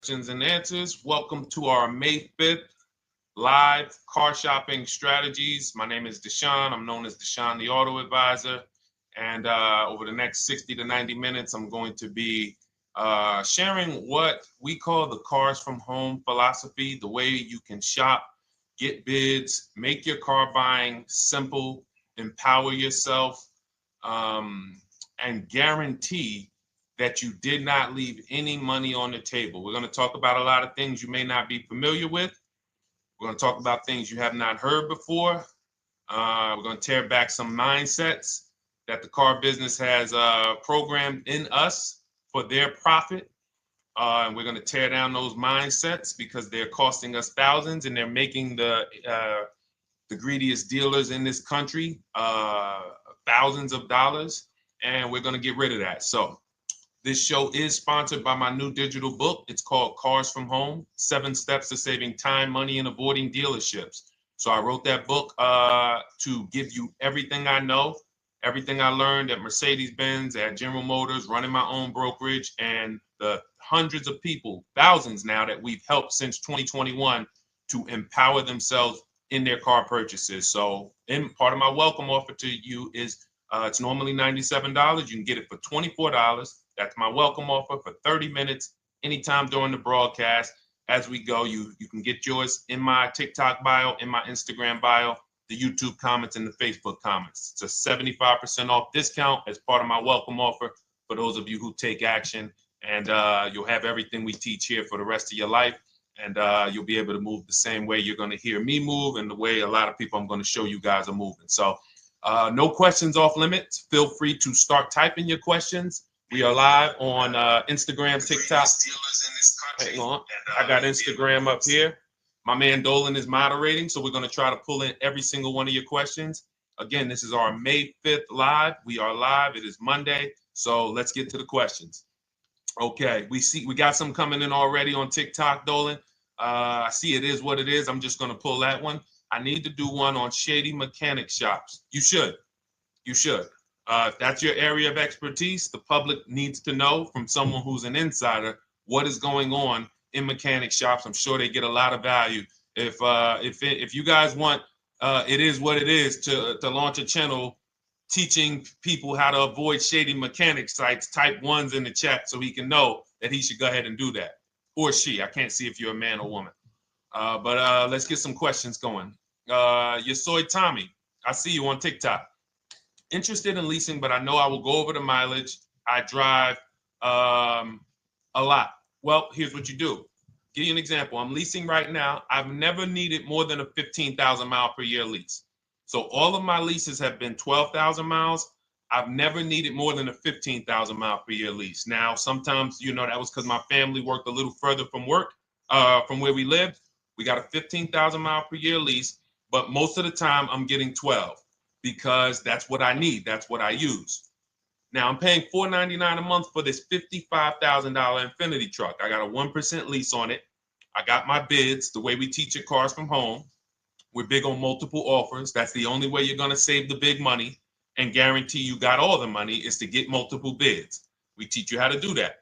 questions and answers. Welcome to our May 5th live car shopping strategies. My name is Deshone. I'm known as Deshone the Auto Advisor. And over the next 60 to 90 minutes, I'm going to be sharing what we call the cars from home philosophy, the way you can shop, get bids, make your car buying simple, empower yourself, and guarantee that you did not leave any money on the table. We're going to talk about a lot of things you may not be familiar with. We're going to talk about things you have not heard before. We're going to tear back some mindsets that the car business has programmed in us for their profit. And we're going to tear down those mindsets because they're costing us thousands and they're making the greediest dealers in this country thousands of dollars. And we're going to get rid of that. So this show is sponsored by my new digital book. It's called Cars from Home, 7 Steps to Saving Time, Money, and Avoiding Dealerships. So I wrote that book to give you everything I know, everything I learned at Mercedes-Benz, at General Motors, running my own brokerage, and the hundreds of people, thousands now, that we've helped since 2021 to empower themselves in their car purchases. So part of my welcome offer to you is it's normally $97. You can get it for $24. That's my welcome offer for 30 minutes, anytime during the broadcast. As we go, you can get yours in my TikTok bio, in my Instagram bio, the YouTube comments, and the Facebook comments. It's a 75% off discount as part of my welcome offer for those of you who take action. And you'll have everything we teach here for the rest of your life. And you'll be able to move the same way you're going to hear me move and the way a lot of people I'm going to show you guys are moving. So no questions off limits. Feel free to start typing your questions. We are live on Instagram, TikTok. Hang on. I got Instagram up here. My man Dolan is moderating, so we're going to try to pull in every single one of your questions. Again, this is our May 5th live. We are live. It is Monday, so let's get to the questions. Okay, we got some coming in already on TikTok, Dolan. I see it is what it is. I'm just going to pull that one. I need to do one on shady mechanic shops. You should. If that's your area of expertise, the public needs to know from someone who's an insider what is going on in mechanic shops. I'm sure they get a lot of value. If you guys want, it is what it is to launch a channel teaching people how to avoid shady mechanic sites, type ones in the chat so he can know that he should go ahead and do that. Or she. I can't see if you're a man or woman. But let's get some questions going. Yasoy Tommy, I see you on TikTok. Interested in leasing, but I know I will go over the mileage. I drive a lot. Well, here's what you do. Give you an example. I'm leasing right now. I've never needed more than a 15,000 mile per year lease. So all of my leases have been 12,000 miles. I've never needed more than a 15,000 mile per year lease. Now, sometimes, that was because my family worked a little further from where we lived. We got a 15,000 mile per year lease, but most of the time I'm getting 12 because that's what I need. That's what I use. Now I'm paying $499 a month for this $55,000 Infinity truck. I got a 1% lease on it. I got my bids, the way we teach at Cars from Home. We're big on multiple offers. That's the only way you're going to save the big money and guarantee you got all the money is to get multiple bids. We teach you how to do that.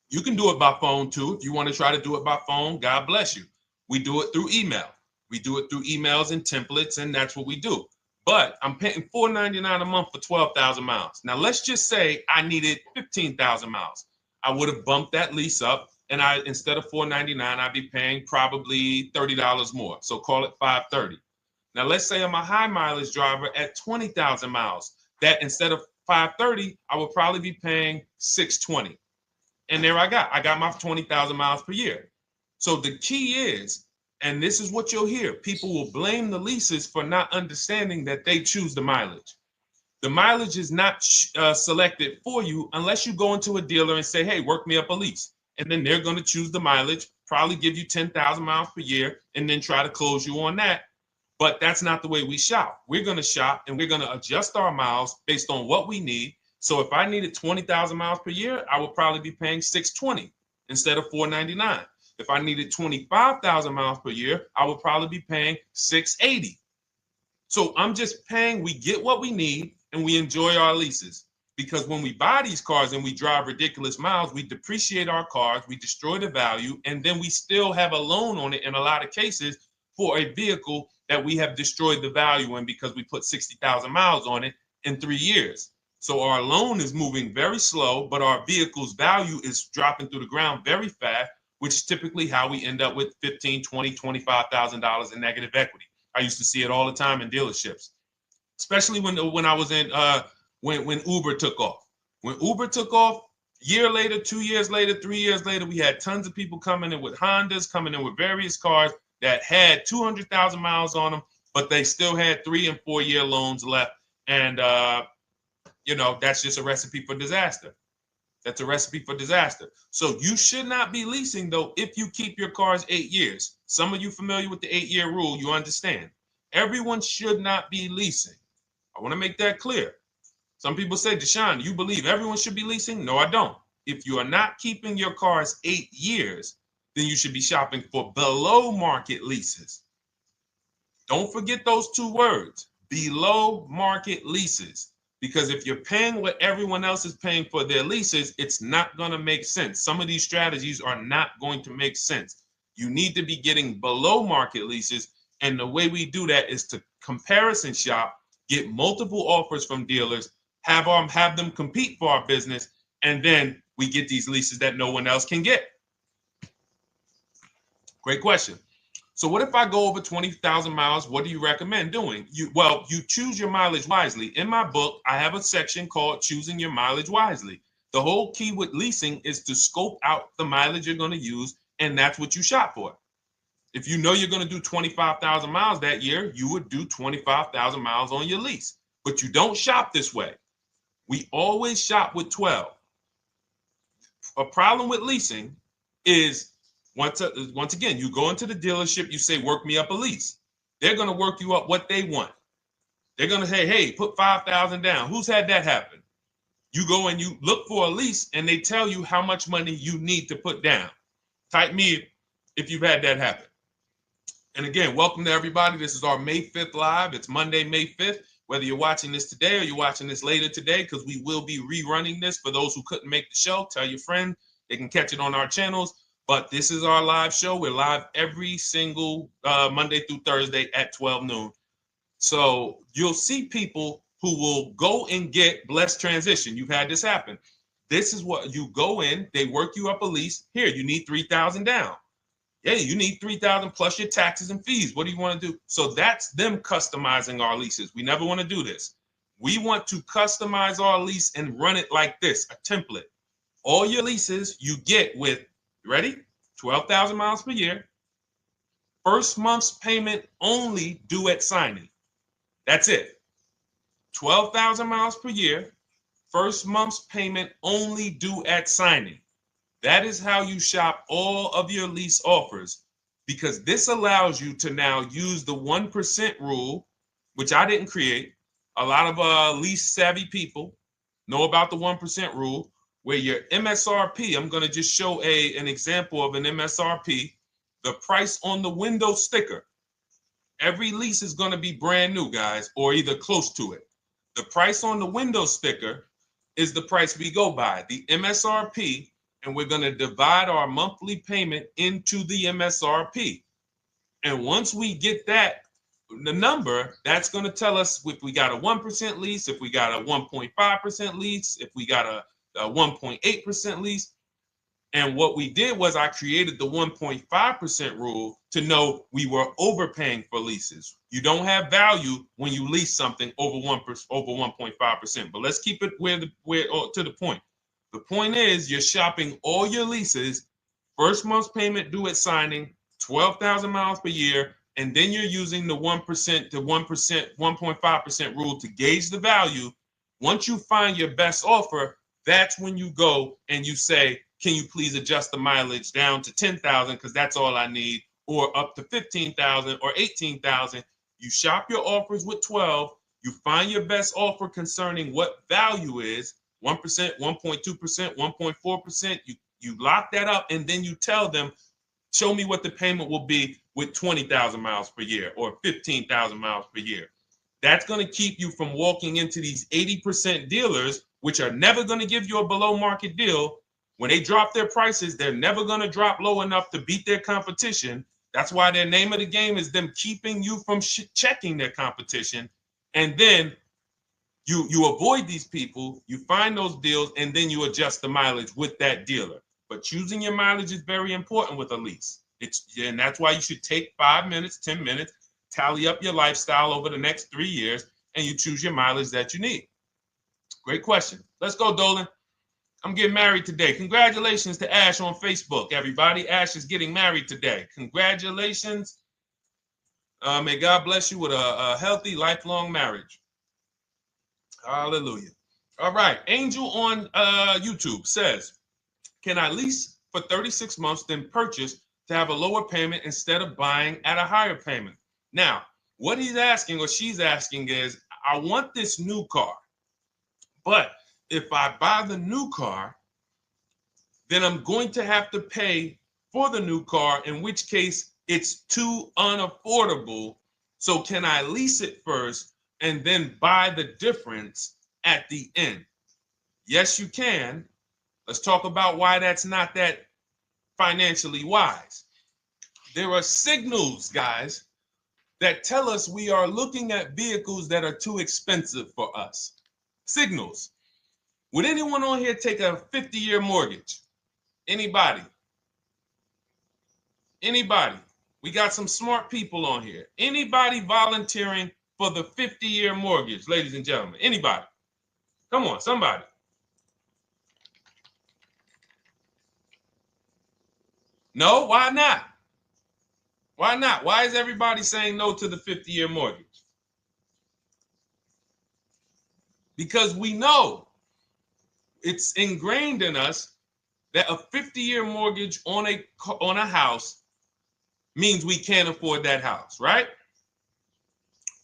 You can do it by phone too. If you want to try to do it by phone, God bless you. We do it through email. We do it through emails and templates, and that's what we do. But I'm paying $499 a month for 12,000 miles. Now, let's just say I needed 15,000 miles. I would have bumped that lease up, and instead of $499, I'd be paying probably $30 more. So call it $530. Now, let's say I'm a high mileage driver at 20,000 miles. That instead of $530, I would probably be paying $620. And there I got my 20,000 miles per year. So the key is, and this is what you'll hear, people will blame the leases for not understanding that they choose the mileage. The mileage is not selected for you unless you go into a dealer and say, hey, work me up a lease. And then they're going to choose the mileage, probably give you 10,000 miles per year, and then try to close you on that. But that's not the way we shop. We're going to shop and we're going to adjust our miles based on what we need. So if I needed 20,000 miles per year, I would probably be paying $620 instead of $499. If I needed 25,000 miles per year, I would probably be paying $680. So I'm just paying, we get what we need and we enjoy our leases. because when we buy these cars and we drive ridiculous miles, we depreciate our cars, we destroy the value, and then we still have a loan on it in a lot of cases for a vehicle that we have destroyed the value in because we put 60,000 miles on it in 3 years. So our loan is moving very slow, but our vehicle's value is dropping through the ground very fast, which is typically how we end up with $15,000, $20,000, $25,000 in negative equity. I used to see it all the time in dealerships, especially when I was in when Uber took off. When Uber took off, year later, 2 years later, 3 years later, we had tons of people coming in with Hondas, coming in with various cars that had 200,000 miles on them, but they still had 3 and 4 year loans left. And, that's just a recipe for disaster. That's a recipe for disaster. So you should not be leasing, though, if you keep your cars 8 years. Some of you familiar with the 8-year rule, you understand. Everyone should not be leasing. I want to make that clear. Some people say, Deshone, you believe everyone should be leasing? No, I don't. If you are not keeping your cars 8 years, then you should be shopping for below market leases. Don't forget those 2 words, below market leases. Because if you're paying what everyone else is paying for their leases, it's not going to make sense. Some of these strategies are not going to make sense. You need to be getting below market leases. And the way we do that is to comparison shop, get multiple offers from dealers, have them compete for our business, and then we get these leases that no one else can get. Great question. So what if I go over 20,000 miles? What do you recommend doing? You choose your mileage wisely. In my book, I have a section called Choosing Your Mileage Wisely. The whole key with leasing is to scope out the mileage you're going to use, and that's what you shop for. If you know you're going to do 25,000 miles that year, you would do 25,000 miles on your lease. But you don't shop this way. We always shop with 12. A problem with leasing is once again, you go into the dealership, you say, work me up a lease. They're going to work you up what they want. They're going to say, hey, put 5,000 down. Who's had that happen? You go and you look for a lease and they tell you how much money you need to put down. Type me if you've had that happen. And again, welcome to everybody. This is our May 5th live. It's Monday, May 5th. Whether you're watching this today or you're watching this later today, because we will be rerunning this for those who couldn't make the show. Tell your friend they can catch it on our channels. But this is our live show. We're live every single Monday through Thursday at 12 noon. So you'll see people who will go and get blessed transition. You've had this happen. This is what you go in. They work you up a lease. Here, you need 3,000 down. Yeah, you need 3,000 plus your taxes and fees. What do you want to do? So that's them customizing our leases. We never want to do this. We want to customize our lease and run it like this, a template. All your leases you get with, ready? 12,000 miles per year. First month's payment only due at signing. That's it. 12,000 miles per year. First month's payment only due at signing. That is how you shop all of your lease offers, because this allows you to now use the 1% rule, which I didn't create. A lot of lease savvy people know about the 1% rule, where your MSRP, I'm going to just show an example of an MSRP, the price on the window sticker. Every lease is going to be brand new, guys, or either close to it. The price on the window sticker is the price we go by, the MSRP, and we're going to divide our monthly payment into the MSRP. And once we get that, the number, that's going to tell us if we got a 1% lease, if we got a 1.5% lease, if we got a 1.8% lease. And what we did was I created the 1.5% rule to know we were overpaying for leases. You don't have value when you lease something over 1.5%. But let's keep it to the point. The point is you're shopping all your leases, first month's payment due at signing, 12,000 miles per year, and then you're using the 1% to 1.5% rule to gauge the value. Once you find your best offer, that's when you go and you say, can you please adjust the mileage down to 10,000 because that's all I need, or up to 15,000 or 18,000. You shop your offers with 12. You find your best offer concerning what value is, 1%, 1.2%, 1.4%. You lock that up, and then you tell them, show me what the payment will be with 20,000 miles per year or 15,000 miles per year. That's going to keep you from walking into these 80% dealers which are never going to give you a below market deal, when they drop their prices, they're never going to drop low enough to beat their competition. That's why their name of the game is them keeping you from checking their competition. And then you avoid these people, you find those deals, and then you adjust the mileage with that dealer. But choosing your mileage is very important with a lease. And that's why you should take 5 minutes, 10 minutes, tally up your lifestyle over the next 3 years, and you choose your mileage that you need. Great question. Let's go, Dolan. I'm getting married today. Congratulations to Ash on Facebook, everybody. Ash is getting married today. Congratulations. May God bless you with a healthy, lifelong marriage. Hallelujah. All right. Angel on YouTube says, can I lease for 36 months, then purchase to have a lower payment instead of buying at a higher payment? Now, what he's asking or she's asking is, I want this new car, but if I buy the new car, then I'm going to have to pay for the new car, in which case it's too unaffordable. So can I lease it first and then buy the difference at the end? Yes, you can. Let's talk about why that's not that financially wise. There are signals, guys, that tell us we are looking at vehicles that are too expensive for us. Signals. Would anyone on here take a 50-year mortgage? Anybody? Anybody? We got some smart people on here. Anybody volunteering for the 50-year mortgage, ladies and gentlemen? Anybody? Come on, somebody. No, why not? Why not? Why is everybody saying no to the 50-year mortgage? Because we know it's ingrained in us that a 50-year mortgage on a house means we can't afford that house, right?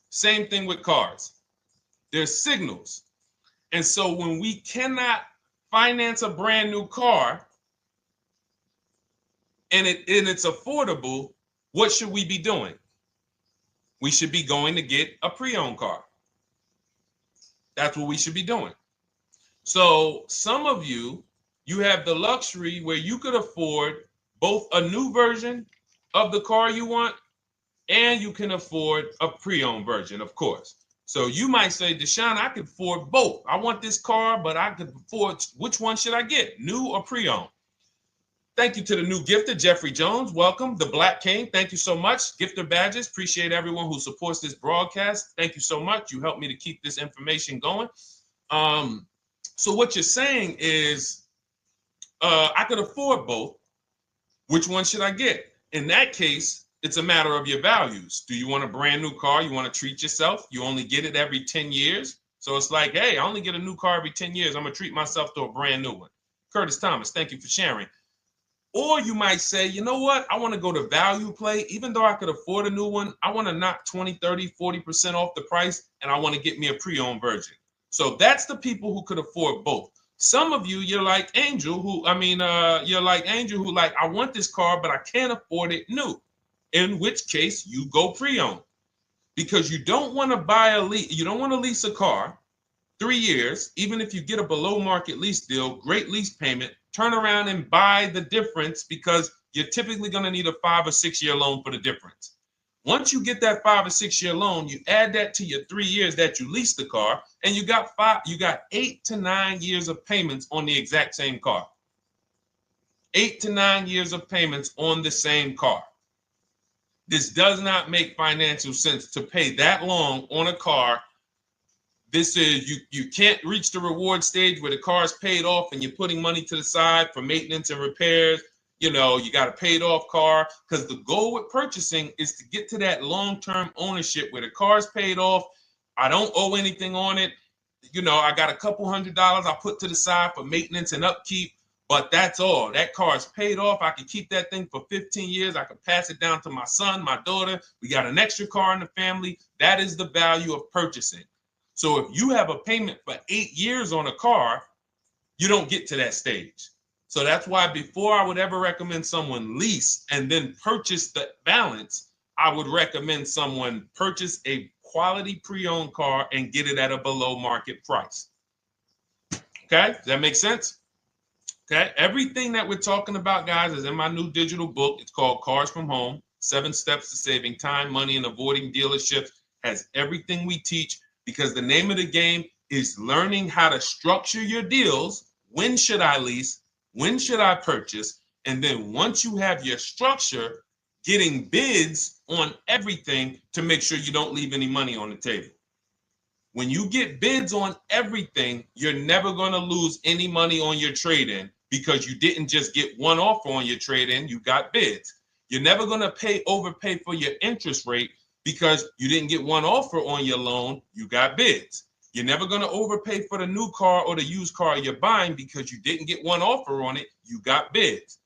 Same thing with cars. There's signals. And so when we cannot finance a brand new car and it's affordable, what should we be doing? We should be going to get a pre-owned car. That's what we should be doing. So some of you have the luxury where you could afford both a new version of the car you want, and you can afford a pre-owned version, of course. So you might say, Deshone, I could afford both. I want this car, but I could afford, which one should I get, new or pre-owned? Thank you to the new gifter, Jeffrey Jones. Welcome. The Black King. Thank you so much. Gifter badges. Appreciate everyone who supports this broadcast. Thank you so much. You helped me to keep this information going. So what you're saying is, I could afford both. Which one should I get? In that case, it's a matter of your values. Do you want a brand new car? You want to treat yourself? You only get it every 10 years. So it's like, hey, I only get a new car every 10 years. I'm going to treat myself to a brand new one. Curtis Thomas, thank you for sharing. Or you might say, you know what? I want to go to value play. Even though I could afford a new one, I want to knock 20, 30, 40% off the price, and I want to get me a pre-owned version. So that's the people who could afford both. Some of you, you're like Angel, who like, I want this car, but I can't afford it new. In which case you go pre-owned, because you don't want to lease a car 3 years, even if you get a below market lease deal, great lease payment, turn around and buy the difference, because you're typically going to need a 5 or 6 year loan for the difference. Once you get that 5 or 6 year loan, you add that to your 3 years that you leased the car, and you got 8 to 9 years of payments on the exact same car. 8 to 9 years of payments on the same car. This does not make financial sense to pay that long on a car. This is, you can't reach the reward stage where the car is paid off and you're putting money to the side for maintenance and repairs. You know, you got a paid off car, because the goal with purchasing is to get to that long-term ownership where the car is paid off. I don't owe anything on it. You know, I got a couple $100 I put to the side for maintenance and upkeep, but that's all. That car is paid off. I can keep that thing for 15 years. I can pass it down to my son, my daughter. We got an extra car in the family. That is the value of purchasing. So if you have a payment for 8 years on a car, you don't get to that stage. So that's why before I would ever recommend someone lease and then purchase the balance, I would recommend someone purchase a quality pre-owned car and get it at a below market price. Okay, does that make sense? Okay, everything that we're talking about, guys, is in my new digital book. It's called Cars from Home, 7 Steps to Saving Time, Money, and Avoiding Dealerships. Has everything we teach, because the name of the game is learning how to structure your deals. When should I lease? When should I purchase? And then once you have your structure, getting bids on everything to make sure you don't leave any money on the table. When you get bids on everything, you're never going to lose any money on your trade-in, because you didn't just get one offer on your trade-in, you got bids. You're never going to overpay for your interest rate, because you didn't get one offer on your loan, you got bids. You're never going to overpay for the new car or the used car you're buying, because you didn't get one offer on it, you got bids.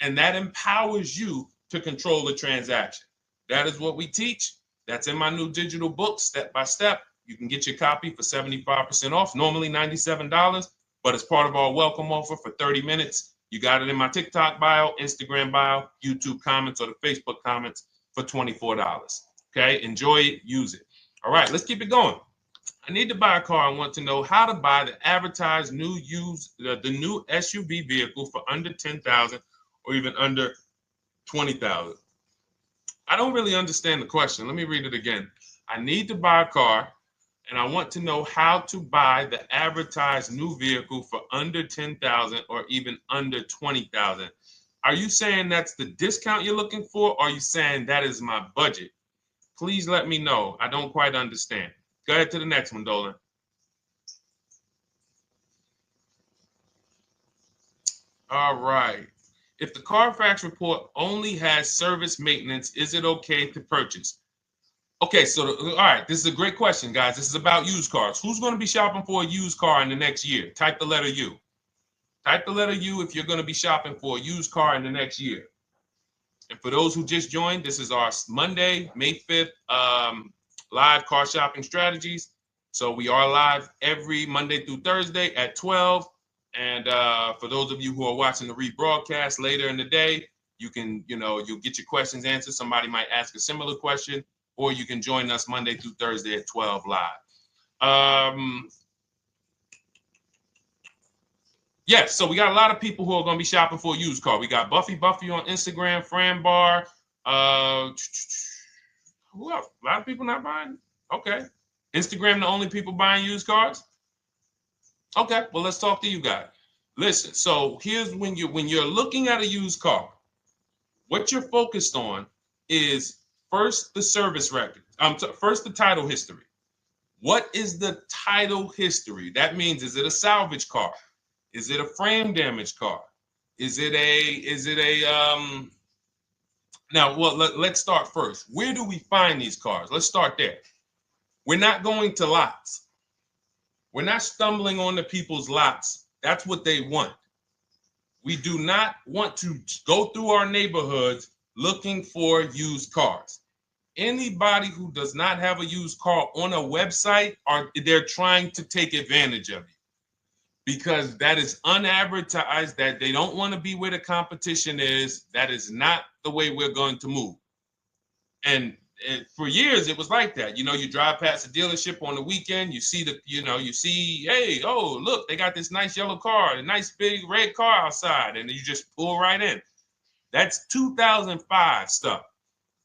And that empowers you to control the transaction. That is what we teach. That's in my new digital book, step by step. You can get your copy for 75% off, normally $97, but it's part of our welcome offer for 30 minutes. You got it in my TikTok bio, Instagram bio, YouTube comments, or the Facebook comments for $24. Okay, enjoy it, use it. All right, let's keep it going. I need to buy a car. I want to know how to buy the advertised new the new SUV vehicle for under $10,000 or even under $20,000. I don't really understand the question. Let me read it again. I need to buy a car, and I want to know how to buy the advertised new vehicle for under $10,000 or even under $20,000. Are you saying that's the discount you're looking for, or are you saying that is my budget? Please let me know. I don't quite understand. Go ahead to the next one, Dolan. All right. If the Carfax report only has service maintenance, is it okay to purchase? Okay, so all right, this is a great question, guys. This is about used cars. Who's going to be shopping for a used car in the next year? Type the letter U. Type the letter U if you're going to be shopping for a used car in the next year. And for those who just joined, this is our Monday, May 5th, live car shopping strategies. So we are live every Monday through Thursday at 12. And for those of you who are watching the rebroadcast later in the day, you can, you'll get your questions answered. Somebody might ask a similar question, or you can join us Monday through Thursday at 12 live. Yes, so we got a lot of people who are going to be shopping for a used car. We got Buffy on Instagram, Fran Bar. Who else? A lot of people not buying? Okay. Instagram, the only people buying used cars? Okay, well, let's talk to you guys. Listen, so here's when you're looking at a used car, what you're focused on is first the service record. First the title history. What is the title history? That means, is it a salvage car? Is it a frame damage car? Is it a now, well, let's start first. Where do we find these cars? Let's start there. We're not going to lots. We're not stumbling onto people's lots. That's what they want. We do not want to go through our neighborhoods looking for used cars. Anybody who does not have a used car on a website, they're trying to take advantage of you, because that is unadvertised, that they don't want to be where the competition is. That is not the way we're going to move. And for years, it was like that. You drive past a dealership on the weekend, you see hey, oh, look, they got this nice yellow car, a nice big red car outside, and you just pull right in. That's 2005 stuff.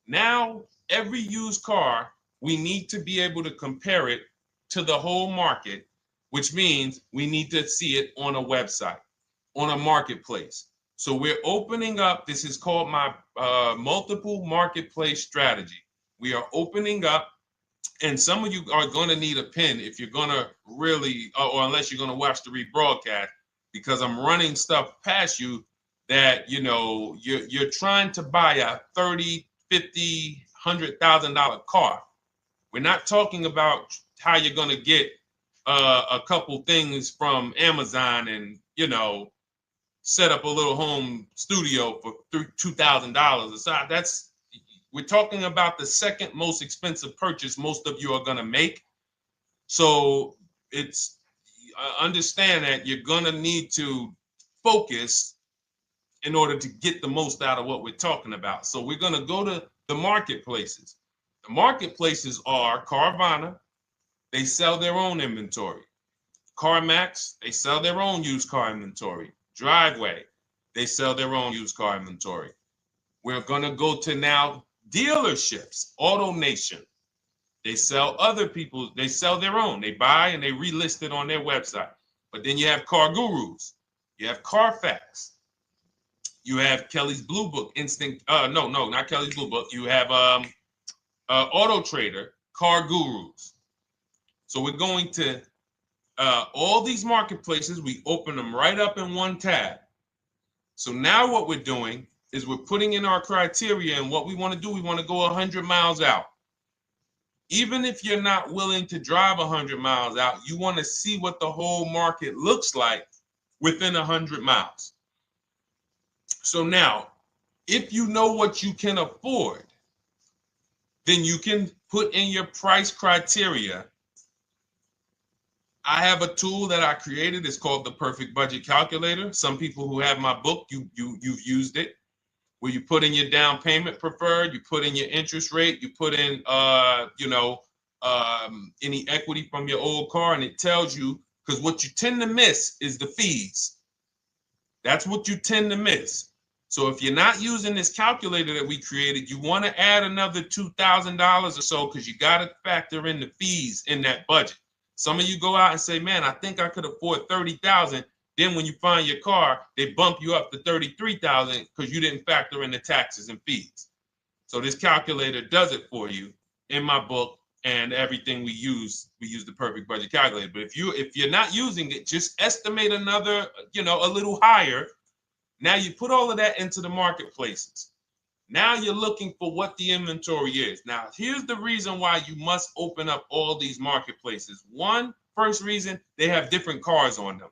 Now, every used car, we need to be able to compare it to the whole market, which means we need to see it on a website, on a marketplace. So we're opening up, this is called my multiple marketplace strategy. We are opening up, and some of you are going to need a pen if you're going to really, or unless you're going to watch the rebroadcast, because I'm running stuff past you that, you're trying to buy a $30,000, $50,000, $100,000 car. We're not talking about how you're going to get a couple things from Amazon and, set up a little home studio for $2,000. We're talking about the second most expensive purchase most of you are going to make. So it's understand that you're going to need to focus in order to get the most out of what we're talking about. So we're going to go to the marketplaces. The marketplaces are Carvana. They sell their own inventory. CarMax, they sell their own used car inventory. Driveway, they sell their own used car inventory. We're going to go to now dealerships. AutoNation, they sell other people's, they sell their own. They buy and they relist it on their website. But then you have Car Gurus, you have Carfax, you have Kelly's Blue Book, no, not Kelly's Blue Book. You have Auto Trader, Car Gurus. So we're going to all these marketplaces, we open them right up in one tab. So now what we're doing is we're putting in our criteria, and what we want to do, we want to go 100 miles out. Even if you're not willing to drive 100 miles out, you want to see what the whole market looks like within 100 miles. So now, if you know what you can afford, then you can put in your price criteria. I have a tool that I created. It's called the Perfect Budget Calculator. Some people who have my book, you've used it, where you put in your down payment preferred, you put in your interest rate, you put in any equity from your old car, and it tells you, because what you tend to miss is the fees. That's what you tend to miss. So if you're not using this calculator that we created, you want to add another $2,000 or so, because you got to factor in the fees in that budget. Some of you go out and say, man, I think I could afford $30,000. Then when you find your car, they bump you up to $33,000 because you didn't factor in the taxes and fees. So this calculator does it for you in my book, and everything we use the Perfect Budget Calculator. But if you're not using it, just estimate another, a little higher. Now you put all of that into the marketplaces. Now you're looking for what the inventory is. Now, here's the reason why you must open up all these marketplaces. First reason, they have different cars on them.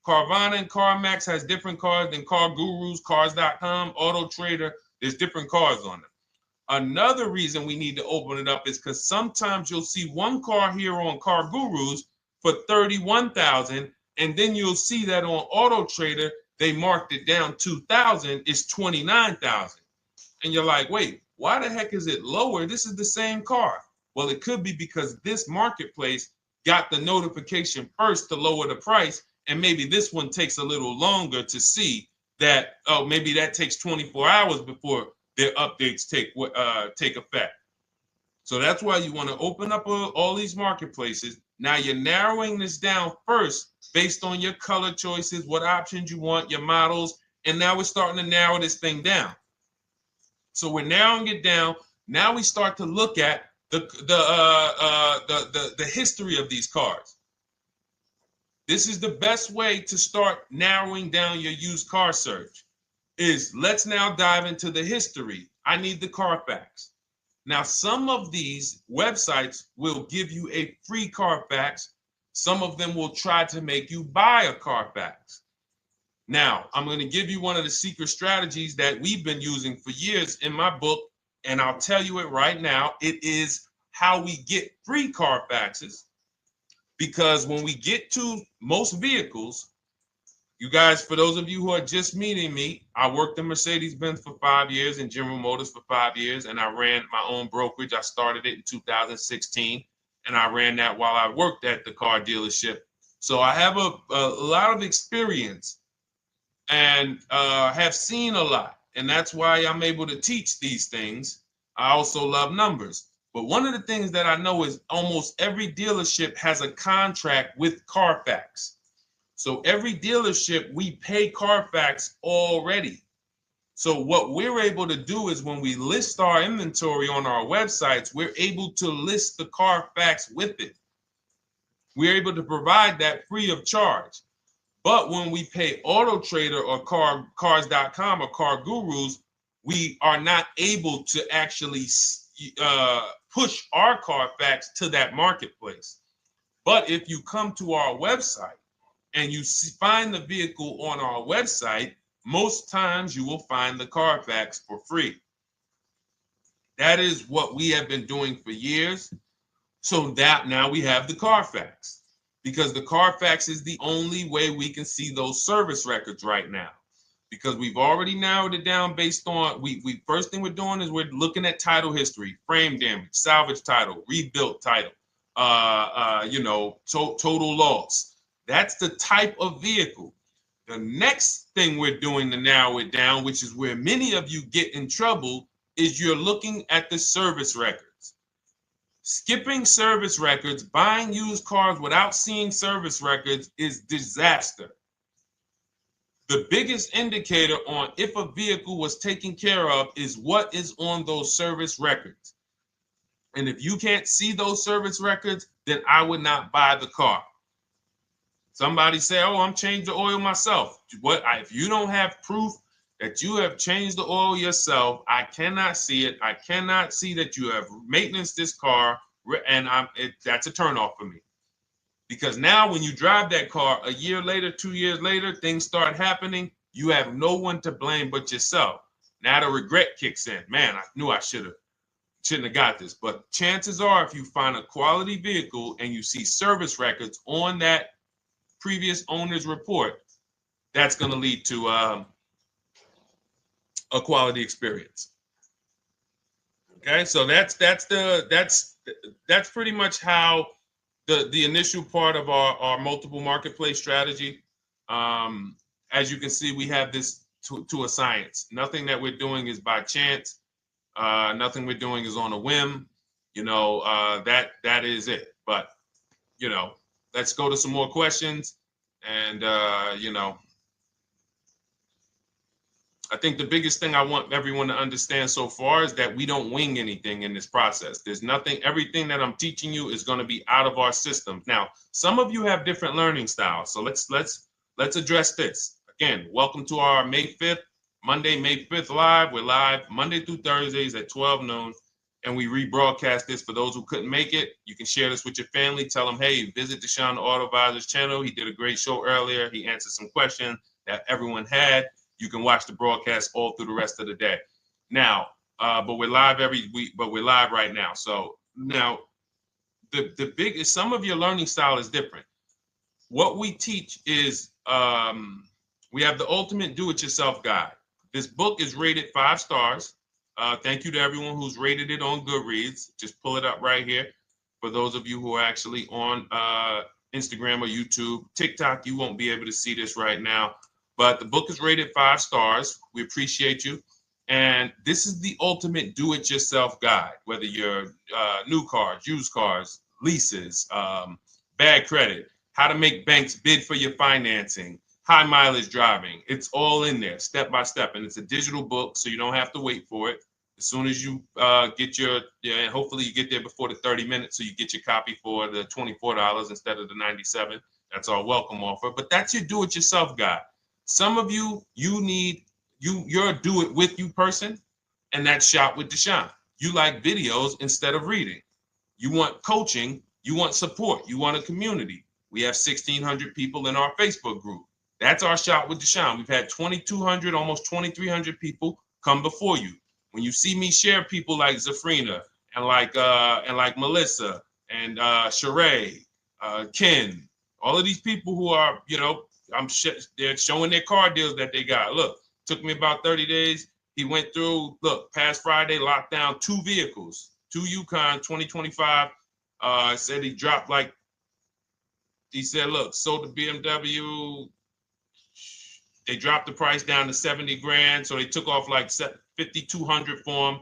Carvana and CarMax has different cars than Car Gurus, Cars.com, Auto Trader. There's different cars on them. Another reason we need to open it up is because sometimes you'll see one car here on Car Gurus for $31,000, and then you'll see that on Auto Trader, they marked it down $2,000, it's $29,000. And you're like, wait, why the heck is it lower? This is the same car. Well, it could be because this marketplace got the notification first to lower the price, and maybe this one takes a little longer to see that, oh, maybe that takes 24 hours before their updates take effect. So that's why you want to open up all these marketplaces. Now you're narrowing this down first based on your color choices, what options you want, your models, and now we're starting to narrow this thing down. So we're narrowing it down. Now we start to look at the history of these cars. This is the best way to start narrowing down your used car search. Let's now dive into the history. I need the Carfax. Now, some of these websites will give you a free Carfax. Some of them will try to make you buy a Carfax. Now, I'm going to give you one of the secret strategies that we've been using for years in my book, and I'll tell you it right now. It is how we get free Carfaxes, because when we get to most vehicles, you guys, for those of you who are just meeting me, I worked in Mercedes-Benz for 5 years and General Motors for 5 years, and I ran my own brokerage. I started it in 2016, and I ran that while I worked at the car dealership. So I have a lot of experience and have seen a lot, and that's why I'm able to teach these things. I also love numbers. But one of the things that I know is almost every dealership has a contract with Carfax. So every dealership, we pay Carfax already. So what we're able to do is when we list our inventory on our websites, we're able to list the Carfax with it. We're able to provide that free of charge. But when we pay Auto Trader or Cars.com or Car Gurus, we are not able to actually push our Carfax to that marketplace. But if you come to our website and you find the vehicle on our website, most times you will find the Carfax for free. That is what we have been doing for years. So that now we have the Carfax, because the Carfax is the only way we can see those service records right now, because we've already narrowed it down based on, first thing we're doing is we're looking at title history, frame damage, salvage title, rebuilt title, total loss. That's the type of vehicle. The next thing we're doing to narrow it down, which is where many of you get in trouble, is you're looking at the service records. Skipping service records, buying used cars without seeing service records is disaster. The biggest indicator on if a vehicle was taken care of is what is on those service records. And if you can't see those service records, then I would not buy the car. Somebody say, oh, I'm changing the oil myself. If you don't have proof that you have changed the oil yourself, I cannot see it. I cannot see that you have maintenance this car, and that's a turnoff for me. Because now when you drive that car a year later, 2 years later, things start happening. You have no one to blame but yourself. Now the regret kicks in. Man, I knew I shouldn't have got this. But chances are, if you find a quality vehicle and you see service records on that previous owner's report, that's going to lead to a quality experience. Okay, so that's pretty much how the initial part of our multiple marketplace strategy. As you can see, we have this to a science. Nothing that we're doing is by chance. Nothing we're doing is on a whim. That is it. But let's go to some more questions. And I think the biggest thing I want everyone to understand so far is that we don't wing anything in this process. There's nothing, everything that I'm teaching you is going to be out of our systems. Now, some of you have different learning styles. So let's address this. Again, welcome to our May 5th, Monday, May 5th live. We're live Monday through Thursdays at 12 noon. And we rebroadcast this for those who couldn't make it. You can share this with your family. Tell them, hey, visit Deshone the Auto Advisor's channel. He did a great show earlier. He answered some questions that everyone had. You can watch the broadcast all through the rest of the day. Now, but we're live every week, but we're live right now. So now the biggest, some of your learning style is different. What we teach is we have the ultimate do-it-yourself guide. This book is rated 5 stars. Thank you to everyone who's rated it on Goodreads. Just pull it up right here. For those of you who are actually on Instagram or YouTube, TikTok, you won't be able to see this right now. But the book is rated 5 stars. We appreciate you. And this is the ultimate do-it-yourself guide, whether you're new cars, used cars, leases, bad credit, how to make banks bid for your financing, high mileage driving. It's all in there, step by step. And it's a digital book, so you don't have to wait for it. As soon as you get and hopefully you get there before the 30 minutes, so you get your copy for the $24 instead of the $97. That's our welcome offer. But that's your do-it-yourself guide. Some of you, you're a do-it-with-you person, and that's Shop with Deshone. You like videos instead of reading. You want coaching. You want support. You want a community. We have 1,600 people in our Facebook group. That's our Shop with Deshone. We've had 2,200, almost 2,300 people come before you. When you see me share people like Zafrina and like Melissa and Sheree, Ken, all of these people who are, they're showing their car deals that they got. Look, took me about 30 days. He went through, past Friday, locked down 2 vehicles, 2 Yukon 2025. Said he dropped he said, look, sold the BMW. They dropped the price down to 70 grand. So they took off like 5,200 for him.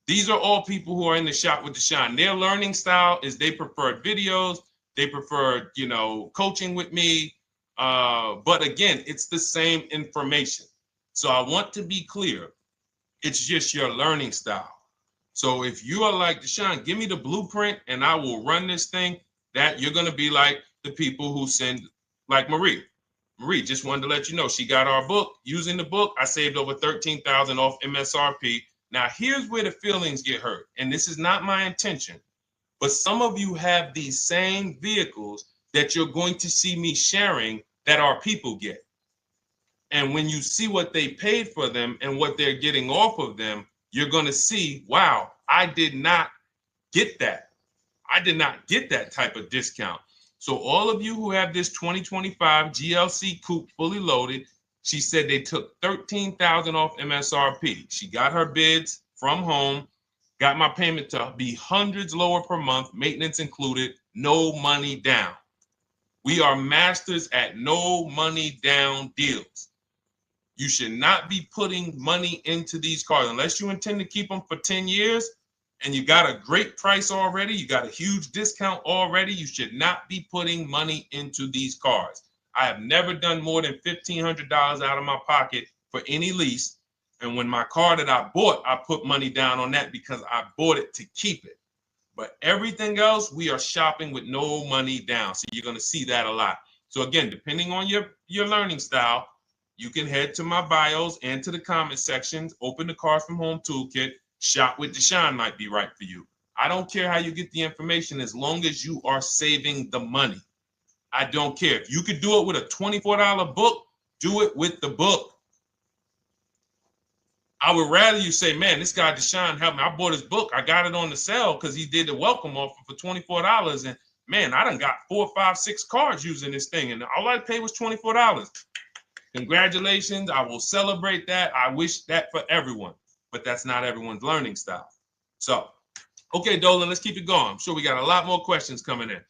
These are all people who are in the Shop with Deshone. Their learning style is they prefer videos. They prefer, coaching with me. But again, it's the same information. So I want to be clear. It's just your learning style. So if you are like Deshone, give me the blueprint and I will run this thing. That you're going to be like the people who send, like Marie. Marie just wanted to let you know she got our book. Using the book, I saved over $13,000 off MSRP. Now, here's where the feelings get hurt. And this is not my intention. But some of you have these same vehicles that you're going to see me sharing that our people get. And when you see what they paid for them and what they're getting off of them, you're going to see, wow, I did not get that. I did not get that type of discount. So all of you who have this 2025 GLC coupe fully loaded, she said they took $13,000 off MSRP. She got her bids from home, got my payment to be hundreds lower per month, maintenance included, no money down. We are masters at no money down deals. You should not be putting money into these cars unless you intend to keep them for 10 years and you got a great price already. You got a huge discount already. You should not be putting money into these cars. I have never done more than $1,500 out of my pocket for any lease. And when my car that I bought, I put money down on that because I bought it to keep it. But everything else, we are shopping with no money down. So you're going to see that a lot. So again, depending on your learning style, you can head to my bios and to the comment sections, open the Cars from Home Toolkit, Shop with Deshone might be right for you. I don't care how you get the information as long as you are saving the money. I don't care. If you could do it with a $24 book, do it with the book. I would rather you say, man, this guy Deshone helped me. I bought his book. I got it on the sale because he did the welcome offer for $24. And man, I done got 4, 5, 6 cars using this thing. And all I paid was $24. Congratulations. I will celebrate that. I wish that for everyone, but that's not everyone's learning style. So, okay, Dolan, let's keep it going. I'm sure we got a lot more questions coming in.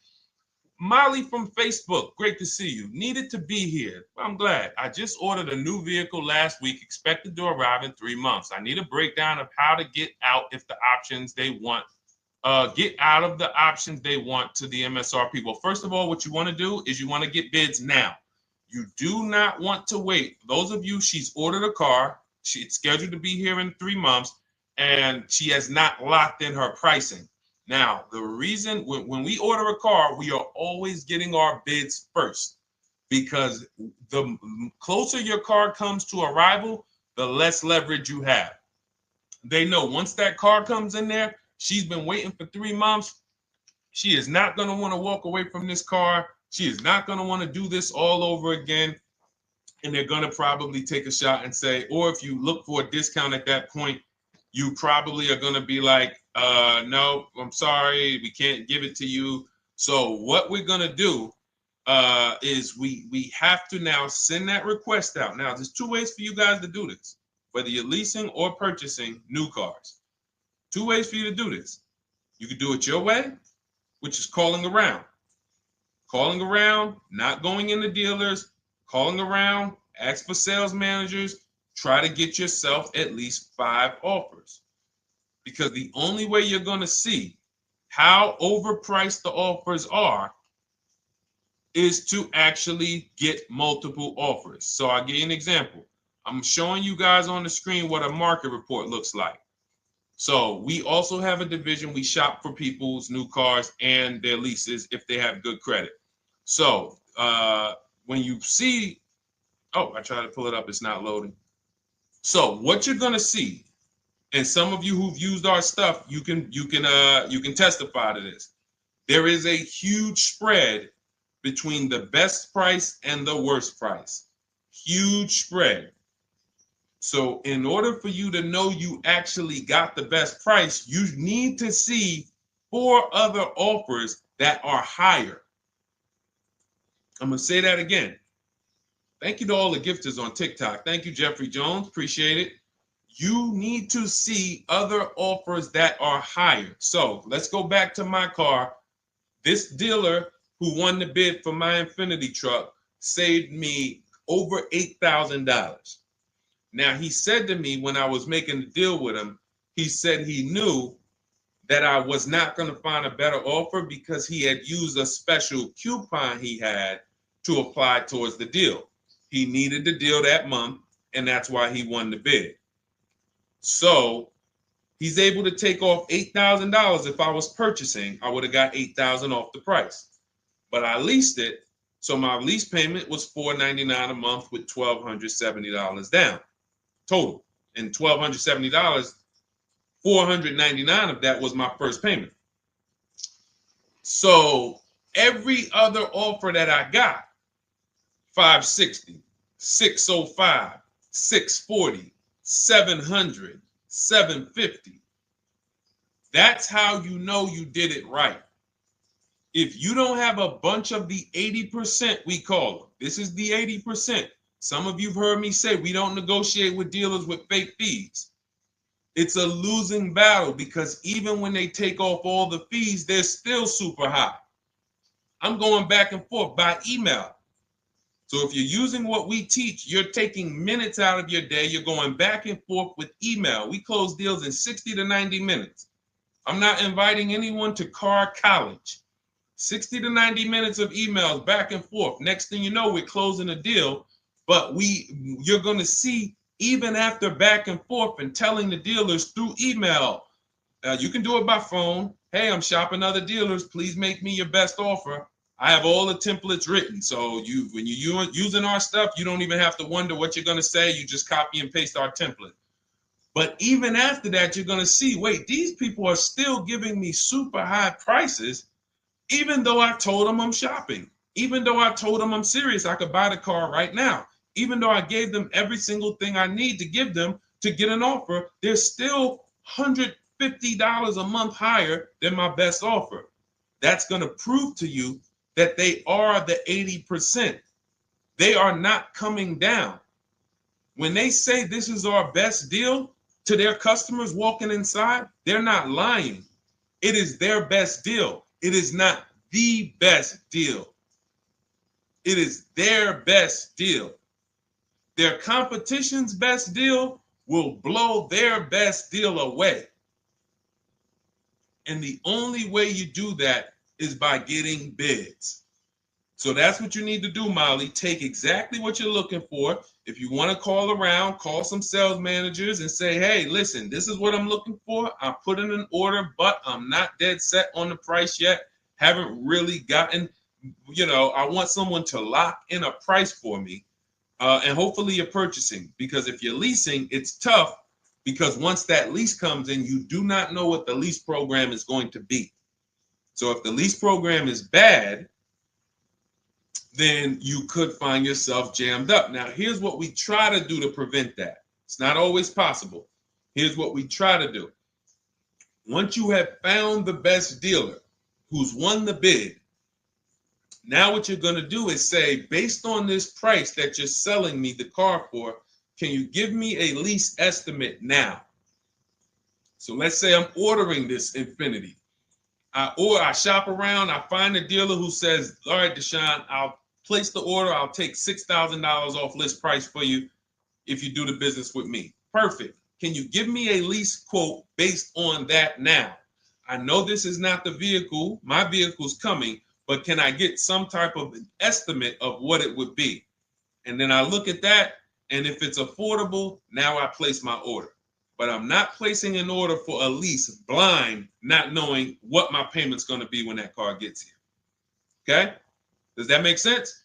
Molly from Facebook, great to see you. Needed to be here. Well, I'm glad. I just ordered a new vehicle last week, expected to arrive in 3 months. I need a breakdown of how to get out if the options they want, get out of the options they want to the MSRP. Well, first of all, what you want to do is you want to get bids now. You do not want to wait. Those of you, she's ordered a car. She's scheduled to be here in 3 months, and she has not locked in her pricing. Now, the reason when we order a car, we are always getting our bids first because the closer your car comes to arrival, the less leverage you have. They know once that car comes in there, she's been waiting for 3 months. She is not going to want to walk away from this car. She is not going to want to do this all over again. And they're going to probably take a shot and say, or if you look for a discount at that point, you probably are going to be like, no, I'm sorry, we can't give it to you. So what we're going to do is we have to now send that request out. Now, there's 2 ways for you guys to do this, whether you're leasing or purchasing new cars. 2 ways for you to do this. You can do it your way, which is calling around. Calling around, not going into dealers, calling around, ask for sales managers, try to get yourself at least 5 offers. Because the only way you're going to see how overpriced the offers are is to actually get multiple offers. So I'll give you an example. I'm showing you guys on the screen what a market report looks like. So we also have a division. We shop for people's new cars and their leases if they have good credit. So when you see, oh, I tried to pull it up. It's not loading. So what you're going to see, and some of you who've used our stuff, you can testify to this. There is a huge spread between the best price and the worst price. Huge spread. So in order for you to know you actually got the best price, you need to see 4 other offers that are higher. I'm going to say that again. Thank you to all the gifters on TikTok. Thank you, Jeffrey Jones. Appreciate it. You need to see other offers that are higher. So let's go back to my car. This dealer who won the bid for my Infinity truck saved me over $8,000. Now, he said to me when I was making the deal with him, he said he knew that I was not going to find a better offer because he had used a special coupon he had to apply towards the deal. He needed the deal that month, and that's why he won the bid. So he's able to take off $8,000. If I was purchasing, I would have got $8,000 off the price. But I leased it, so my lease payment was $499 a month with $1,270 down total. And $1,270, $499 of that was my first payment. So every other offer that I got, $560, $605, $640, $700, $750. That's how you know you did it right. If you don't have a bunch of the 80%, we call them. This is the 80%. Some of you have heard me say we don't negotiate with dealers with fake fees. It's a losing battle because even when they take off all the fees, they're still super high. I'm going back and forth by email. So if you're using what we teach, you're taking minutes out of your day. You're going back and forth with email. We close deals in 60 to 90 minutes. I'm not inviting anyone to car college. 60 to 90 minutes of emails back and forth. Next thing you know, we're closing a deal. But you're going to see, even after back and forth and telling the dealers through email, you can do it by phone. Hey, I'm shopping other dealers. Please make me your best offer. I have all the templates written. So when you're using our stuff, you don't even have to wonder what you're going to say. You just copy and paste our template. But even after that, you're going to see, wait, these people are still giving me super high prices, even though I told them I'm shopping, even though I told them I'm serious, I could buy the car right now, even though I gave them every single thing I need to give them to get an offer, they're still $150 a month higher than my best offer. That's going to prove to you that they are the 80%. They are not coming down. When they say this is our best deal to their customers walking inside, they're not lying. It is their best deal. It is not the best deal. It is their best deal. Their competition's best deal will blow their best deal away. And the only way you do that is by getting bids. So that's what you need to do, Molly. Take exactly what you're looking for. If you want to call around, call some sales managers and say, hey, listen, this is what I'm looking for. I put in an order, but I'm not dead set on the price yet. Haven't really gotten, I want someone to lock in a price for me. And hopefully you're purchasing, because if you're leasing, it's tough, because once that lease comes in, you do not know what the lease program is going to be. So if the lease program is bad, then you could find yourself jammed up. Now, here's what we try to do to prevent that. It's not always possible. Here's what we try to do. Once you have found the best dealer who's won the bid, now what you're going to do is say, based on this price that you're selling me the car for, can you give me a lease estimate now? So let's say I'm ordering this Infiniti. I shop around, I find a dealer who says, all right, Deshone, I'll place the order. I'll take $6,000 off list price for you if you do the business with me. Perfect. Can you give me a lease quote based on that now? I know this is not the vehicle. My vehicle's coming, but can I get some type of an estimate of what it would be? And then I look at that, and if it's affordable, now I place my order. But I'm not placing an order for a lease blind, not knowing what my payment's going to be when that car gets here. Okay? Does that make sense?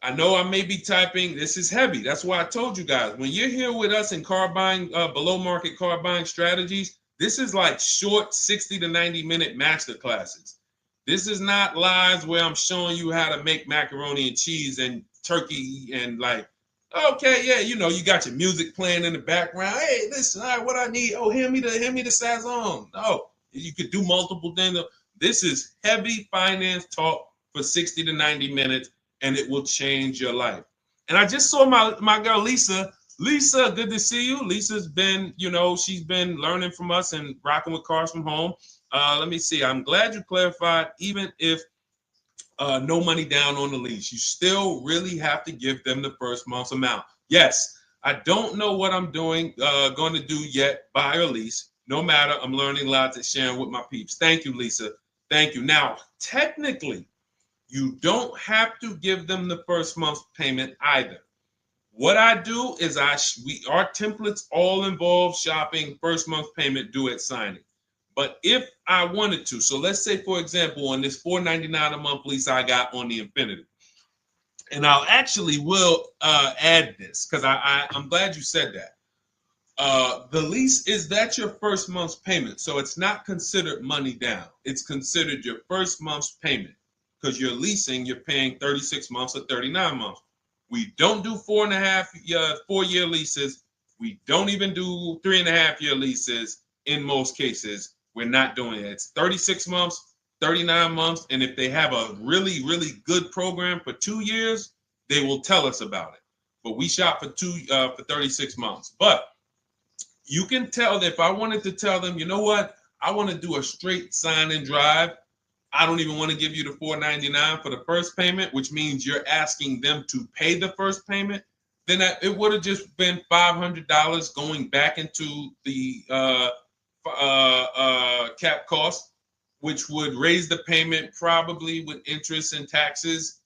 I know I may be typing. This is heavy. That's why I told you guys, when you're here with us in car buying, below market car buying strategies, this is like short 60 to 90 minute master classes. This is not lives where I'm showing you how to make macaroni and cheese and turkey and like, okay, yeah, you got your music playing in the background. Hey, listen, all right, what I need? Oh, hand me the Sazon. No, you could do multiple things. This is heavy finance talk for 60 to 90 minutes, and it will change your life. And I just saw my girl, Lisa. Lisa, good to see you. Lisa's been, she's been learning from us and rocking with Cars from Home. Let me see. I'm glad you clarified, even if no money down on the lease, you still really have to give them the first month's amount. Yes, I don't know what I'm going to do yet, buy or lease. No matter, I'm learning lots and sharing with my peeps. Thank you, Lisa. Thank you. Now, technically, you don't have to give them the first month's payment either. What I do is our templates all involve shopping, first month payment due at signing. But if I wanted to, so let's say, for example, on this $499 a month lease I got on the Infiniti, and I'll actually will add this because I'm glad you said that. The lease that's your first month's payment, so it's not considered money down. It's considered your first month's payment because you're leasing, you're paying 36 months or 39 months. We don't do 4-year leases. We don't even do 3.5-year leases in most cases. We're not doing it. It's 36 months, 39 months. And if they have a really, really good program for 2 years, they will tell us about it. But we shop for 36 months. But you can tell that if I wanted to tell them, you know what, I want to do a straight sign and drive. I don't even want to give you the $499 for the first payment, which means you're asking them to pay the first payment, then it would have just been $500 going back into the cap cost, which would raise the payment probably with interest and taxes,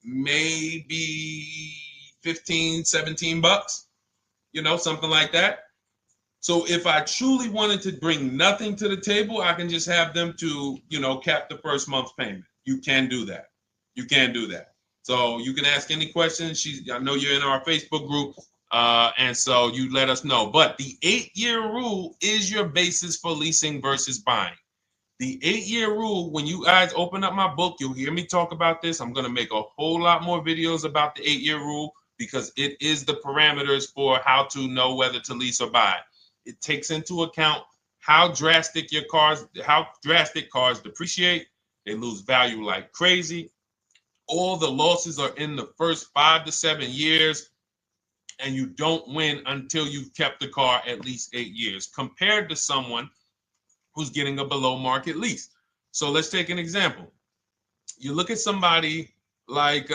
maybe 15, 17 bucks, something like that. So if I truly wanted to bring nothing to the table, I can just have them to, cap the first month's payment. You can do that. You can do that. So you can ask any questions. I know you're in our Facebook group, and so you let us know. But the 8-year rule is your basis for leasing versus buying. The 8-year rule, when you guys open up my book, you'll hear me talk about this. I'm going to make a whole lot more videos about the 8-year rule because it is the parameters for how to know whether to lease or buy. It takes into account how drastic cars depreciate. They lose value like crazy. All the losses are in the first 5 to 7 years, and you don't win until you've kept the car at least 8 years, compared to someone who's getting a below market lease. So let's take an example. You look at somebody like,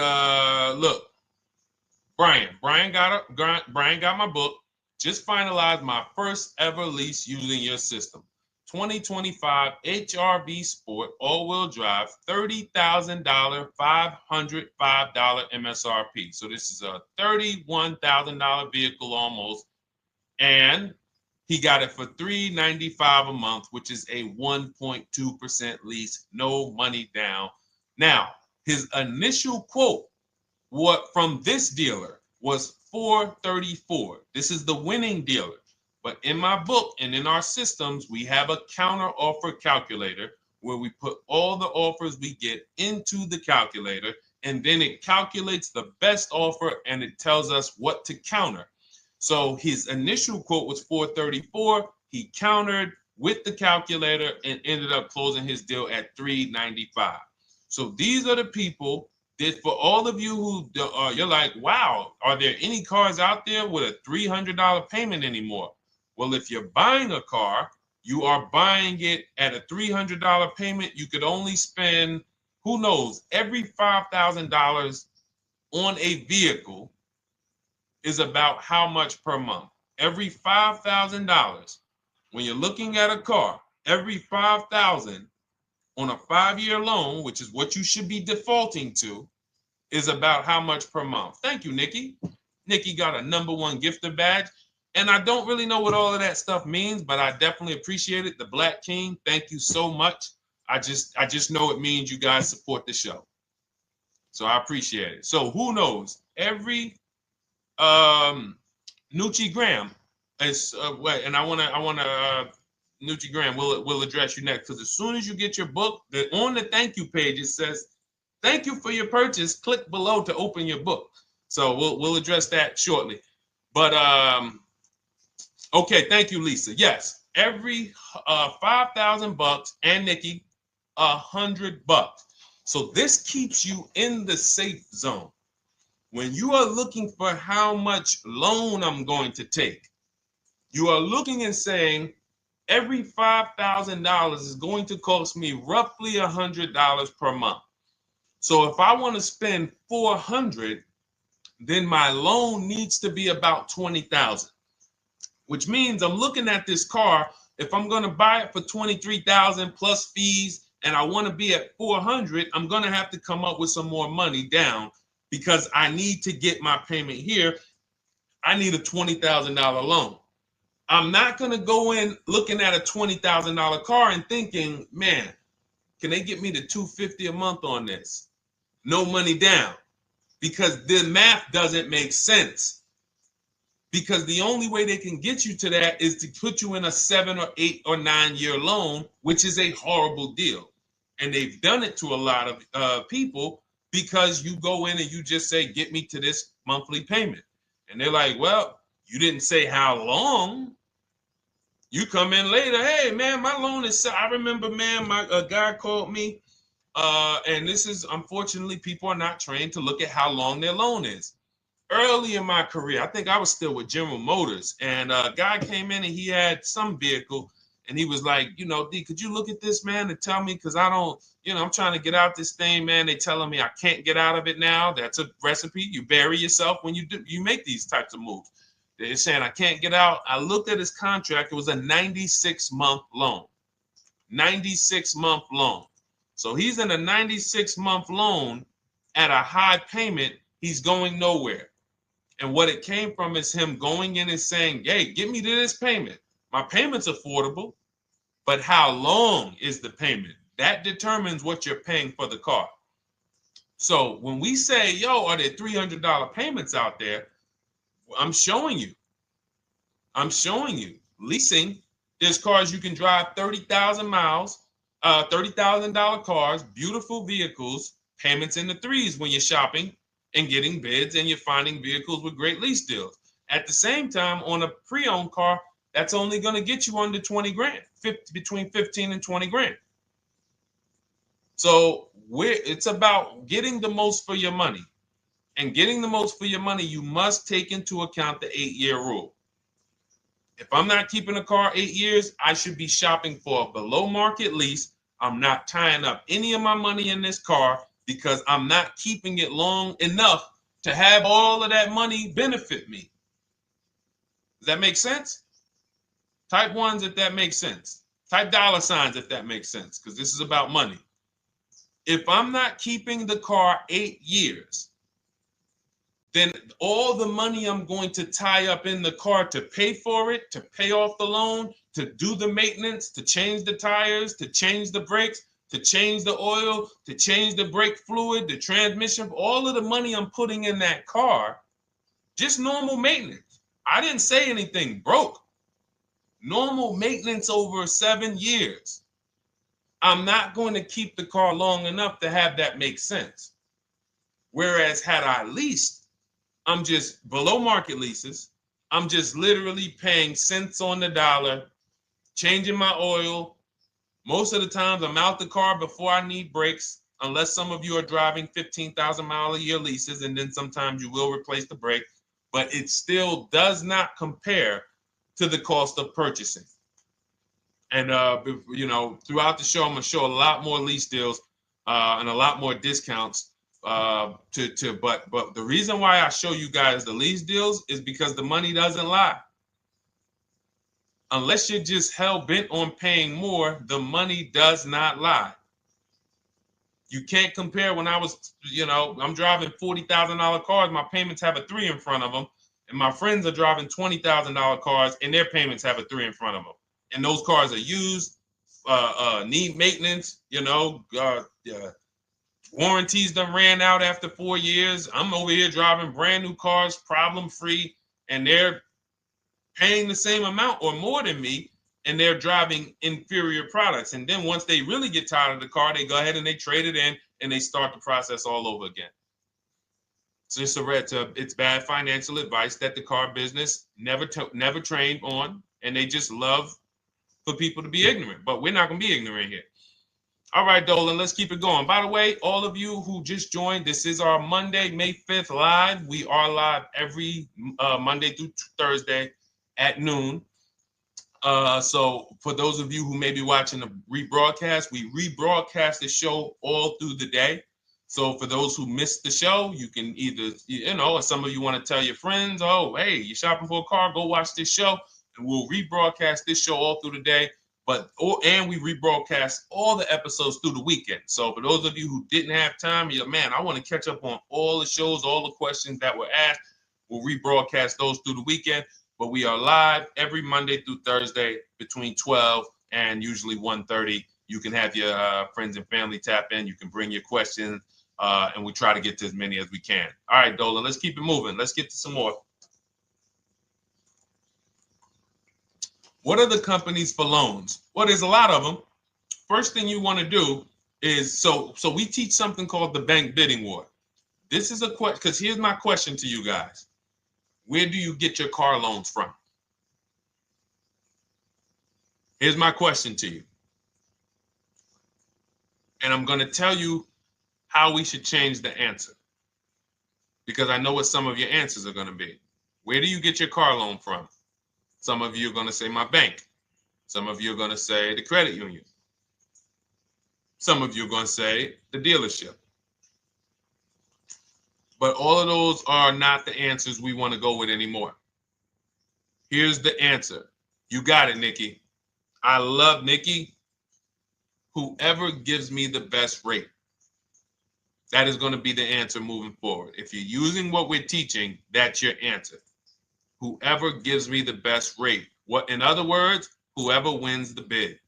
Brian. Brian got my book. Just finalized my first ever lease using your system. 2025 HRV Sport all-wheel drive, $30,000, $505 MSRP. So this is a $31,000 vehicle almost, and he got it for $395 a month, which is a 1.2% lease, no money down. Now, his initial quote from this dealer was $434. This is the winning dealer. But in my book and in our systems, we have a counter offer calculator where we put all the offers we get into the calculator, and then it calculates the best offer and it tells us what to counter. So his initial quote was $434. He countered with the calculator and ended up closing his deal at $395. So these are the people that, for all of you who you're like, wow, are there any cars out there with a $300 payment anymore? Well, if you're buying a car, you are buying it at a $300 payment. You could only spend, who knows, every $5,000 on a vehicle is about how much per month. Every $5,000, when you're looking at a car, every $5,000 on a 5-year loan, which is what you should be defaulting to, is about how much per month. Thank you, Nikki. Nikki got a #1 gifter badge. And I don't really know what all of that stuff means, but I definitely appreciate it. The Black King, thank you so much. I just know it means you guys support the show. So I appreciate it. So who knows? Every Nucci Graham is and I wanna Nucci Graham will address you next, because as soon as you get your book, on the thank you page it says, "Thank you for your purchase. Click below to open your book." So we'll address that shortly. But okay, thank you, Lisa. Yes, every $5,000, and Nikki, $100. So this keeps you in the safe zone. When you are looking for how much loan I'm going to take, you are looking and saying, every $5,000 is going to cost me roughly $100 per month. So if I want to spend $400, then my loan needs to be about $20,000, which means I'm looking at this car. If I'm going to buy it for $23,000 plus fees, and I want to be at $400, I'm going to have to come up with some more money down, because I need to get my payment here. I need a $20,000 loan. I'm not going to go in looking at a $20,000 car and thinking, man, can they get me to $250 a month on this? No money down, because the math doesn't make sense. Because the only way they can get you to that is to put you in a 7 or 8 or 9 year loan, which is a horrible deal. And they've done it to a lot of people, because you go in and you just say, get me to this monthly payment. And they're like, well, you didn't say how long. You come in later, hey, man, my loan is, I remember, man, a guy called me, and this is, unfortunately, people are not trained to look at how long their loan is. Early in my career, I think I was still with General Motors, and a guy came in and he had some vehicle, And he was like, you know, D, could you look at this, man, and tell me, because I don't, you know, I'm trying to get out this thing, man. They telling me I can't get out of it now. That's a recipe. You bury yourself when you make these types of moves. They're saying I can't get out. I looked at his contract. It was a 96-month loan. 96-month loan. So he's in a 96-month loan at a high payment. He's going nowhere. And what it came from is him going in and saying, hey, get me to this payment. My payment's affordable, but how long is the payment? That determines what you're paying for the car. So when we say, yo, are there $300 payments out there? I'm showing you. Leasing, there's cars you can drive 30,000 miles, $30,000 cars, beautiful vehicles, payments in the threes when you're shopping and getting bids, and you're finding vehicles with great lease deals. At the same time, on a pre-owned car, that's only going to get you under 20 grand, between 15 and 20 grand. So it's about getting the most for your money. And getting the most for your money, you must take into account the 8-year rule. If I'm not keeping a car 8 years, I should be shopping for a below market lease. I'm not tying up any of my money in this car because I'm not keeping it long enough to have all of that money benefit me. Does that make sense? Type ones if that makes sense. Type dollar signs if that makes sense, because this is about money. If I'm not keeping the car 8 years, then all the money I'm going to tie up in the car to pay for it, to pay off the loan, to do the maintenance, to change the tires, to change the brakes, to change the oil, to change the brake fluid, the transmission, all of the money I'm putting in that car, just normal maintenance. I didn't say anything broke. Normal maintenance over 7 years. I'm not going to keep the car long enough to have that make sense. Whereas had I leased, I'm just below market leases. I'm just literally paying cents on the dollar, changing my oil. Most of the times I'm out the car before I need brakes, unless some of you are driving 15,000 mile a year leases, and then sometimes you will replace the brake, but it still does not compare to the cost of purchasing. And you know, throughout the show, I'm gonna show a lot more lease deals and a lot more discounts. But the reason why I show you guys the lease deals is because the money doesn't lie. Unless you're just hell bent on paying more, the money does not lie. You can't compare when I was, you know, I'm driving $40,000 cars, my payments have a 3 in front of them, and my friends are driving $20,000 cars and their payments have a 3 in front of them. And those cars are used, need maintenance, you know, warranties done ran out after 4 years. I'm over here driving brand new cars, problem free, and they're paying the same amount or more than me, and they're driving inferior products. And then once they really get tired of the car, they go ahead and they trade it in and they start the process all over again. So it's bad financial advice that the car business never trained on, and they just love for people to be ignorant. But we're not going to be ignorant here. All right, Dolan, let's keep it going. By the way, all of you who just joined, this is our Monday, May 5th live. We are live every Monday through Thursday at noon. So for those of you who may be watching the rebroadcast, we rebroadcast the show all through the day. So for those who missed the show, you can either, you know, or some of you want to tell your friends, oh, hey, you're shopping for a car, go watch this show. And we'll rebroadcast this show all through the day. And we rebroadcast all the episodes through the weekend. So for those of you who didn't have time, you're like, man, I want to catch up on all the shows, all the questions that were asked. We'll rebroadcast those through the weekend. But we are live every Monday through Thursday between 12 and usually 1:30. You can have your friends and family tap in. You can bring your questions, and we try to get to as many as we can. All right, Dolan, let's keep it moving. Let's get to some more. What are the companies for loans? Well, there's a lot of them. First thing you want to do is, so we teach something called the bank bidding war. This is a question, because here's my question to you guys. Where do you get your car loans from? Here's my question to you. And I'm going to tell you how we should change the answer, because I know what some of your answers are going to be. Where do you get your car loan from? Some of you are going to say my bank. Some of you are going to say the credit union. Some of you are going to say the dealership. But all of those are not the answers we want to go with anymore. Here's the answer. You got it, Nikki. I love Nikki. Whoever gives me the best rate. That is going to be the answer moving forward. If you're using what we're teaching, that's your answer. Whoever gives me the best rate. What, in other words, whoever wins the bid.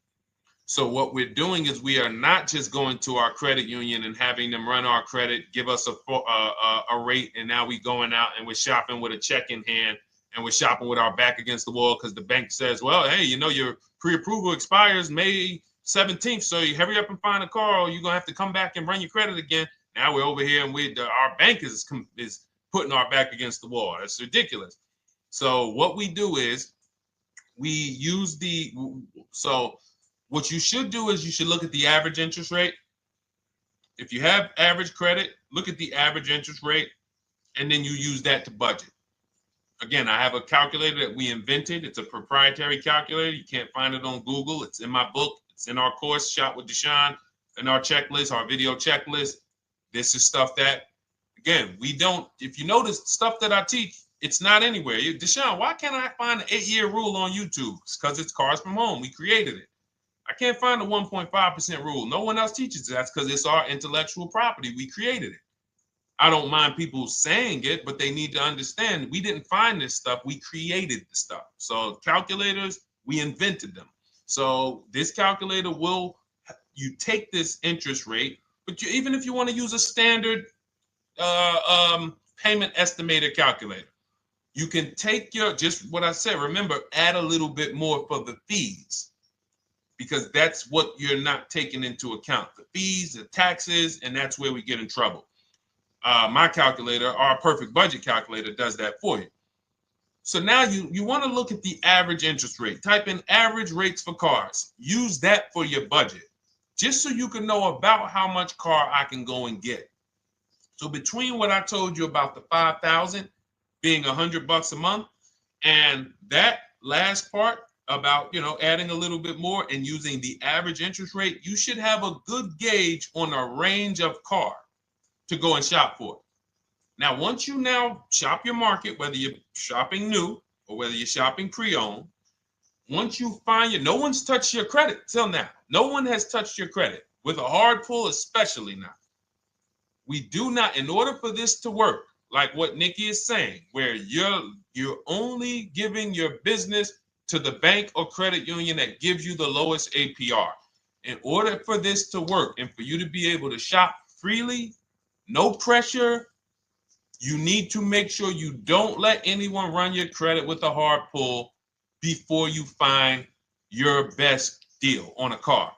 So what we're doing is we are not just going to our credit union and having them run our credit, give us a rate, and now we going out and we're shopping with a check in hand and we're shopping with our back against the wall because the bank says, well, hey, you know, your pre-approval expires May 17th, so you hurry up and find a car or you're going to have to come back and run your credit again. Now we're over here and our bank is putting our back against the wall. That's ridiculous. So what we do is we use what you should do is you should look at the average interest rate. If you have average credit, look at the average interest rate, and then you use that to budget. Again, I have a calculator that we invented. It's a proprietary calculator. You can't find it on Google. It's in my book. It's in our course, Shop with Deshone, in our checklist, our video checklist. This is stuff that, again, we don't, if you notice stuff that I teach, it's not anywhere. Deshone, why can't I find an 8-year rule on YouTube? It's because it's Cars from Home. We created it. I can't find the 1.5% rule. No one else teaches that because it's our intellectual property. We created it. I don't mind people saying it, but they need to understand we didn't find this stuff. We created the stuff. So calculators, we invented them. So this calculator you take this interest rate, but even if you want to use a standard payment estimator calculator, you can take just what I said. Remember, add a little bit more for the fees, because that's what you're not taking into account. The fees, the taxes, and that's where we get in trouble. My calculator, our perfect budget calculator, does that for you. So now you want to look at the average interest rate. Type in average rates for cars. Use that for your budget, just so you can know about how much car I can go and get. So between what I told you about the 5,000 being $100 a month, and that last part about, adding a little bit more and using the average interest rate, you should have a good gauge on a range of car to go and shop for. Now, once you now shop your market, whether you're shopping new or whether you're shopping pre-owned, once you find no one's touched your credit till now. No one has touched your credit with a hard pull, especially not. We do not, in order for this to work, like what Nikki is saying, where you're only giving your business to the bank or credit union that gives you the lowest APR. In order for this to work and for you to be able to shop freely, no pressure, you need to make sure you don't let anyone run your credit with a hard pull before you find your best deal on a car.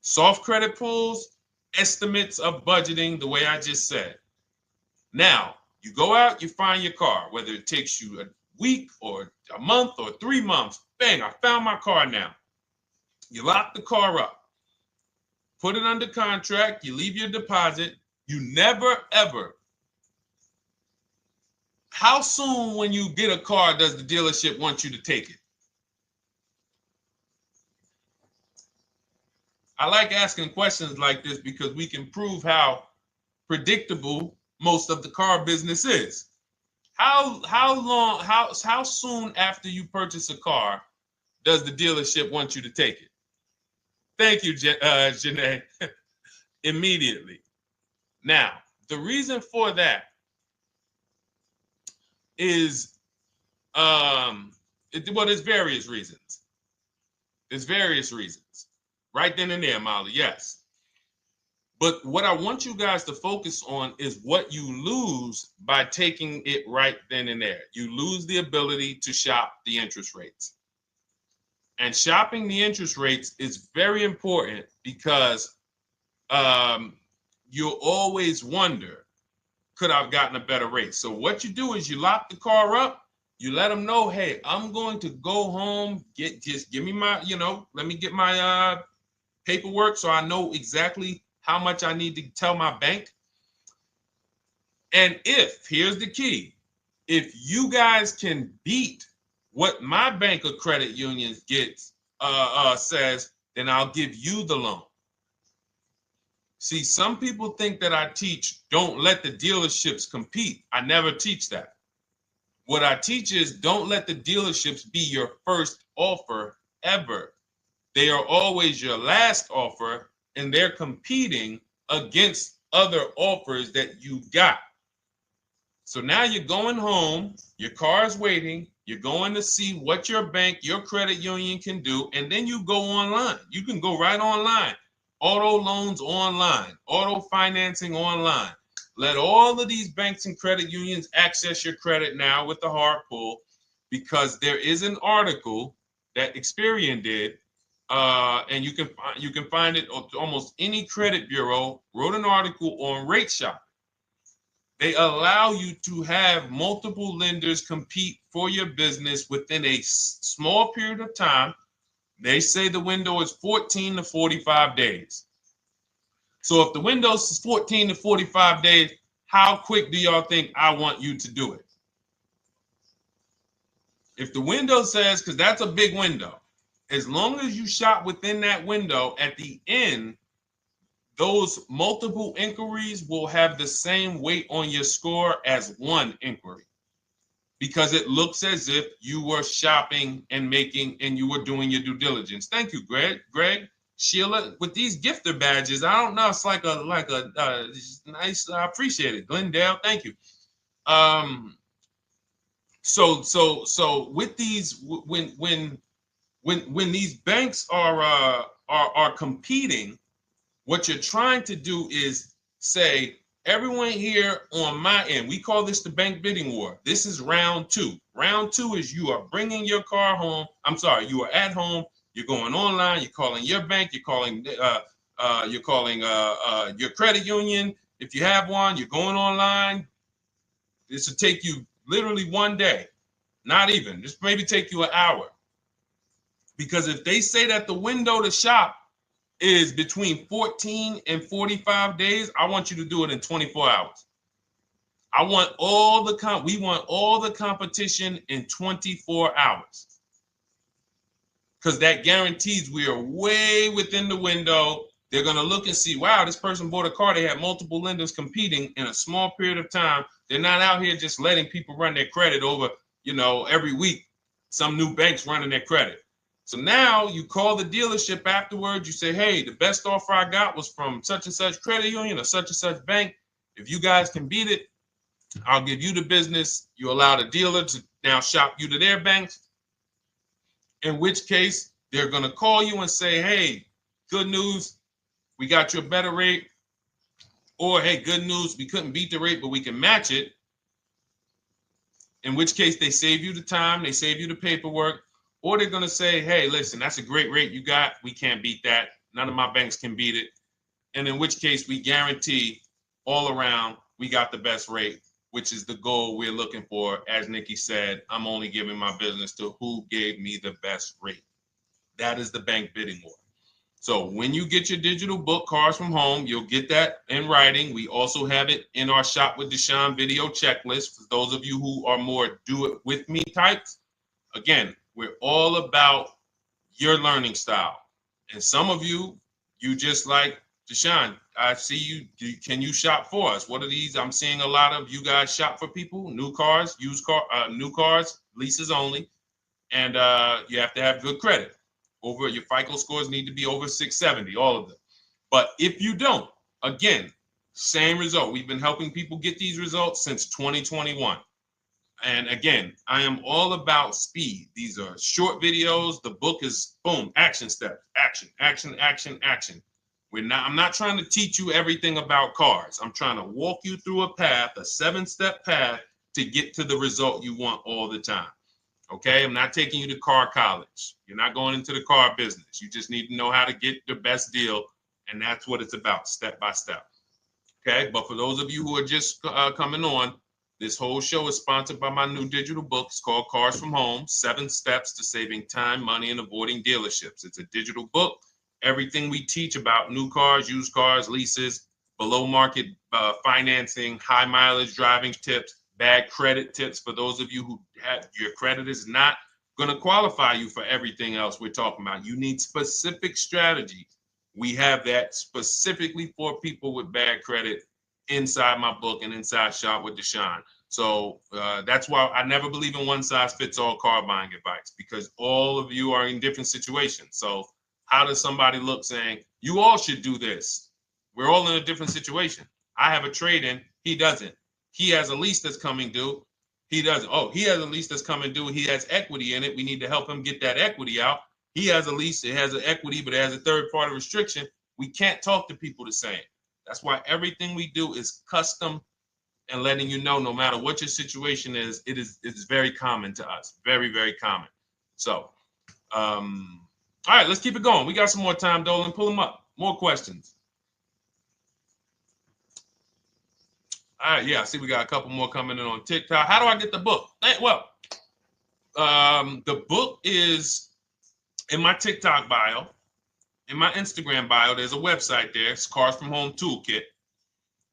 Soft credit pulls, estimates of budgeting, the way I just said. Now, you go out, you find your car, whether it takes you a week or a month or 3 months. Bang, I found my car now. You lock the car up, put it under contract, you leave your deposit. You never, ever. How soon when you get a car does the dealership want you to take it? I like asking questions like this because we can prove how predictable most of the car business is. How soon after you purchase a car does the dealership want you to take it? Thank you, Janae. Immediately. Now, the reason for that is, there's various reasons. There's various reasons. Right then and there, Molly, yes. But what I want you guys to focus on is what you lose by taking it right then and there. You lose the ability to shop the interest rates. And shopping the interest rates is very important because you'll always wonder, could I have gotten a better rate? So what you do is you lock the car up, you let them know, hey, I'm going to go home, just give me my, let me get my paperwork so I know exactly how much I need to tell my bank. And here's the key, if you guys can beat what my bank or credit union gets says, then I'll give you the loan. See, some people think that I teach don't let the dealerships compete. I never teach that. What I teach is don't let the dealerships be your first offer ever. They are always your last offer, and they're competing against other offers that you got. So now you're going home, your car's waiting, you're going to see what your bank, your credit union can do, and then you go online. You can go right online. Auto loans online, auto financing online. Let all of these banks and credit unions access your credit now with the hard pull, because there is an article that Experian did, and you can find it on almost any credit bureau, wrote an article on rate shopping. They allow you to have multiple lenders compete for your business within a small period of time. They say the window is 14 to 45 days. So if the window is 14 to 45 days, how quick do y'all think I want you to do it? If the window says, because that's a big window, as long as you shop within that window, at the end, those multiple inquiries will have the same weight on your score as one inquiry, because it looks as if you were shopping and you were doing your due diligence. Thank you, Greg, Sheila, with these gifter badges. I don't know. It's like a nice. I appreciate it, Glendale. Thank you. So with these, when these banks are competing, what you're trying to do is say, everyone here on my end, we call this the bank bidding war. This is round two. Round two is you are bringing your car home. I'm sorry, you are at home. You're going online. You're calling your bank. You're calling your credit union. If you have one, you're going online. This will take you literally one day, not even. This maybe take you an hour. Because if they say that the window to shop is between 14 and 45 days, I want you to do it in 24 hours. We want all the competition in 24 hours. Because that guarantees we are way within the window. They're going to look and see, wow, this person bought a car. They had multiple lenders competing in a small period of time. They're not out here just letting people run their credit over, every week. Some new banks running their credit. So now you call the dealership afterwards. You say, hey, the best offer I got was from such and such credit union or such and such bank. If you guys can beat it, I'll give you the business. You allow the dealer to now shop you to their banks. In which case, they're going to call you and say, hey, good news, we got you a better rate. Or, hey, good news, we couldn't beat the rate, but we can match it. In which case, they save you the time, they save you the paperwork. Or they're going to say, hey, listen, that's a great rate you got. We can't beat that. None of my banks can beat it. And in which case, we guarantee all around we got the best rate, which is the goal we're looking for. As Nikki said, I'm only giving my business to who gave me the best rate. That is the bank bidding war. So when you get your digital book, Cars from Home, you'll get that in writing. We also have it in our Shop with Deshone video checklist for those of you who are more do-it-with-me types. Again, we're all about your learning style. And some of you just like, Deshone, I see you. Can you shop for us? What are these? I'm seeing a lot of you guys shop for people, new cars, new cars, leases only. And you have to have good credit. Your FICO scores need to be over 670, all of them. But if you don't, again, same result. We've been helping people get these results since 2021. And again, I am all about speed. These are short videos. The book is boom, action steps, action, action, action, action. I'm not trying to teach you everything about cars. I'm trying to walk you through a path, a 7-step path to get to the result you want all the time. Okay, I'm not taking you to car college. You're not going into the car business. You just need to know how to get the best deal. And that's what it's about, step by step. Okay, but for those of you who are just coming on, this whole show is sponsored by my new digital book. It's called Cars from Home, 7 Steps to Saving Time, Money, and Avoiding Dealerships. It's a digital book. Everything we teach about new cars, used cars, leases, below market financing, high mileage driving tips, bad credit tips for those of you who have your credit is not going to qualify you for everything else we're talking about. You need specific strategy. We have that specifically for people with bad credit inside my book and inside Shop with Deshone. So that's why I never believe in one size fits all car buying advice, because all of you are in different situations. So how does somebody look saying, you all should do this? We're all in a different situation. I have a trade-in, he doesn't. He has a lease that's coming due, he doesn't. Oh, he has a lease that's coming due, he has equity in it, we need to help him get that equity out. He has a lease, it has an equity, but it has a third-party restriction. We can't talk to people the same. That's why everything we do is custom and letting you know, no matter what your situation is, it's very common to us. Very, very common. So, all right, let's keep it going. We got some more time, Dolan. Pull them up. More questions. All right, yeah, I see we got a couple more coming in on TikTok. How do I get the book? Well, the book is in my TikTok bio. In my Instagram bio, there's a website there. It's Cars from Home Toolkit.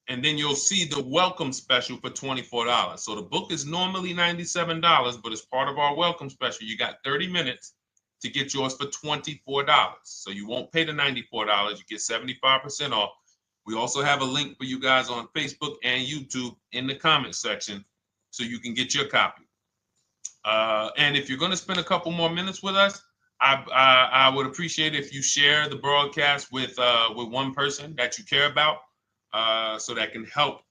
And then you'll see the welcome special for $24. So the book is normally $97, but as part of our welcome special, you got 30 minutes to get yours for $24. So you won't pay the $94. You get 75% off. We also have a link for you guys on Facebook and YouTube in the comment section so you can get your copy. And if you're going to spend a couple more minutes with us, I would appreciate if you share the broadcast with one person that you care about. So that can help.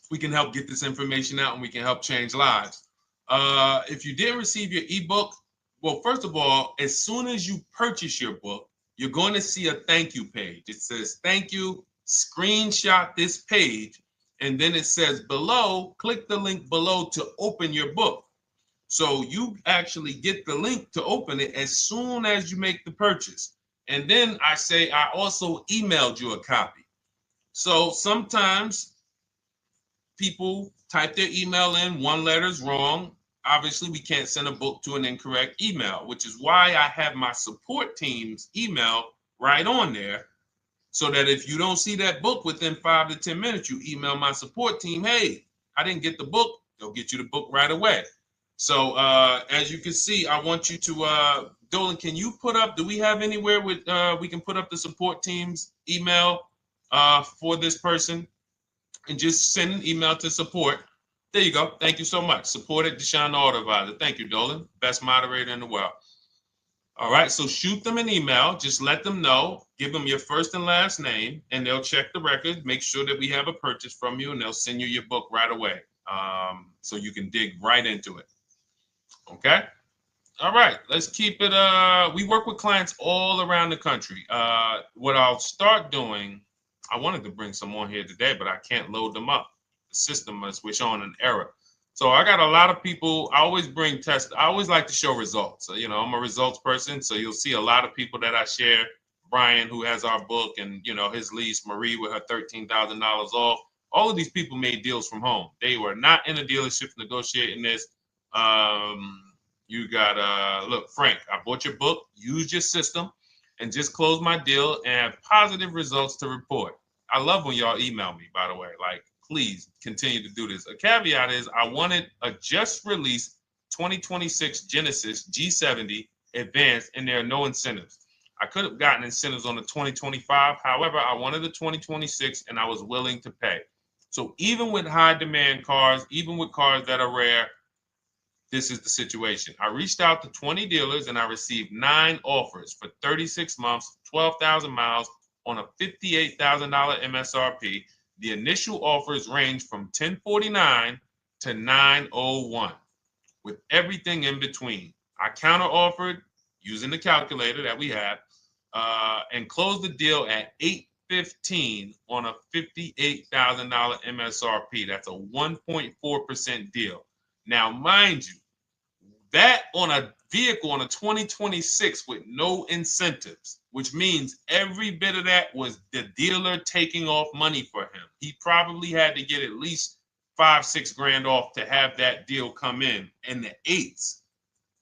We can help get this information out, and we can help change lives. If you didn't receive your ebook, well, first of all, as soon as you purchase your book, you're going to see a thank you page. It says thank you. Screenshot this page, and then it says below. Click the link below to open your book. So you actually get the link to open it as soon as you make the purchase. And then I say, I also emailed you a copy. So sometimes people type their email in, one letter's wrong. Obviously, we can't send a book to an incorrect email, which is why I have my support team's email right on there. So that if you don't see that book within 5 to 10 minutes, you email my support team, hey, I didn't get the book. They'll get you the book right away. So as you can see, I want you to, Dolan, can you put up, do we have anywhere with, we can put up the support team's email for this person, and just send an email to support. There you go. Thank you so much. Support at Deshone the Auto Advisor. Thank you, Dolan. Best moderator in the world. All right, so shoot them an email. Just let them know. Give them your first and last name, and they'll check the record, make sure that we have a purchase from you, and they'll send you your book right away, so you can dig right into it. Okay? All right, let's keep it. We work with clients all around the country. What I'll start doing, I wanted to bring some on here today, but I can't load them up. The system is showing an error. So I got a lot of people. I always bring tests. I always like to show results. So, you know, I'm a results person. So you'll see a lot of people that I share. Brian, who has our book, and, you know, his lease, Marie with her $13,000 off. All of these people made deals from home. They were not in a dealership negotiating this. You got, look, Frank, I bought your book, used your system, and just closed my deal and have positive results to report. I love when y'all email me, by the way. Like, please continue to do this. A caveat is I wanted a just released 2026 Genesis G70 Advanced, and there are no incentives. I could have gotten incentives on the 2025. However, I wanted the 2026, and I was willing to pay. So even with high demand cars, even with cars that are rare, this is the situation. I reached out to 20 dealers and I received 9 offers for 36 months, 12,000 miles on a $58,000 MSRP. The initial offers range from $1049 to $901 with everything in between. I counter offered using the calculator that we have and closed the deal at $815 on a $58,000 MSRP. That's a 1.4% deal. Now, mind you, that on a vehicle on a 2026 with no incentives, which means every bit of that was the dealer taking off money for him. He probably had to get at least $5-6 grand off to have that deal come in the 8s,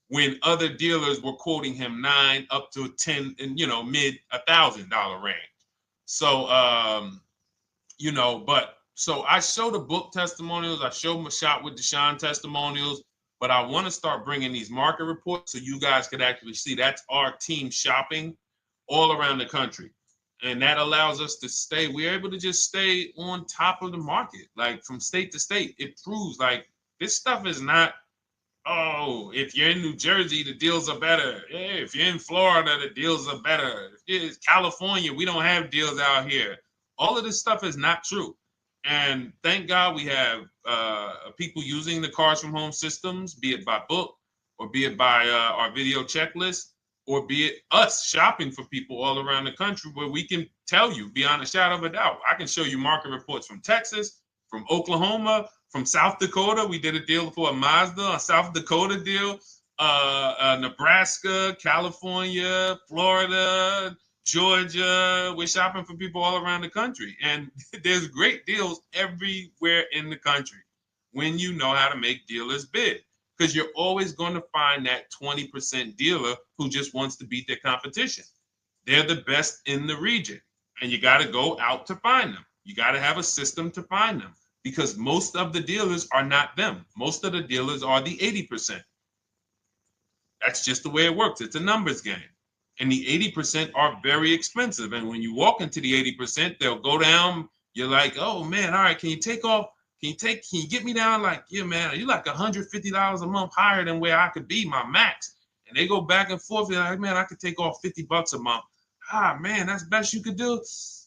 when other dealers were quoting him 9 up to 10 and, you know, mid $1,000 range. So, you know, but so I show the book testimonials. I show my Shop with Deshone testimonials. But I want to start bringing these market reports so you guys could actually see that's our team shopping all around the country. And that allows us to stay, we're able to just stay on top of the market, like from state to state. It proves like this stuff is not, oh, if you're in New Jersey, the deals are better. Yeah, if you're in Florida, the deals are better. If it's California, we don't have deals out here. All of this stuff is not true. And thank God we have people using the Cars from Home systems, be it by book or be it by our video checklist, or be it us shopping for people all around the country where we can tell you beyond a shadow of a doubt. I can show you market reports from Texas, from Oklahoma, from South Dakota. We did a deal for a Mazda, a South Dakota deal, Nebraska, California, Florida, Georgia. We're shopping for people all around the country. And there's great deals everywhere in the country when you know how to make dealers bid. Because you're always going to find that 20% dealer who just wants to beat their competition. They're the best in the region. And you got to go out to find them. You got to have a system to find them. Because most of the dealers are not them. Most of the dealers are the 80%. That's just the way it works. It's a numbers game. And the 80% are very expensive. And when you walk into the 80%, they'll go down. You're like, oh man, all right, can you take off? Can you get me down? Like, yeah, man, you're like $150 a month higher than where I could be, my max. And they go back and forth. They're like, man, I could take off $50 a month. Ah, man, that's the best you could do.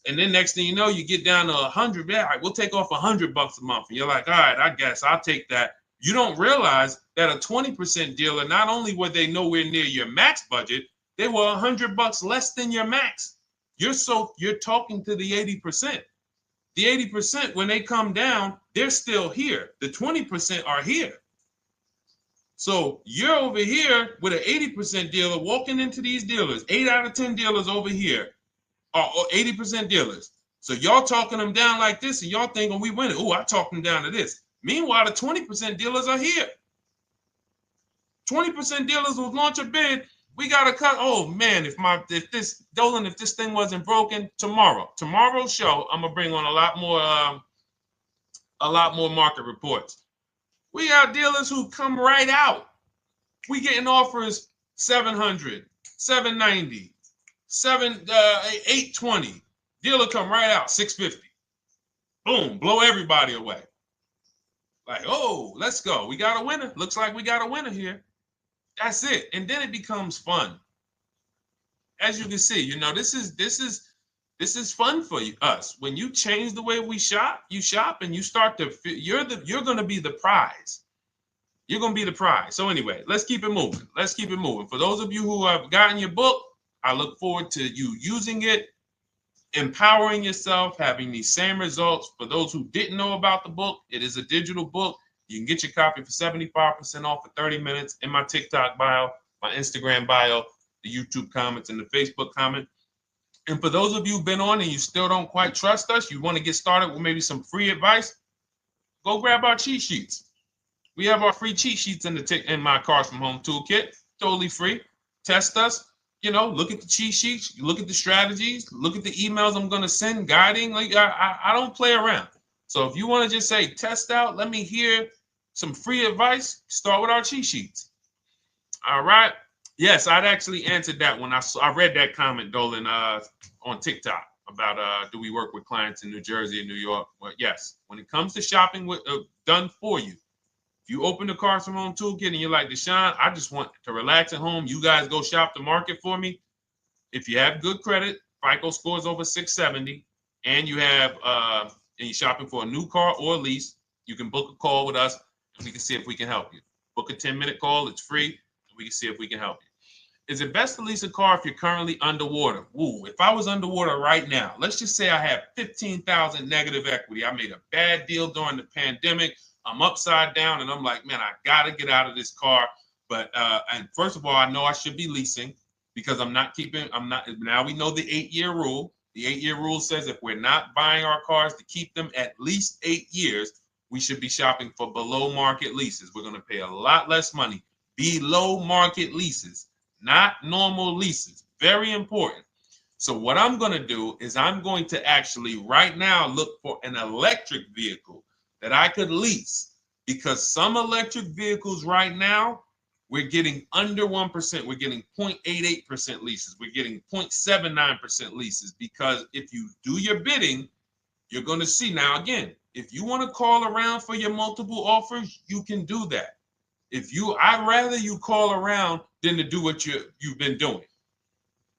And then next thing you know, you get down to 100. Yeah, all right, we'll take off $100 a month. And you're like, all right, I guess I'll take that. You don't realize that a 20% dealer, not only were they nowhere near your max budget, they were $100 less than your max. You're talking to the 80%. The 80%, when they come down, they're still here. The 20% are here. So you're over here with an 80% dealer walking into these dealers. 8 out of 10 dealers over here are 80% dealers. So y'all talking them down like this, and y'all thinking we winning. Oh, I talked them down to this. Meanwhile, the 20% dealers are here. 20% dealers will launch a bid. We gotta cut. Oh man, if this thing wasn't broken, tomorrow's show, I'm gonna bring on a lot more market reports. We got dealers who come right out. We getting offers 700, 790, 820. Dealer come right out 650. Boom, blow everybody away. Like, oh, let's go. We got a winner. Looks like we got a winner here. That's it. And then it becomes fun. As you can see, this is fun for us. When you change the way we shop, you shop and you start to you're going to be the prize. You're going to be the prize. So anyway, let's keep it moving. For those of you who have gotten your book, I look forward to you using it, empowering yourself, having these same results. For those who didn't know about the book, it is a digital book. You can get your copy for 75% off for 30 minutes in my TikTok bio, my Instagram bio, the YouTube comments, and the Facebook comment. And for those of you who've been on and you still don't quite trust us, you want to get started with maybe some free advice, go grab our cheat sheets. We have our free cheat sheets in my Cars from Home toolkit, totally free. Test us. Look at the cheat sheets, look at the strategies, look at the emails I'm going to send, guiding. Like I don't play around. So if you want to just say, test out, let me hear some free advice, start with our cheat sheets. All right. Yes, I'd actually answered that when I read that comment, Dolan, on TikTok about do we work with clients in New Jersey and New York? Well, yes. When it comes to shopping done for you, if you open the Cars from Home toolkit and you're like, Deshone, I just want to relax at home. You guys go shop the market for me. If you have good credit, FICO scores over 670, and you have and you're shopping for a new car or a lease, you can book a call with us and we can see if we can help you. Book a 10-minute call. It's free. And we can see if we can help you. Is it best to lease a car if you're currently underwater? Ooh, if I was underwater right now, let's just say I have 15,000 negative equity. I made a bad deal during the pandemic. I'm upside down and I'm like, man, I got to get out of this car. But and first of all, I know I should be leasing because now we know the 8-year rule. The 8-year rule says if we're not buying our cars to keep them at least 8 years, we should be shopping for below market leases. We're going to pay a lot less money. Below market leases, not normal leases. Very important. So what I'm going to do is I'm going to actually right now look for an electric vehicle that I could lease because some electric vehicles right now, we're getting under 1%. We're getting 0.88% leases. We're getting 0.79% leases, because if you do your bidding, you're going to see. Now, again, if you want to call around for your multiple offers, you can do that. I'd rather you call around than to do what you've been doing.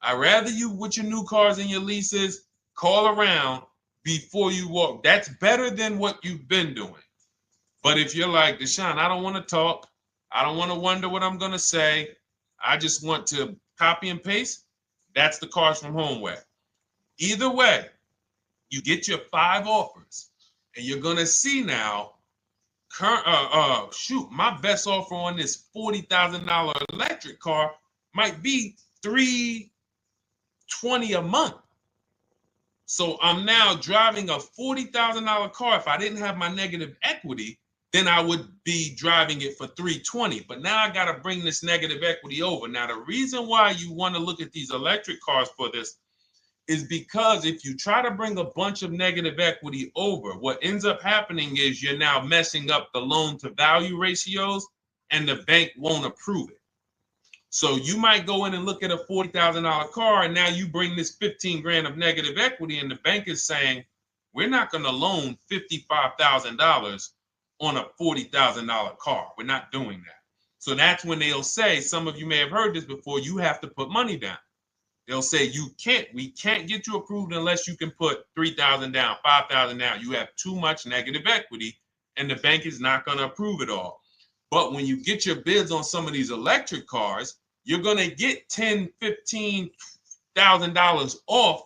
I'd rather you, with your new cars and your leases, call around before you walk. That's better than what you've been doing. But if you're like, Deshone, I don't want to talk. I don't want to wonder what I'm going to say. I just want to copy and paste. That's the Cars from Home way. Either way, you get your 5 offers, and you're going to see now, my best offer on this $40,000 electric car might be $320 a month. So I'm now driving a $40,000 car. If I didn't have my negative equity, then I would be driving it for $320. But now I got to bring this negative equity over. Now, the reason why you want to look at these electric cars for this is because if you try to bring a bunch of negative equity over, what ends up happening is you're now messing up the loan to value ratios, and the bank won't approve it. So you might go in and look at a $40,000 car, and now you bring this 15 grand of negative equity, and the bank is saying, we're not going to loan $55,000 on a $40,000 car. We're not doing that. So that's when they'll say, some of you may have heard this before, you have to put money down. They'll say, we can't get you approved unless you can put $3,000 down, $5,000 down. You have too much negative equity, and the bank is not going to approve it all. But when you get your bids on some of these electric cars, you're going to get $10,000, $15,000 off.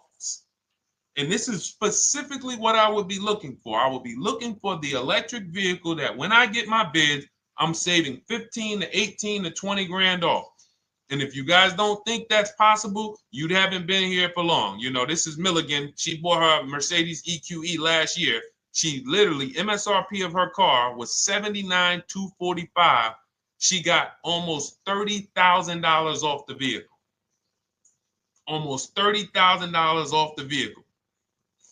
And this is specifically what I would be looking for. I would be looking for the electric vehicle that when I get my bids, I'm saving 15 to 18 to 20 grand off. And if you guys don't think that's possible, you haven't been here for long. You know, this is Milligan. She bought her Mercedes EQE last year. She literally, MSRP of her car was $79,245. She got almost $30,000 off the vehicle. Almost $30,000 off the vehicle.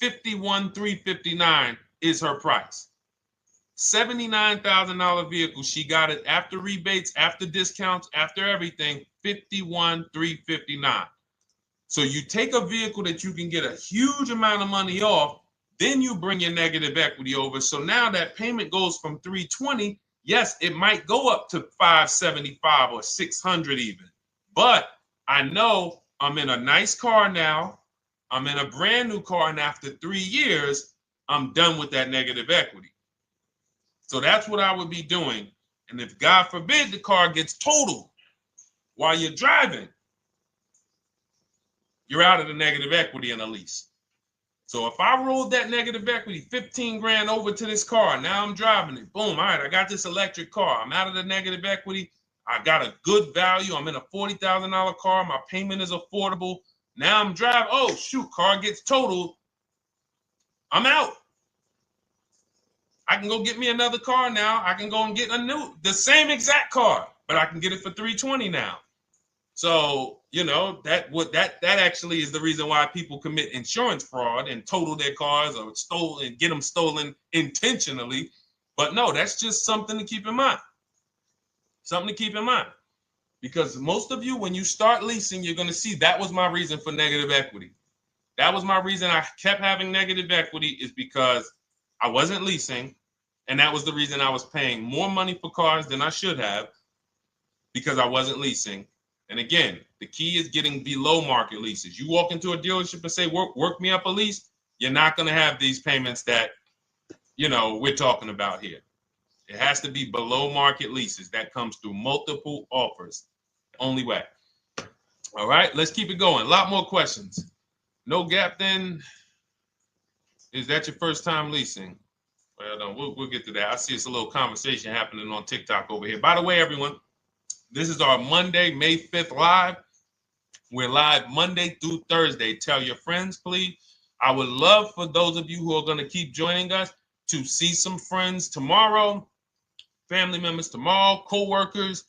$51,359 is her price. $79,000 vehicle. She got it after rebates, after discounts, after everything. $51,359. So you take a vehicle that you can get a huge amount of money off, then you bring your negative equity over. So now that payment goes from $320. Yes, it might go up to $575 or $600 even. But I know I'm in a nice car now. I'm in a brand new car, and after 3 years, I'm done with that negative equity. So that's what I would be doing. And if God forbid the car gets totaled while you're driving, you're out of the negative equity in a lease. So if I rolled that negative equity, 15 grand over to this car, now I'm driving it. Boom. All right, I got this electric car. I'm out of the negative equity. I got a good value. I'm in a $40,000 car. My payment is affordable. Now I'm driving. Oh, shoot, car gets totaled. I'm out. I can go get me another car now. I can go and get the same exact car, but I can get it for $320 now. So, you know, that actually is the reason why people commit insurance fraud and total their cars or get them stolen intentionally. But no, that's just something to keep in mind. Something to keep in mind. Because most of you, when you start leasing, you're going to see that was my reason for negative equity. That was my reason I kept having negative equity, is because I wasn't leasing. And that was the reason I was paying more money for cars than I should have, because I wasn't leasing. And again, the key is getting below market leases. You walk into a dealership and say, work me up a lease, you're not going to have these payments that, you know, we're talking about here. It has to be below market leases. That comes through multiple offers. Only way. All right, let's keep it going. A lot more questions. No gap then. Is that your first time leasing? Well, no, we'll get to that. I see it's a little conversation happening on TikTok over here. By the way, everyone, this is our Monday, May 5th live. We're live Monday through Thursday. Tell your friends, please. I would love for those of you who are going to keep joining us to see some friends tomorrow, family members tomorrow, co-workers.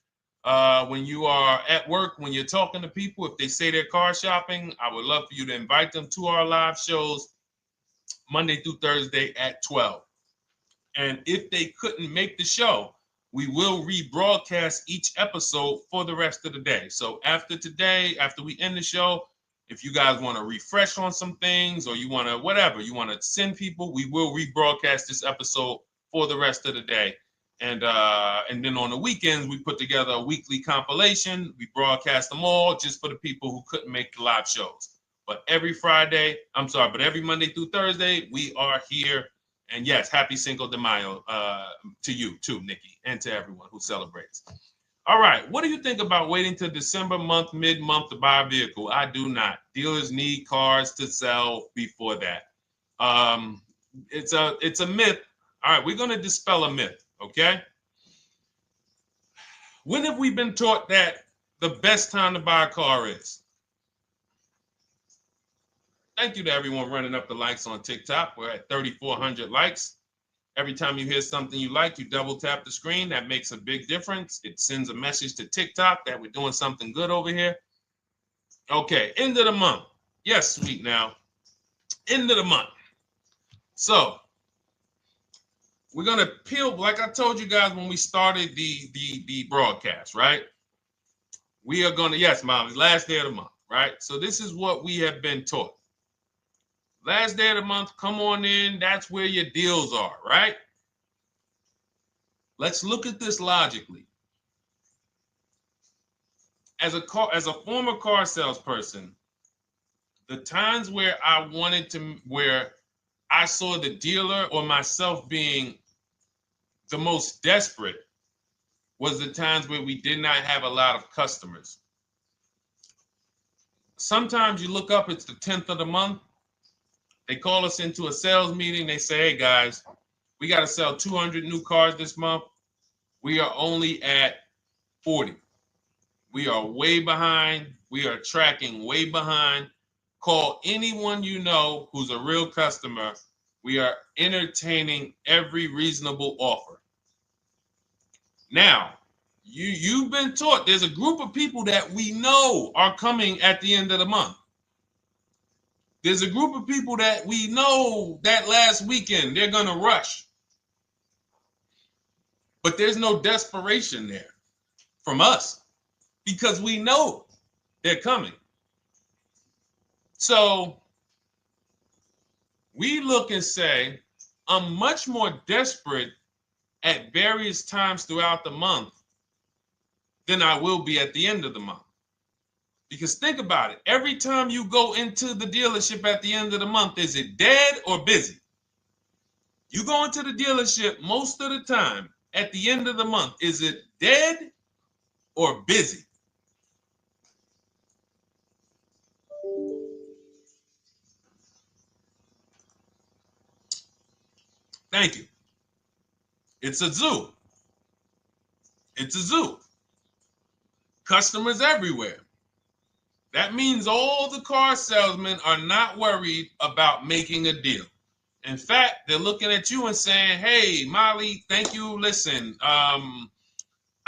When you are at work, when you're talking to people, if they say they're car shopping, I would love for you to invite them to our live shows Monday through Thursday at 12. And if they couldn't make the show, we will rebroadcast each episode for the rest of the day. So after today, after we end the show, if you guys want to refresh on some things or you want to whatever, you want to send people, we will rebroadcast this episode for the rest of the day. And then on the weekends, we put together a weekly compilation. We broadcast them all just for the people who couldn't make the live shows. But every Monday through Thursday, we are here. And yes, happy Cinco de Mayo to you too, Nikki, and to everyone who celebrates. All right, what do you think about waiting till December month, mid-month to buy a vehicle? I do not. Dealers need cars to sell before that. It's a myth. All right, we're going to dispel a myth, okay? When have we been taught that the best time to buy a car is? Thank you to everyone running up the likes on TikTok. We're at 3,400 likes. Every time you hear something you like, you double tap the screen. That makes a big difference. It sends a message to TikTok that we're doing something good over here. Okay, end of the month. Yes, sweet now. End of the month. So we're gonna peel, like I told you guys when we started the broadcast, right? We are gonna, yes, Molly, last day of the month, right? So this is what we have been taught. Last day of the month, come on in. That's where your deals are, right? Let's look at this logically. As a former car salesperson, the times where where I saw the dealer or myself being the most desperate was the times where we did not have a lot of customers. Sometimes you look up, it's the 10th of the month. They call us into a sales meeting. They say, hey, guys, we got to sell 200 new cars this month. We are only at 40. We are way behind. We are tracking way behind. Call anyone you know who's a real customer. We are entertaining every reasonable offer. Now, you've been taught there's a group of people that we know are coming at the end of the month. There's a group of people that we know that last weekend they're going to rush. But there's no desperation there from us because we know they're coming. So we look and say, I'm much more desperate at various times throughout the month than I will be at the end of the month. Because think about it. Every time you go into the dealership at the end of the month, is it dead or busy? You go into the dealership most of the time at the end of the month, is it dead or busy? Thank you. It's a zoo. It's a zoo. Customers everywhere. That means all the car salesmen are not worried about making a deal. In fact, they're looking at you and saying, hey, Molly, thank you. Listen, I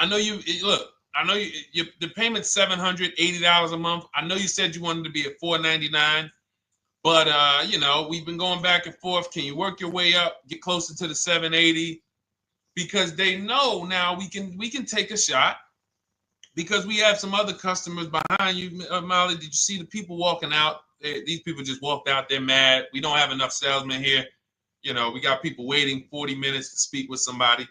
know you, look, I know the payment's $780 a month. I know you said you wanted to be at $499, but, we've been going back and forth. Can you work your way up, get closer to the $780? Because they know now we can take a shot. Because we have some other customers behind you, Molly. Did you see the people walking out? These people just walked out. They're mad. We don't have enough salesmen here. We got people waiting 40 minutes to speak with somebody.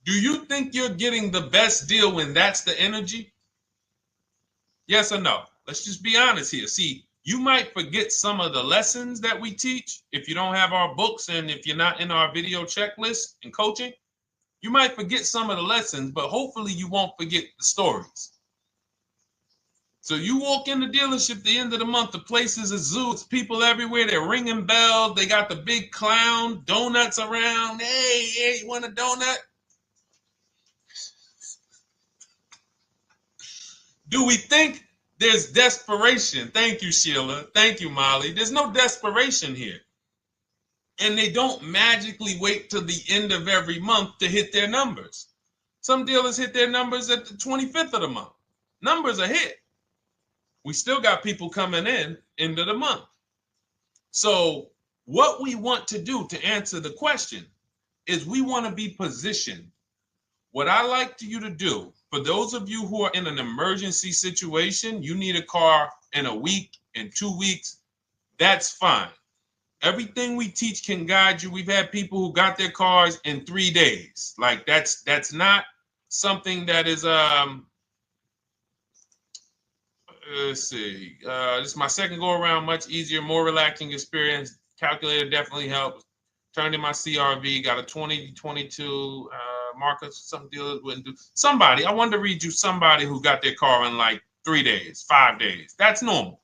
Do you think you're getting the best deal when that's the energy? Yes or no? Let's just be honest here. See, you might forget some of the lessons that we teach if you don't have our books and if you're not in our video checklist and coaching. You might forget some of the lessons, but hopefully you won't forget the stories. So you walk in the dealership at the end of the month, the place is a zoo. It's people everywhere. They're ringing bells. They got the big clown, donuts around. Hey, you want a donut? Do we think there's desperation? Thank you, Sheila. Thank you, Molly. There's no desperation here. And they don't magically wait till the end of every month to hit their numbers. Some dealers hit their numbers at the 25th of the month. Numbers are hit. We still got people coming in end of the month. So What we want to do to answer the question is we want to be positioned. What I like you to do, for those of you who are in an emergency situation, you need a car in a week, in 2 weeks, that's fine. Everything we teach can guide you. We've had people who got their cars in 3 days. Like that's not something that is let's see. This is my second go around, much easier, more relaxing experience. Calculator definitely helps. Turned in my CRV, got a 2022 Marcus, some dealers wouldn't do. Somebody, I wanted to read you somebody who got their car in like 3 days, 5 days. That's normal.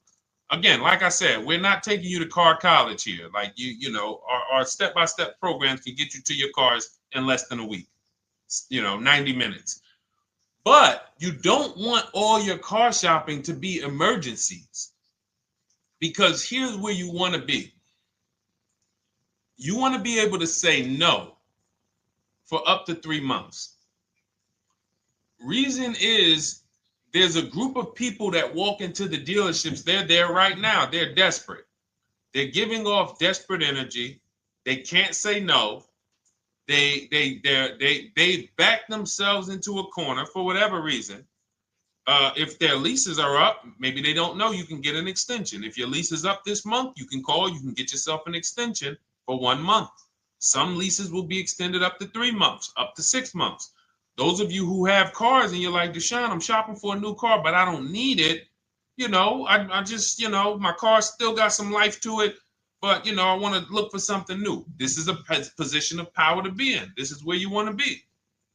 Again, like I said, we're not taking you to car college here. Like you know, our step-by-step programs can get you to your cars in less than a week, 90 minutes. But you don't want all your car shopping to be emergencies, because here's where you want to be. You want to be able to say no for up to 3 months. Reason is, there's a group of people that walk into the dealerships. They're there right now. They're desperate. They're giving off desperate energy. They can't say no. They back themselves into a corner for whatever reason. If their leases are up, maybe they don't know you can get an extension. If your lease is up this month, you can call. You can get yourself an extension for 1 month. Some leases will be extended up to 3 months, up to 6 months. Those of you who have cars and you're like, Deshone, I'm shopping for a new car, but I don't need it. I just, my car still got some life to it, but, I want to look for something new. This is a position of power to be in. This is where you want to be.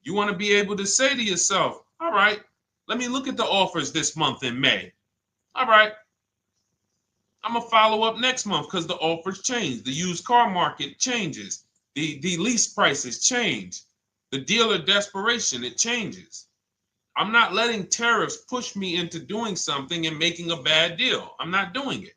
You want to be able to say to yourself, all right, let me look at the offers this month in May. All right, I'm going to follow up next month because the offers change. The used car market changes. The lease prices change. The dealer desperation, it changes. I'm not letting tariffs push me into doing something and making a bad deal. I'm not doing it.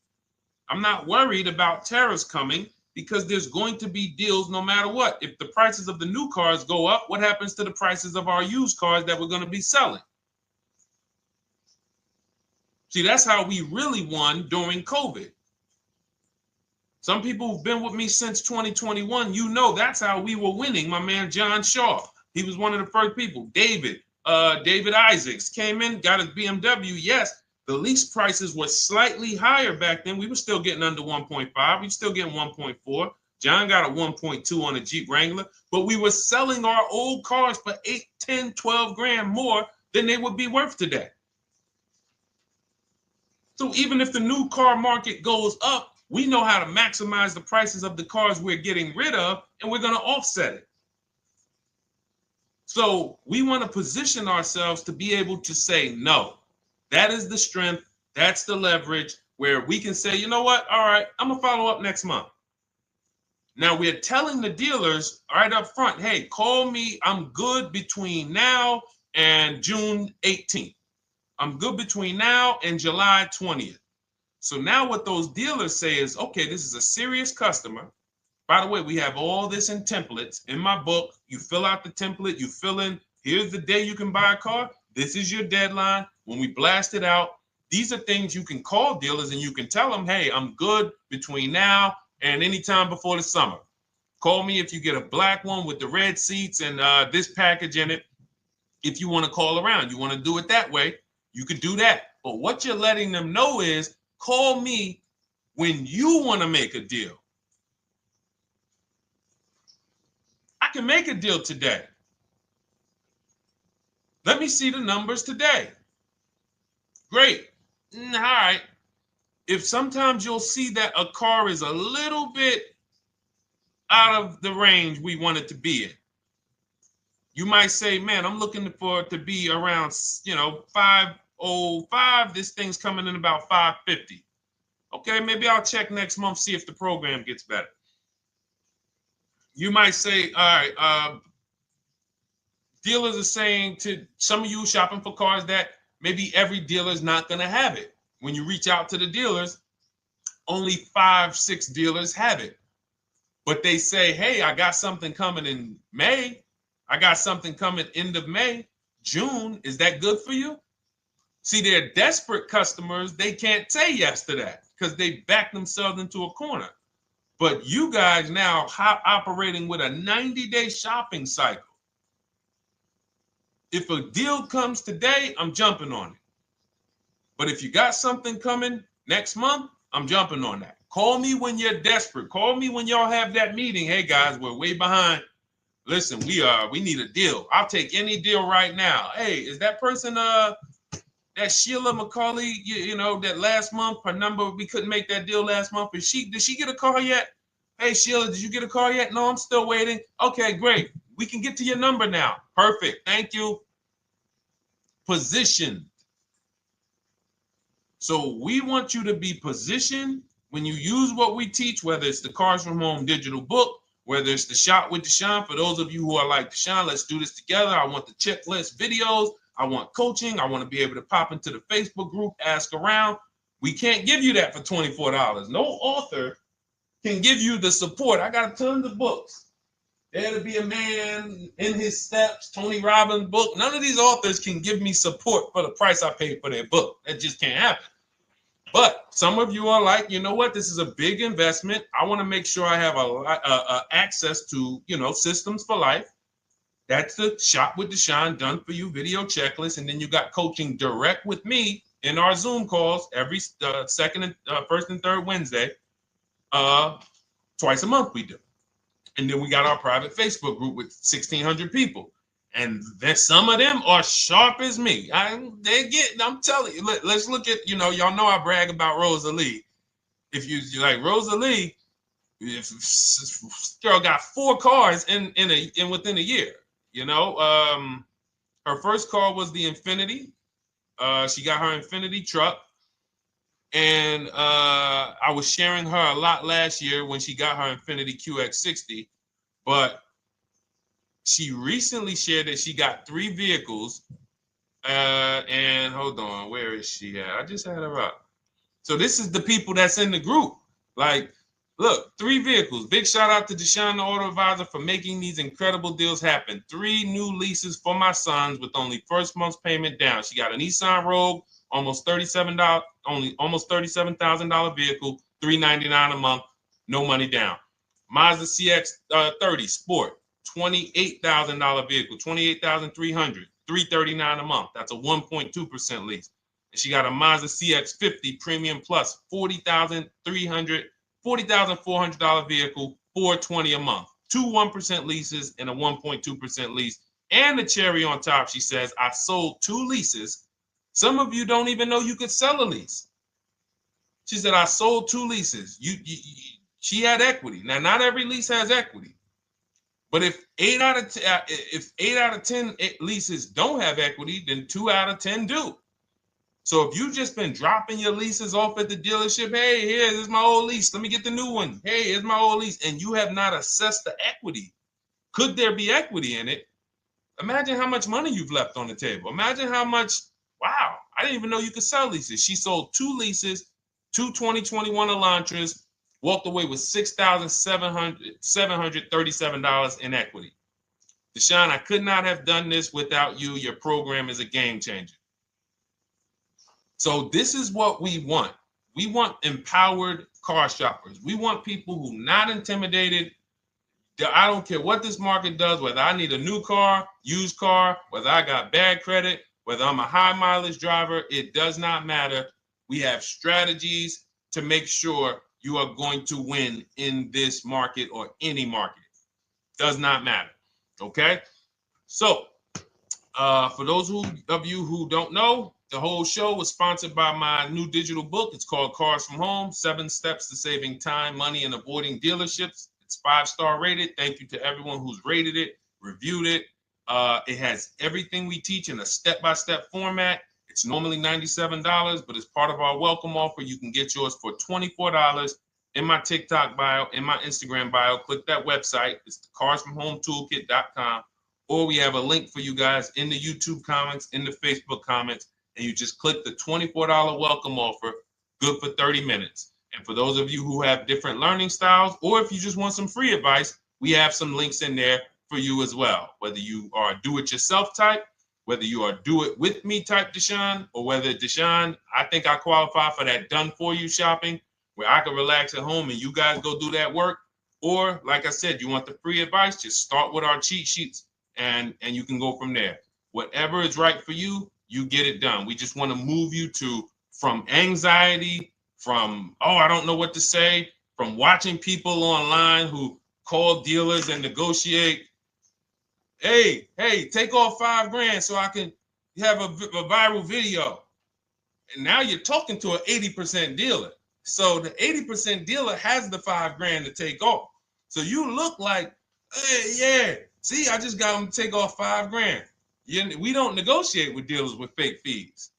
I'm not worried about tariffs coming, because there's going to be deals no matter what. If the prices of the new cars go up, what happens to the prices of our used cars that we're going to be selling? See, that's how we really won during COVID. Some people who've been with me since 2021, that's how we were winning. My man John Shaw, he was one of the first people. David Isaacs came in, got his BMW. Yes, the lease prices were slightly higher back then. We were still getting under 1.5. We were still getting 1.4. John got a 1.2 on a Jeep Wrangler, but we were selling our old cars for 8, 10, 12 grand more than they would be worth today. So even if the new car market goes up, we know how to maximize the prices of the cars we're getting rid of, and we're going to offset it. So we want to position ourselves to be able to say no. That is the strength. That's the leverage where we can say, you know what? All right, I'm going to follow up next month. Now we're telling the dealers right up front, hey, call me. I'm good between now and June 18th. I'm good between now and July 20th. So now what those dealers say is, okay, this is a serious customer. By the way, we have all this in templates. In my book, you fill out the template, you fill in, here's the day you can buy a car. This is your deadline. When we blast it out, these are things you can call dealers and you can tell them, hey, I'm good between now and anytime before the summer. Call me if you get a black one with the red seats and this package in it. If you want to call around, you want to do it that way, you could do that. But what you're letting them know is, call me when you want to make a deal. I can make a deal today. Let me see the numbers today. Great. All right. If sometimes you'll see that a car is a little bit out of the range we want it to be in, you might say, man, I'm looking for it to be around, 505. This thing's coming in about 550. Okay, maybe I'll check next month, see if the program gets better. You might say, all right, dealers are saying to some of you shopping for cars that maybe every dealer is not going to have it. When you reach out to the dealers, only 5, 6 dealers have it. But they say, hey, I got something coming in May. I got something coming end of May, June. Is that good for you? See, they're desperate customers. They can't say yes to that because they back themselves into a corner. But you guys now operating with a 90-day shopping cycle. If a deal comes today, I'm jumping on it. But if you got something coming next month, I'm jumping on that. Call me when you're desperate. Call me when y'all have that meeting. Hey guys, we're way behind. Listen, we need a deal. I'll take any deal right now. Hey, is that person that Sheila McCauley, you know, that last month, her number, we couldn't make that deal last month. Did she get a call yet? Hey Sheila, did you get a call yet? No, I'm still waiting. Okay, great. We can get to your number now. Perfect. Thank you. Positioned. So we want you to be positioned when you use what we teach, whether it's the Cars from Home digital book, whether it's the Shop with Deshone. For those of you who are like, Deshone, let's do this together. I want the checklist videos. I want coaching. I want to be able to pop into the Facebook group, ask around. We can't give you that for $24. No author can give you the support. I got tons of books. Dare to Be a Man, In His Steps, Tony Robbins' book. None of these authors can give me support for the price I paid for their book. That just can't happen. But some of you are like, you know what? This is a big investment. I want to make sure I have access to, you know, systems for life. That's the Shop with Deshone done for you video checklist. And then you got coaching direct with me in our Zoom calls every first and third Wednesday. Twice a month we do. And then we got our private Facebook group with 1,600 people. And then some of them are sharp as me. I'm telling you, let's look at, you know, y'all know I brag about Rosalie. If you like Rosalie, if girl got 4 cars in within a year, you know. Her first car was the Infinity. She got her Infinity truck. And I was sharing her a lot last year when she got her Infinity QX60, but she recently shared that she got 3 vehicles. And hold on, where is she at? I just had her up. So this is the people that's in the group. Like, look, 3 vehicles. Big shout out to Deshone the Auto Advisor for making these incredible deals happen. 3 new leases for my sons with only first month's payment down. She got a Nissan Rogue, almost $37,000 vehicle, $399 a month, no money down. Mazda CX-30 Sport, $28,000 vehicle, $28,300, $339 a month. That's a 1.2% lease. And she got a Mazda CX-50 Premium Plus, $40,400 vehicle, $420 a month. 2 1% leases and a 1.2% lease. And the cherry on top, she says, I sold 2 leases. Some of you don't even know you could sell a lease. She said, I sold 2 leases. She had equity. Now, not every lease has equity. But if 8 out of 10 leases don't have equity, then 2 out of 10 do. So if you've just been dropping your leases off at the dealership, hey, here's my old lease. Let me get the new one. Hey, here's my old lease. And you have not assessed the equity. Could there be equity in it? Imagine how much money you've left on the table. Imagine how much, wow, I didn't even know you could sell leases. She sold 2 leases, 2 2021 Elantras, walked away with $6,737 in equity. Deshone, I could not have done this without you. Your program is a game changer. So this is what we want. We want empowered car shoppers. We want people who are not intimidated. I don't care what this market does, whether I need a new car, used car, whether I got bad credit, whether I'm a high mileage driver, it does not matter. We have strategies to make sure you are going to win in this market or any market. Does not matter. Okay? So, for those of you who don't know, the whole show was sponsored by my new digital book. It's called Cars from Home, 7 Steps to Saving Time, Money, and Avoiding Dealerships. It's 5-star rated. Thank you to everyone who's rated it, reviewed it. It has everything we teach in a step-by-step format. It's normally $97, but as part of our welcome offer, you can get yours for $24 in my TikTok bio, in my Instagram bio. Click that website. It's the carsfromhometoolkit.com. Or we have a link for you guys in the YouTube comments, in the Facebook comments, and you just click the $24 welcome offer, good for 30 minutes. And for those of you who have different learning styles, or if you just want some free advice, we have some links in there for you as well. Whether you are a do-it-yourself type, whether you are do-it-with-me type Deshone, or whether Deshone, I think I qualify for that done-for-you shopping, where I can relax at home and you guys go do that work. Or like I said, you want the free advice, just start with our cheat sheets and you can go from there. Whatever is right for you, you get it done. We just want to move you from anxiety, from, oh, I don't know what to say, from watching people online who call dealers and negotiate. Hey, take off $5,000 so I can have a viral video. And now you're talking to an 80% dealer. So the 80% dealer has the $5,000 to take off. So you look like, hey, yeah, see, I just got them to take off $5,000. We don't negotiate with dealers with fake fees.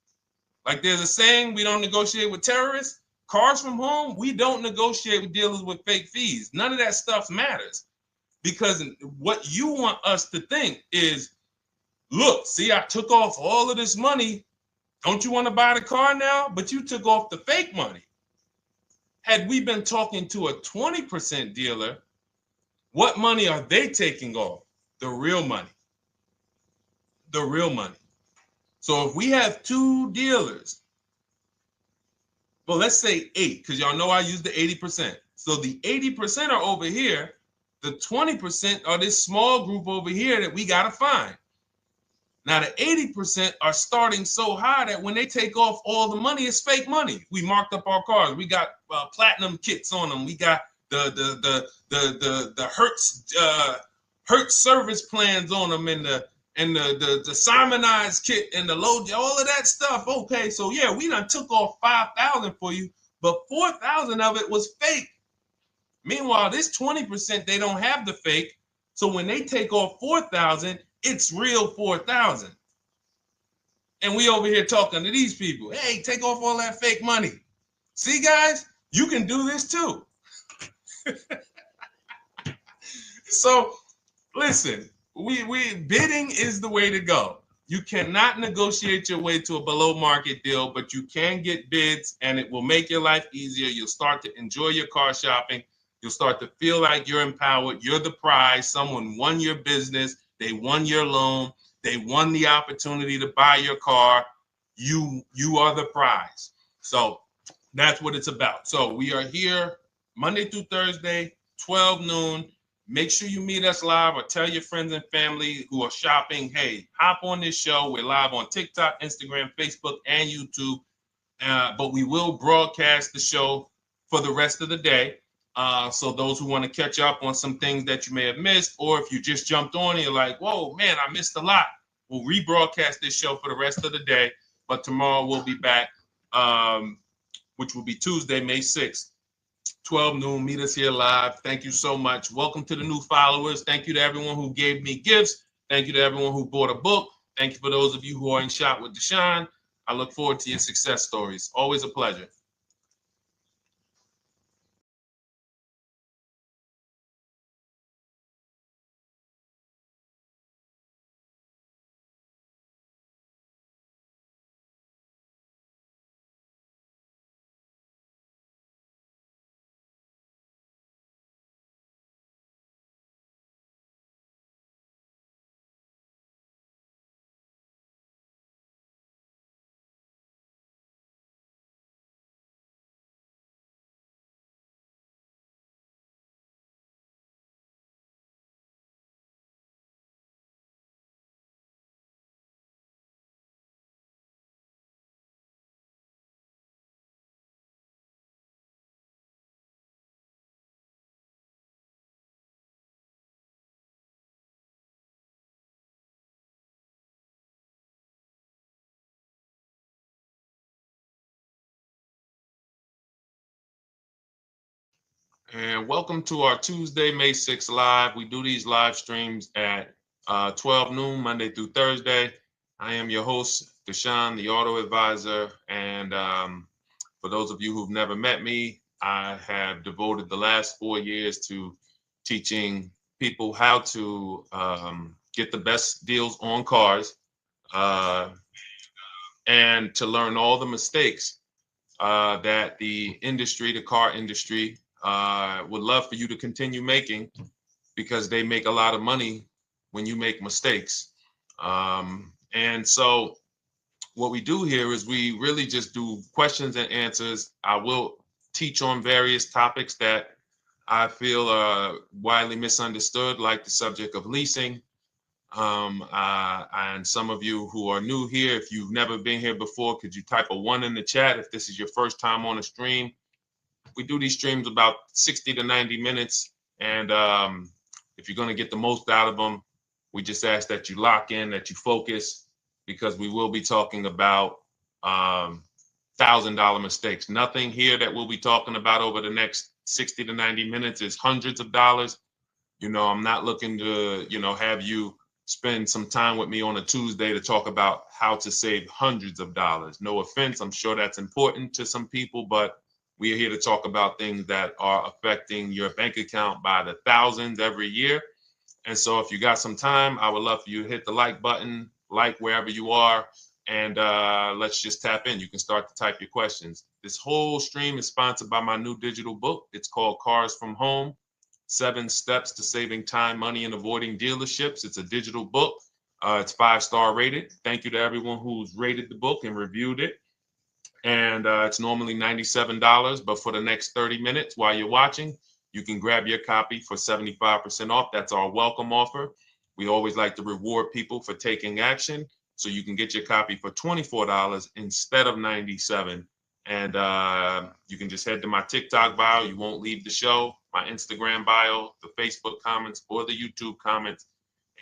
Like there's a saying, we don't negotiate with terrorists. Cars from home, we don't negotiate with dealers with fake fees. None of that stuff matters. Because what you want us to think is, look, see, I took off all of this money. Don't you want to buy the car now? But you took off the fake money. Had we been talking to a 20% dealer, what money are they taking off? The real money. The real money. So if we have two dealers, well, let's say 8, because y'all know I use the 80%. So the 80% are over here. The 20% are this small group over here that we got to find. Now, the 80% are starting so high that when they take off all the money, it's fake money. We marked up our cars. We got platinum kits on them. We got the Hertz service plans on them, and the Simonized kit and the low, all of that stuff. Okay, so yeah, we done took off 5,000 for you, but 4,000 of it was fake. Meanwhile, this 20%, they don't have the fake. So when they take off 4,000, it's real 4,000. And we over here talking to these people. Hey, take off all that fake money. See, guys, you can do this too. So listen, we bidding is the way to go. You cannot negotiate your way to a below market deal, but you can get bids and it will make your life easier. You'll start to enjoy your car shopping. You'll start to feel like you're empowered. You're the prize. Someone won your business. They won your loan. They won the opportunity to buy your car. You are the prize. So that's what it's about. So we are here Monday through Thursday, 12 noon. Make sure you meet us live or tell your friends and family who are shopping, hey, hop on this show. We're live on TikTok, Instagram, Facebook, and YouTube. But we will broadcast the show for the rest of the day. So those who want to catch up on some things that you may have missed, or if you just jumped on and you're like, whoa, man, I missed a lot. We'll rebroadcast this show for the rest of the day. But tomorrow we'll be back, which will be Tuesday, May 6th, 12 noon. Meet us here live. Thank you so much. Welcome to the new followers. Thank you to everyone who gave me gifts. Thank you to everyone who bought a book. Thank you for those of you who are in Shop with Deshone. I look forward to your success stories. Always a pleasure. And welcome to our Tuesday, May 6th live. We do these live streams at 12 noon, Monday through Thursday. I am your host, Deshone the Auto Advisor. And for those of you who've never met me, I have devoted the last 4 years to teaching people how to get the best deals on cars and to learn all the mistakes that the industry, the car industry, would love for you to continue making, because they make a lot of money when you make mistakes. And so what we do here is we really just do questions and answers. I will teach on various topics that I feel are widely misunderstood, like the subject of leasing. And some of you who are new here, if you've never been here before, could you type a 1 in the chat if this is your first time on a stream? We do these streams about 60 to 90 minutes. And if you're going to get the most out of them, we just ask that you lock in, that you focus, because we will be talking about $1,000 mistakes. Nothing here that we'll be talking about over the next 60 to 90 minutes is hundreds of dollars. You know, I'm not looking to, have you spend some time with me on a Tuesday to talk about how to save hundreds of dollars. No offense, I'm sure that's important to some people, but we are here to talk about things that are affecting your bank account by the thousands every year. And so if you got some time, I would love for you to hit the like button, like wherever you are, and let's just tap in. You can start to type your questions. This whole stream is sponsored by my new digital book. It's called Cars from Home, 7 Steps to Saving Time, Money, and Avoiding Dealerships. It's a digital book. It's 5-star rated. Thank you to everyone who's rated the book and reviewed it. And it's normally $97, but for the next 30 minutes while you're watching, you can grab your copy for 75% off. That's our welcome offer. We always like to reward people for taking action. So you can get your copy for $24 instead of $97. And you can just head to my TikTok bio. You won't leave the show, my Instagram bio, the Facebook comments, or the YouTube comments,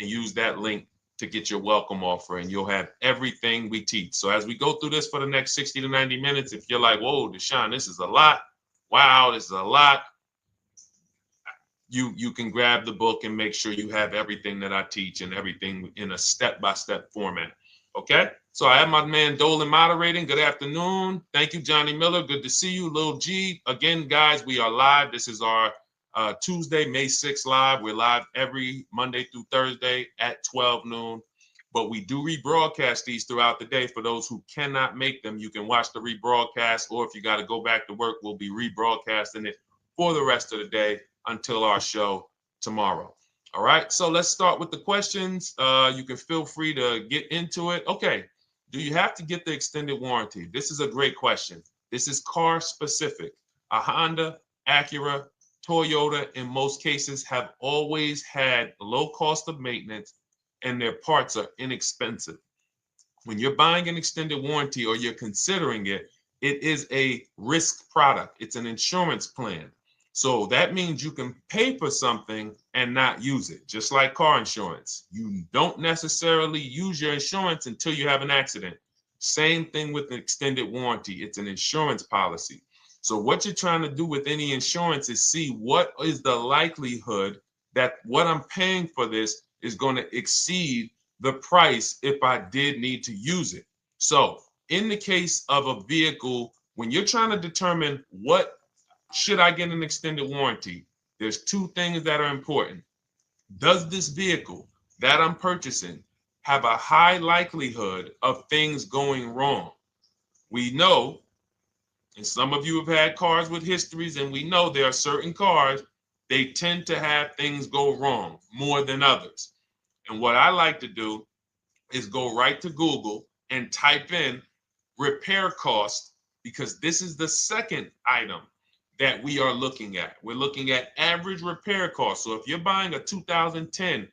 and use that link to get your welcome offer, and you'll have everything we teach. So as we go through this for the next 60 to 90 minutes, if you're like, whoa, Deshone, this is a lot. Wow, this is a lot. You can grab the book and make sure you have everything that I teach and everything in a step-by-step format. Okay? So I have my man Dolan moderating. Good afternoon. Thank you, Johnny Miller. Good to see you, Lil G. Again, guys, we are live. This is our Tuesday, May 6th live. We're live every Monday through Thursday at 12 noon. But we do rebroadcast these throughout the day. For those who cannot make them, you can watch the rebroadcast, or if you got to go back to work, we'll be rebroadcasting it for the rest of the day until our show tomorrow. All right, so let's start with the questions. You can feel free to get into it. Okay, do you have to get the extended warranty? This is a great question. This is car specific. A Honda, Acura, Toyota, in most cases, have always had low cost of maintenance and their parts are inexpensive. When you're buying an extended warranty or you're considering it, it is a risk product. It's an insurance plan. So that means you can pay for something and not use it, just like car insurance. You don't necessarily use your insurance until you have an accident. Same thing with an extended warranty. It's an insurance policy. So what you're trying to do with any insurance is see what is the likelihood that what I'm paying for this is going to exceed the price if I did need to use it. So in the case of a vehicle, when you're trying to determine what should I get an extended warranty, there's 2 things that are important. Does this vehicle that I'm purchasing have a high likelihood of things going wrong? We know, and some of you have had cars with histories, and we know there are certain cars, they tend to have things go wrong more than others. And what I like to do is go right to Google and type in repair cost, because this is the second item that we are looking at. We're looking at average repair cost. So if you're buying a 2010,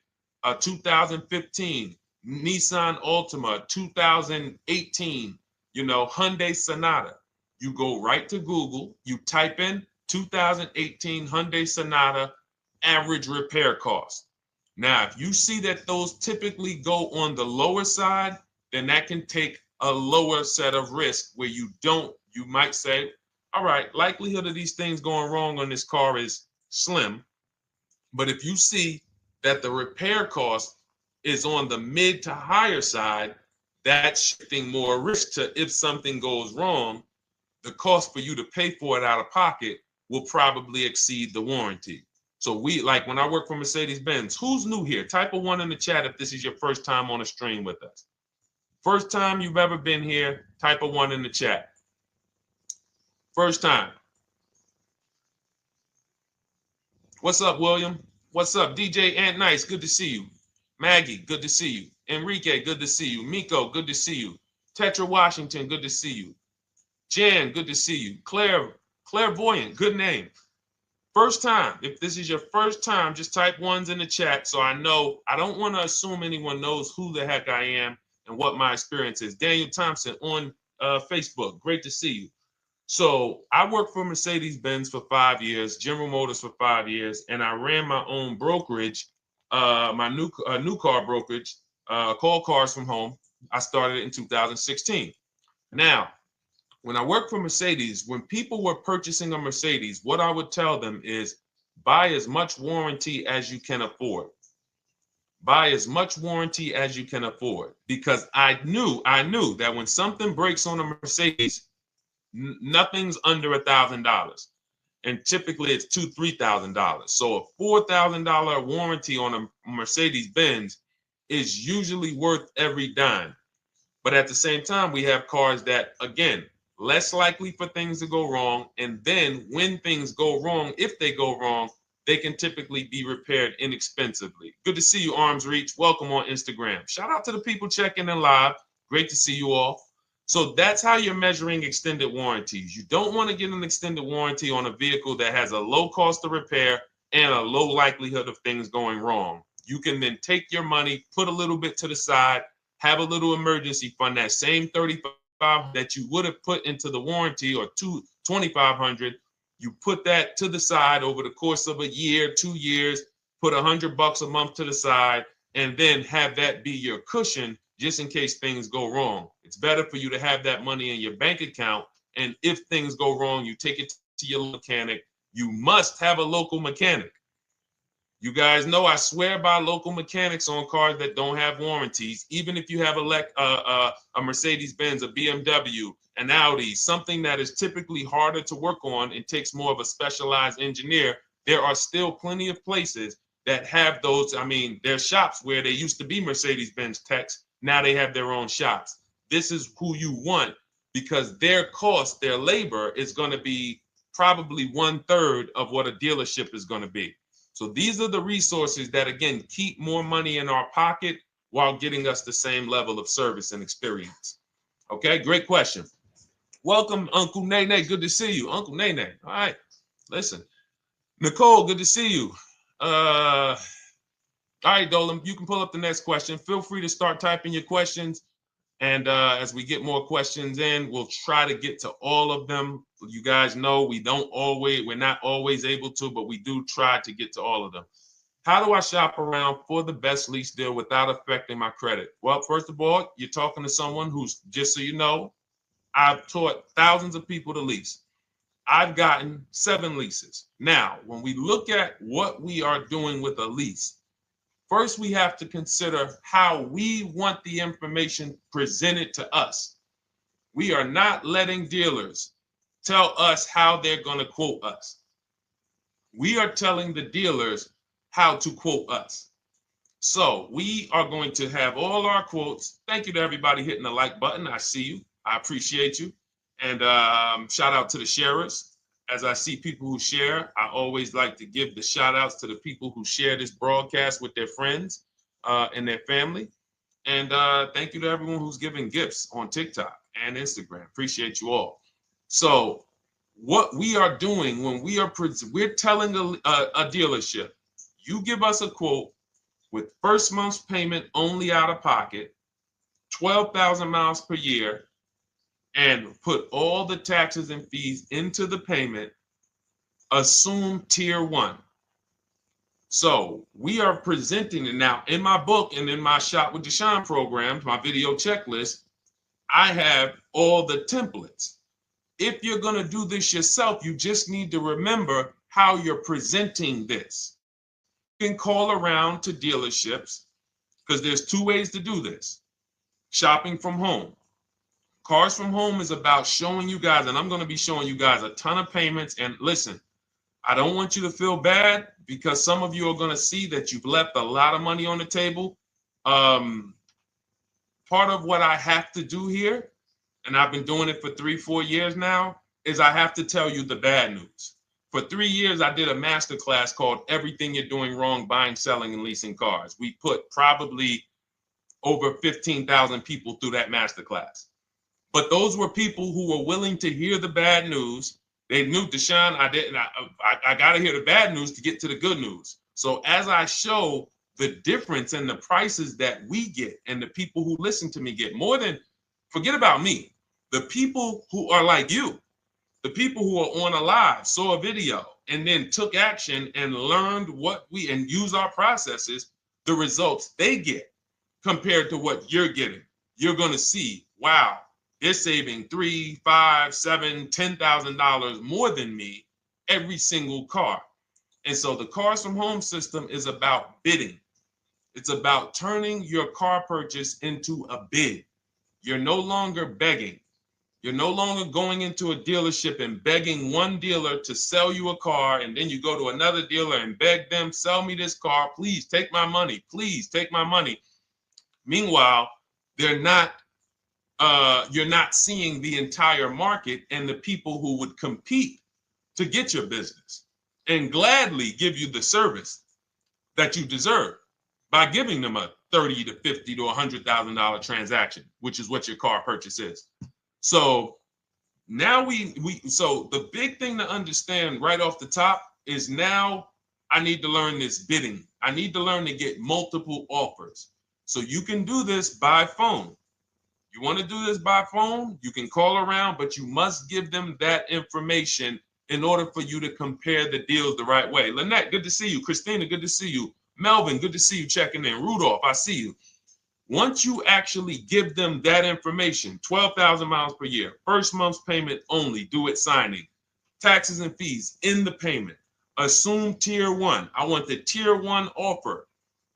a 2015 Nissan Altima, 2018, Hyundai Sonata, you go right to Google, you type in 2018 Hyundai Sonata average repair cost. Now, if you see that those typically go on the lower side, then that can take a lower set of risk where you might say, all right, likelihood of these things going wrong on this car is slim. But if you see that the repair cost is on the mid to higher side, that's shifting more risk to if something goes wrong, the cost for you to pay for it out of pocket will probably exceed the warranty. So when I work for Mercedes-Benz, who's new here? Type a 1 in the chat if this is your first time on a stream with us. First time you've ever been here, type a 1 in the chat. First time. What's up, William? What's up, DJ Ant Nice? Good to see you. Maggie, good to see you. Enrique, good to see you. Miko, good to see you. Tetra Washington, good to see you. Jan, good to see you. Claire Clairvoyant, good name. First time, if this is your first time, just type ones in the chat so I know. I don't want to assume anyone knows who the heck I am and what my experience is. Daniel Thompson on Facebook, great to see you. So I worked for Mercedes-Benz for 5 years, General Motors for 5 years, and I ran my own brokerage, my new car brokerage, called Cars from Home. I started it in 2016. Now, when I worked for Mercedes, when people were purchasing a Mercedes, what I would tell them is buy as much warranty as you can afford. Buy as much warranty as you can afford, because I knew that when something breaks on a Mercedes, nothing's under $1,000, and typically it's $2,000-$3,000. So a $4,000 warranty on a Mercedes Benz is usually worth every dime. But at the same time, we have cars that, again, less likely for things to go wrong, and then when things go wrong, if they go wrong, they can typically be repaired inexpensively. Good to see you, Arms Reach. Welcome on Instagram. Shout out to the people checking in live. Great to see you all. So that's how you're measuring extended warranties. You don't want to get an extended warranty on a vehicle that has a low cost of repair and a low likelihood of things going wrong. You can then take your money, put a little bit to the side, have a little emergency fund, that same $3,500 that you would have put into the warranty, or $2,500, you put that to the side over the course of a year, 2 years, put $100 a month to the side, and then have that be your cushion just in case things go wrong. It's better for you to have that money in your bank account, and if things go wrong, you take it to your mechanic. You must have a local mechanic. You guys know I swear by local mechanics on cars that don't have warranties. Even if you have a Mercedes-Benz, a BMW, an Audi, something that is typically harder to work on and takes more of a specialized engineer, there are still plenty of places that have those. I mean, there's shops where they used to be Mercedes-Benz techs. Now they have their own shops. This is who you want, because their cost, their labor is going to be probably 1/3 of what a dealership is going to be. So these are the resources that, again, keep more money in our pocket while getting us the same level of service and experience. Okay, great question. Welcome, Uncle Nene. Good to see you. Uncle Nene. All right, listen. Nicole, good to see you. All right, Dolan, you can pull up the next question. Feel free to start typing your questions. And as we get more questions in, we'll try to get to all of them. You guys know we're not always able to, but we do try to get to all of them. How do I shop around for the best lease deal without affecting my credit? Well, first of all, you're talking to someone who's, just so you know, I've taught thousands of people to lease. I've gotten 7 leases. Now, when we look at what we are doing with a lease, first, we have to consider how we want the information presented to us. We are not letting dealers tell us how they're going to quote us. We are telling the dealers how to quote us. So we are going to have all our quotes. Thank you to everybody hitting the like button. I see you. I appreciate you. And shout out to the sharers. As I see people who share, I always like to give the shout outs to the people who share this broadcast with their friends and their family. And thank you to everyone who's giving gifts on TikTok and Instagram. Appreciate you all. So what we are doing when we're telling a dealership, you give us a quote with first month's payment only out of pocket, 12,000 miles per year, and put all the taxes and fees into the payment, assume tier 1. So we are presenting it now in my book and in my Shop with Deshone programs, my video checklist. I have all the templates. If you're going to do this yourself, you just need to remember how you're presenting this. You can call around to dealerships, because there's 2 ways to do this. Shopping from home. Cars from Home is about showing you guys, and I'm going to be showing you guys a ton of payments. And listen, I don't want you to feel bad, because some of you are going to see that you've left a lot of money on the table. Part of what I have to do here, and I've been doing it for 3-4 years now, is I have to tell you the bad news. For 3 years, I did a masterclass called Everything You're Doing Wrong Buying, Selling, and Leasing Cars. We put probably over 15,000 people through that masterclass. But those were people who were willing to hear the bad news They knew, Deshone, I got to hear the bad news to get to the good news. So as I show the difference in the prices that we get and the people who listen to me get, more than, forget about me, the people who are like you, the people who are on a live, saw a video, and then took action and learned and use our processes, the results they get compared to what you're getting. You're going to see, wow, they're saving $3, $5, $7, $10,000 more than me every single car. And so the Cars from Home system is about bidding. It's about turning your car purchase into a bid. You're no longer begging. You're no longer going into a dealership and begging one dealer to sell you a car, and then you go to another dealer and beg them, sell me this car, please take my money, please take my money. Meanwhile, you're not seeing the entire market and the people who would compete to get your business and gladly give you the service that you deserve by giving them a $30 to $50 to $100,000 transaction, which is what your car purchase is. So now so the big thing to understand right off the top is, now I need to learn this bidding. I need to learn to get multiple offers. So you can do this by phone. You want to do this by phone, you can call around, but you must give them that information in order for you to compare the deals the right way. Lynette, good to see you. Christina, good to see you. Melvin, good to see you checking in. Rudolph, I see you. Once you actually give them that information, 12,000 miles per year, first month's payment only, due at signing, taxes and fees in the payment, assume tier one. I want the tier one offer.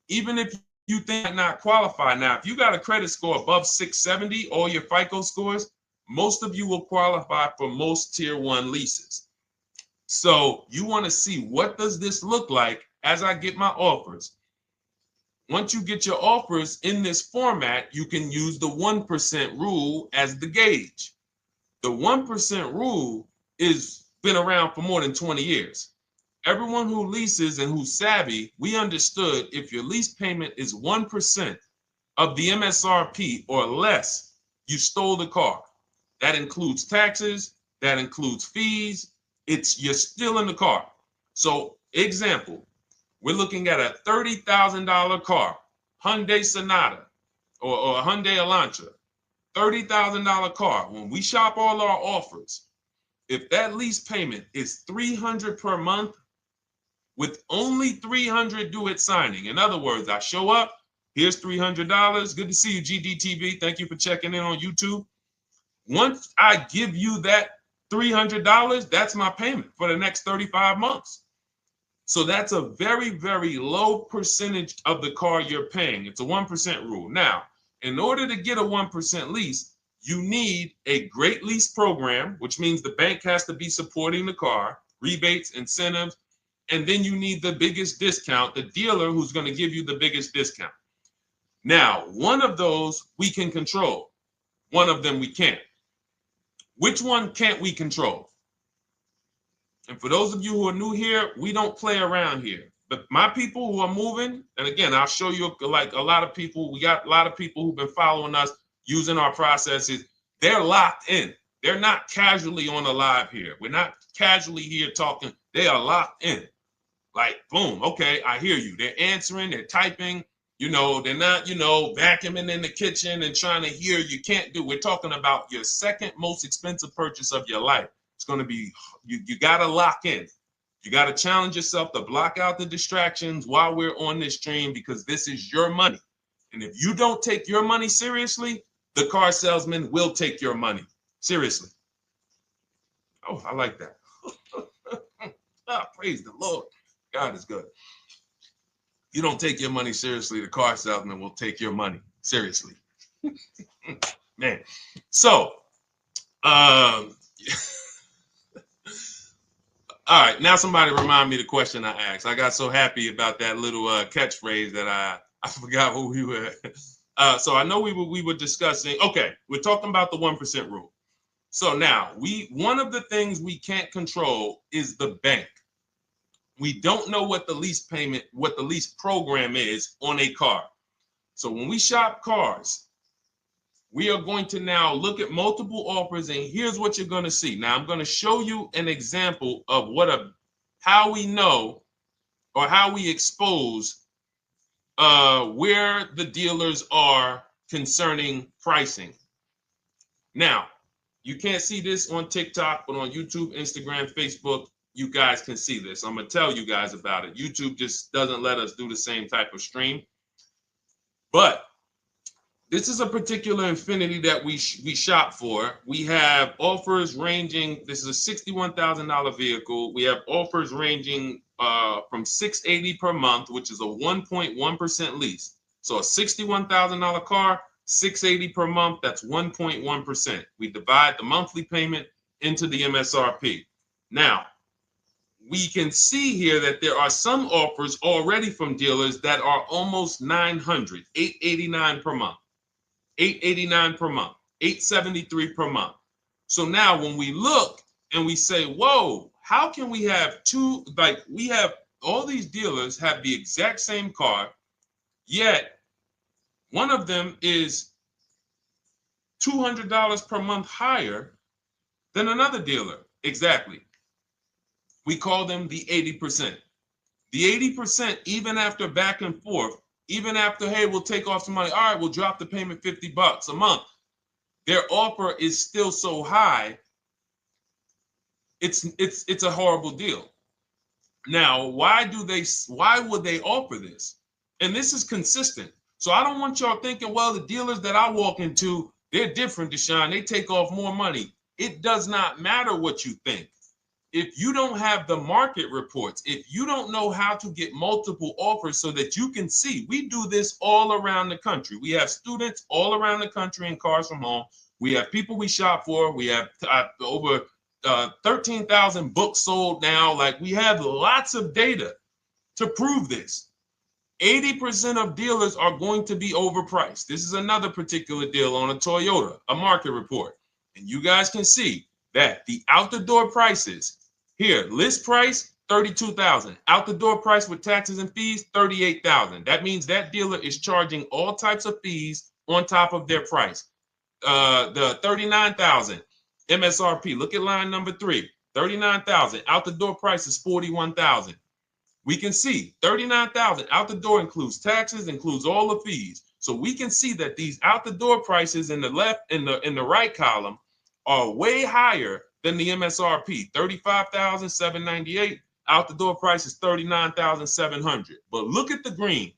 Even if you think I not qualify. Now, if you got a credit score above 670, all your FICO scores, most of you will qualify for most tier one leases. So you want to see, what does this look like as I get my offers? Once you get your offers in this format, you can use the 1% rule as the gauge. The 1% rule is been around for more than 20 years. Everyone who leases and who's savvy, we understood if your lease payment is 1% of the MSRP or less, you stole the car. That includes taxes, that includes fees. You're still in the car. So example, we're looking at a $30,000 car, Hyundai Sonata or a Hyundai Elantra, $30,000 car. When we shop all our offers, if that lease payment is $300 per month, with only $300 due at signing. In other words, I show up, here's $300. Good to see you, GDTV. Thank you for checking in on YouTube. Once I give you that $300, that's my payment for the next 35 months. So that's a very, very low percentage of the car you're paying. It's a 1% rule. Now, in order to get a 1% lease, you need a great lease program, which means the bank has to be supporting the car, rebates, incentives, and then you need the biggest discount, the dealer who's going to give you the biggest discount. Now, one of those we can control. One of them we can't. Which one can't we control? And for those of you who are new here, we don't play around here. But my people who are moving, and again, I'll show you, like a lot of people, we got a lot of people who've been following us, using our processes. They're locked in. They're not casually on a live here. We're not casually here talking. They are locked in. Like, boom, okay, I hear you. They're answering, they're typing, they're not, vacuuming in the kitchen and trying to hear. You can't do. We're talking about your second most expensive purchase of your life. It's going to be, you got to lock in. You got to challenge yourself to block out the distractions while we're on this stream, because this is your money. And if you don't take your money seriously, the car salesman will take your money seriously. Oh, I like that. Praise the Lord. God is good. You don't take your money seriously, the car salesman will take your money seriously. Man. So, all right, now somebody remind me the question I asked. I got so happy about that little catchphrase that I forgot who we were. So I know we were discussing, okay, we're talking about the 1% rule. So now, one of the things we can't control is the bank. We don't know what the lease payment, what the lease program is on a car. So when we shop cars, we are going to now look at multiple offers, and here's what you're going to see. Now, I'm going to show you an example of how we know or how we expose where the dealers are concerning pricing. Now, you can't see this on TikTok, but on YouTube, Instagram, Facebook, you guys can see this. I'm going to tell you guys about it. YouTube just doesn't let us do the same type of stream. But this is a particular Infiniti that we shop for. We have offers ranging, this is a $61,000 vehicle. We have offers ranging from $680 per month, which is a 1.1% lease. So a $61,000 car, $680 per month, that's 1.1%. We divide the monthly payment into the MSRP. Now, we can see here that there are some offers already from dealers that are almost $900, $889 per month. $889 per month, $873 per month. So now when we look and we say, whoa, how can we have two, like we have all these dealers have the exact same car, yet one of them is $200 per month higher than another dealer. Exactly. We call them the 80%. The 80%, even after back and forth, even after, hey, we'll take off some money. All right, we'll drop the payment $50 a month. Their offer is still so high. It's a horrible deal. Now, why would they offer this? And this is consistent. So I don't want y'all thinking, well, the dealers that I walk into, they're different, Deshone. They take off more money. It does not matter what you think. If you don't have the market reports, if you don't know how to get multiple offers so that you can see, we do this all around the country. We have students all around the country in Cars from Home. We have people we shop for. We have over 13,000 books sold now. Like, we have lots of data to prove this. 80% of dealers are going to be overpriced. This is another particular deal on a Toyota, a market report. And you guys can see that the out-the-door prices here, list price, $32,000. Out the door price with taxes and fees, $38,000. That means that dealer is charging all types of fees on top of their price. The $39,000 MSRP. Look at line number 3. $39,000. Out the door price is $41,000. We can see $39,000 out the door includes taxes, includes all the fees. So we can see that these out the door prices in the left, in the right column, are way higher than the MSRP, $35,798. Out the door price is $39,700. But look at the green.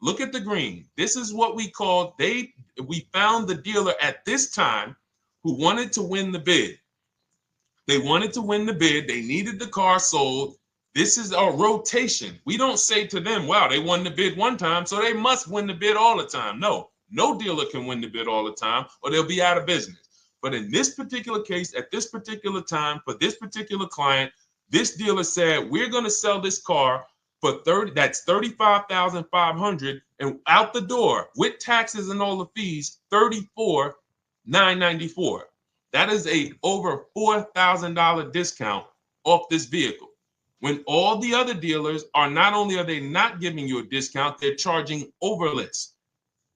Look at the green. This is what we call, we found the dealer at this time who wanted to win the bid. They wanted to win the bid. They needed the car sold. This is a rotation. We don't say to them, wow, they won the bid one time, so they must win the bid all the time. No dealer can win the bid all the time, or they'll be out of business. But in this particular case, at this particular time, for this particular client, this dealer said, we're going to sell this car for that's $35,500, and out the door with taxes and all the fees, $34,994. That is a over $4,000 discount off this vehicle. When all the other dealers are, not only are they not giving you a discount, they're charging over list.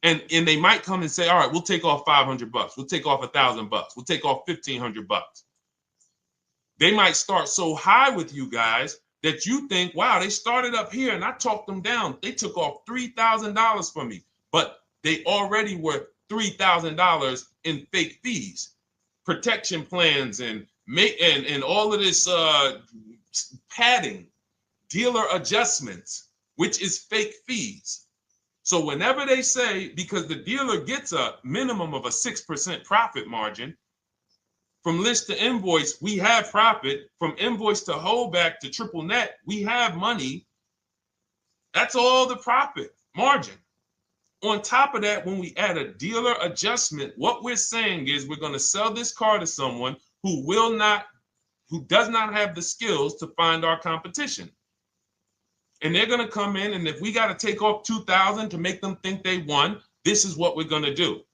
And they might come and say, all right, we'll take off $500. We'll take off $1,000. We'll take off $1,500. They might start so high with you guys that you think, wow, they started up here and I talked them down. They took off $3,000 from me, but they already were $3,000 in fake fees, protection plans, and all of this padding, dealer adjustments, which is fake fees. So whenever they say, because the dealer gets a minimum of a 6% profit margin, from list to invoice, we have profit. From invoice to holdback to triple net, we have money. That's all the profit margin. On top of that, when we add a dealer adjustment, what we're saying is we're going to sell this car to someone who does not have the skills to find our competition. And they're going to come in, and if we got to take off $2,000 to make them think they won, this is what we're going to do.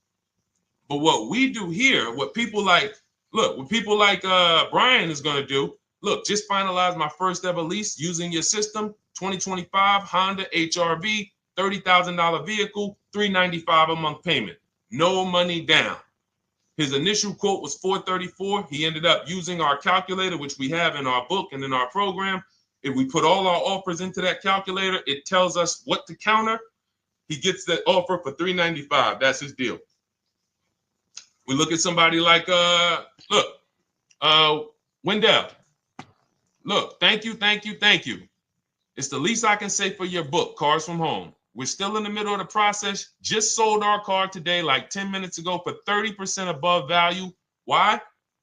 But what we do here, what people like Brian is going to do, look, just finalize my first ever lease using your system, 2025 Honda HRV, $30,000 vehicle, $395 a month payment. no money down. His initial quote was $434. He ended up using our calculator, which we have in our book and in our program. If we put all our offers into that calculator, it tells us what to counter. He gets that offer for $395. That's his deal. We look at somebody like Wendell. Look, thank you. It's the least I can say for your book, Cars from Home. We're still in the middle of the process. Just sold our car today, like 10 minutes ago, for 30% above value. Why?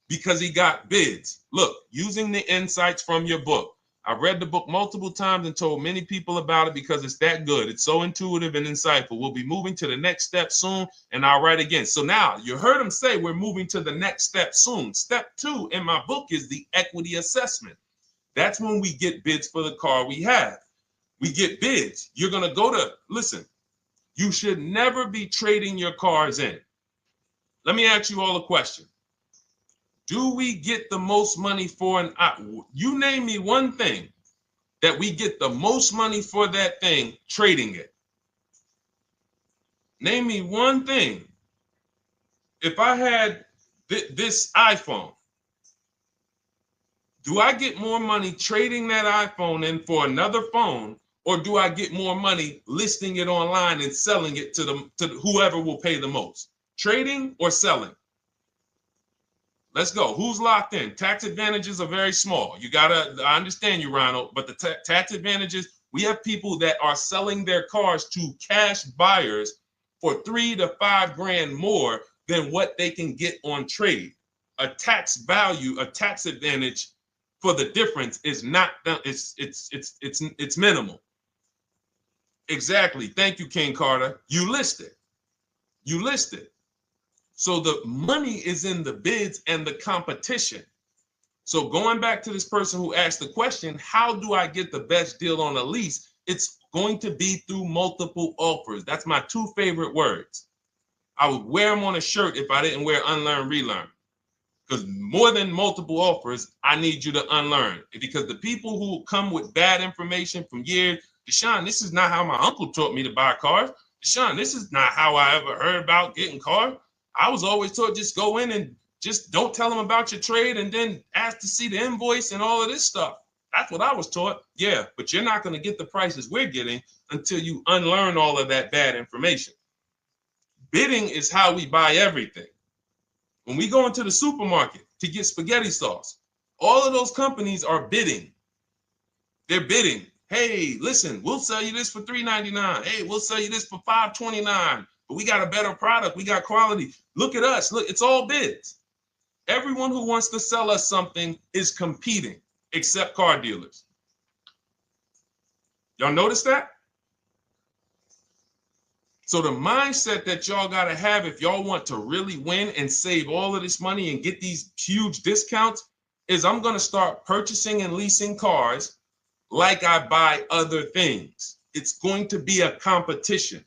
Because he got bids. Look, using the insights from your book. I've read the book multiple times and told many people about it because it's that good. It's so intuitive and insightful. We'll be moving to the next step soon, and I'll write again. So now you heard him say we're moving to the next step soon. Step 2 in my book is the equity assessment. That's when we get bids for the car we have. We get bids. You're going to go to, listen, you should never be trading your cars in. Let me ask you all a question. Do we get the most money for you name me one thing that we get the most money for that thing trading it. Name me one thing. If I had this iPhone, do I get more money trading that iPhone in for another phone, or do I get more money listing it online and selling it to whoever will pay the most? Trading or selling? Let's go. Who's locked in? Tax advantages are very small. I understand you, Ronald, but the tax advantages, we have people that are selling their cars to cash buyers for $3 to $5 grand more than what they can get on trade. A tax value, a tax advantage for the difference is not, it's minimal. Exactly. Thank you, King Carter. You listed. So the money is in the bids and the competition. So going back to this person who asked the question, how do I get the best deal on a lease? It's going to be through multiple offers. That's my 2 favorite words. I would wear them on a shirt if I didn't wear unlearn, relearn. Because more than multiple offers, I need you to unlearn. Because the people who come with bad information from years, Deshone, this is not how my uncle taught me to buy cars. Deshone, this is not how I ever heard about getting cars. I was always taught just go in and just don't tell them about your trade and then ask to see the invoice and all of this stuff. That's what I was taught. Yeah, but you're not going to get the prices we're getting until you unlearn all of that bad information. Bidding is how we buy everything. When we go into the supermarket to get spaghetti sauce, all of those companies are bidding. They're bidding. Hey, listen, we'll sell you this for $3.99. Hey, we'll sell you this for $5.29. But we got a better product. We got quality. Look at us. Look, it's all bids. Everyone who wants to sell us something is competing, except car dealers. Y'all notice that? So the mindset that y'all got to have if y'all want to really win and save all of this money and get these huge discounts is I'm going to start purchasing and leasing cars like I buy other things. It's going to be a competition.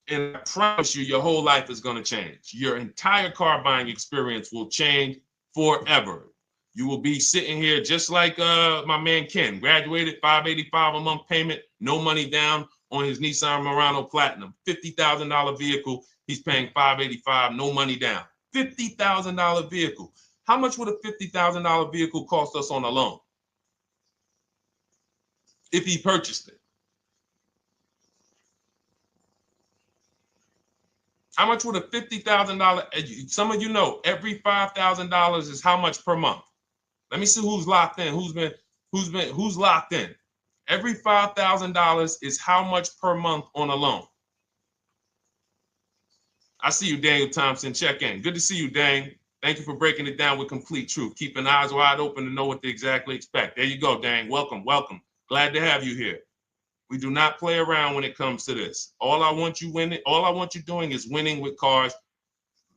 And I promise you, your whole life is going to change. Your entire car buying experience will change forever. You will be sitting here just like my man Ken, graduated, $585 a month payment, no money down on his Nissan Murano Platinum, $50,000 vehicle. He's paying $585, no money down. $50,000 vehicle. How much would a $50,000 vehicle cost us on a loan if he purchased it? How much would a $50,000? Some of you know every $5,000 is how much per month. Let me see who's locked in. Who's locked in? Every $5,000 is how much per month on a loan. I see you, Daniel Thompson. Check in. Good to see you, Dane. Thank you for breaking it down with complete truth. Keeping eyes wide open to know what to exactly expect. There you go, Dane. Welcome. Glad to have you here. We do not play around when it comes to this. All I want you doing is winning with cars,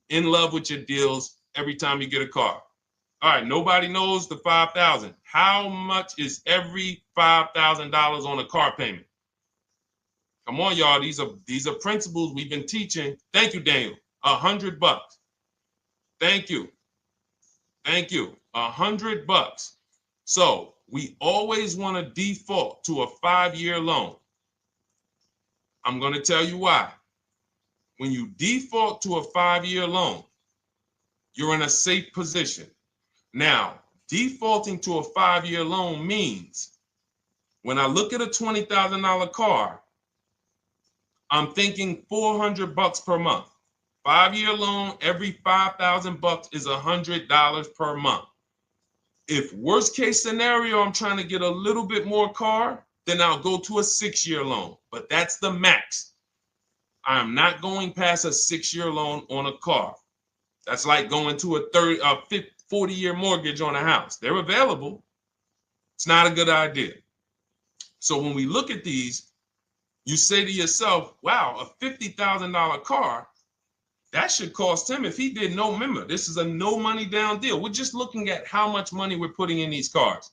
in love with your deals every time you get a car. All right, nobody knows the 5,000. How much is every $5,000 on a car payment? Come on, y'all. These are principles we've been teaching. Thank you, Daniel. $100. Thank you. $100. So we always want to default to a 5-year loan. I'm going to tell you why. when you default to a 5-year loan, you're in a safe position. Now, defaulting to a 5-year loan means when I look at a $20,000 car, I'm thinking $400 per month. 5-year loan, every $5,000 is $100 per month. If worst case scenario, I'm trying to get a little bit more car, then I'll go to a 6-year loan, but that's the max. I'm not going past a 6-year loan on a car. That's like going to a 40-year mortgage on a house. They're available. It's not a good idea. So when we look at these, you say to yourself, wow, a $50,000 car, that should cost him, if he did no, remember, this is a no money down deal. We're just looking at how much money we're putting in these cars.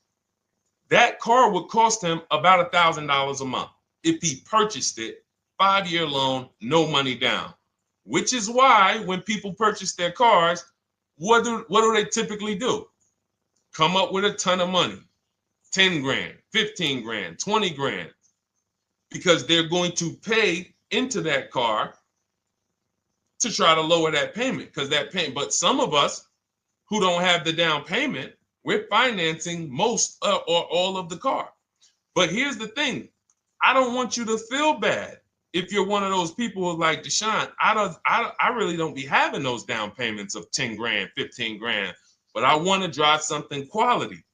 That car would cost him about $1,000 a month if he purchased it, 5-year loan, no money down. Which is why when people purchase their cars, what do they typically do? Come up with a ton of money, 10 grand, 15 grand, 20 grand, because they're going to pay into that car to try to lower that payment, because that payment. But some of us who don't have the down payment, we're financing most or all of the car. But here's the thing. I don't want you to feel bad if you're one of those people who's like, Deshone, I really don't be having those down payments of 10 grand, 15 grand, but I want to drive something quality.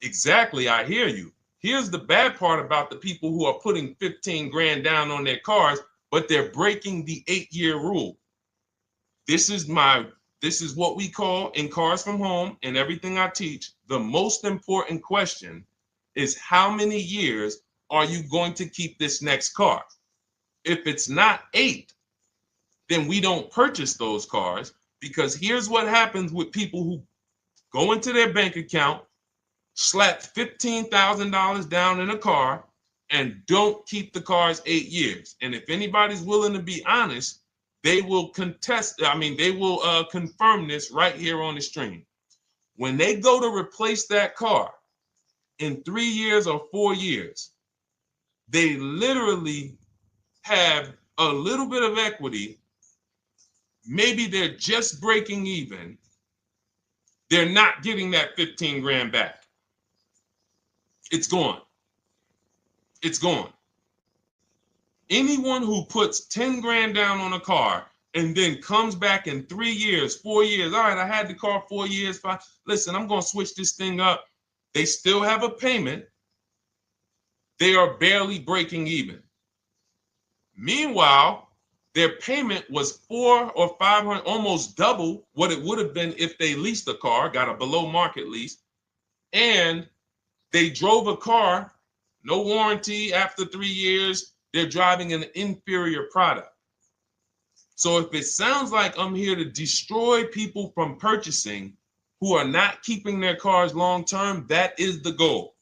Exactly, I hear you. Here's the bad part about the people who are putting 15 grand down on their cars, but they're breaking the 8-year rule. This is what we call in Cars from Home and everything I teach, the most important question is how many years are you going to keep this next car? If it's not 8, then we don't purchase those cars, because here's what happens with people who go into their bank account, slap $15,000 down in a car, and don't keep the cars 8 years. And if anybody's willing to be honest, they will confirm this right here on the stream. When they go to replace that car in 3 years or 4 years, they literally have a little bit of equity. Maybe they're just breaking even. They're not getting that 15 grand back. It's gone. It's gone. Anyone who puts 10 grand down on a car and then comes back in 3 years, 4 years, all right, I had the car 4 years, 5, listen, I'm going to switch this thing up. They still have a payment. They are barely breaking even. Meanwhile, their payment was 400 or 500, almost double what it would have been if they leased a car, got a below market lease, and they drove a car, no warranty after 3 years, they're driving an inferior product. So if it sounds like I'm here to destroy people from purchasing who are not keeping their cars long-term, that is the goal.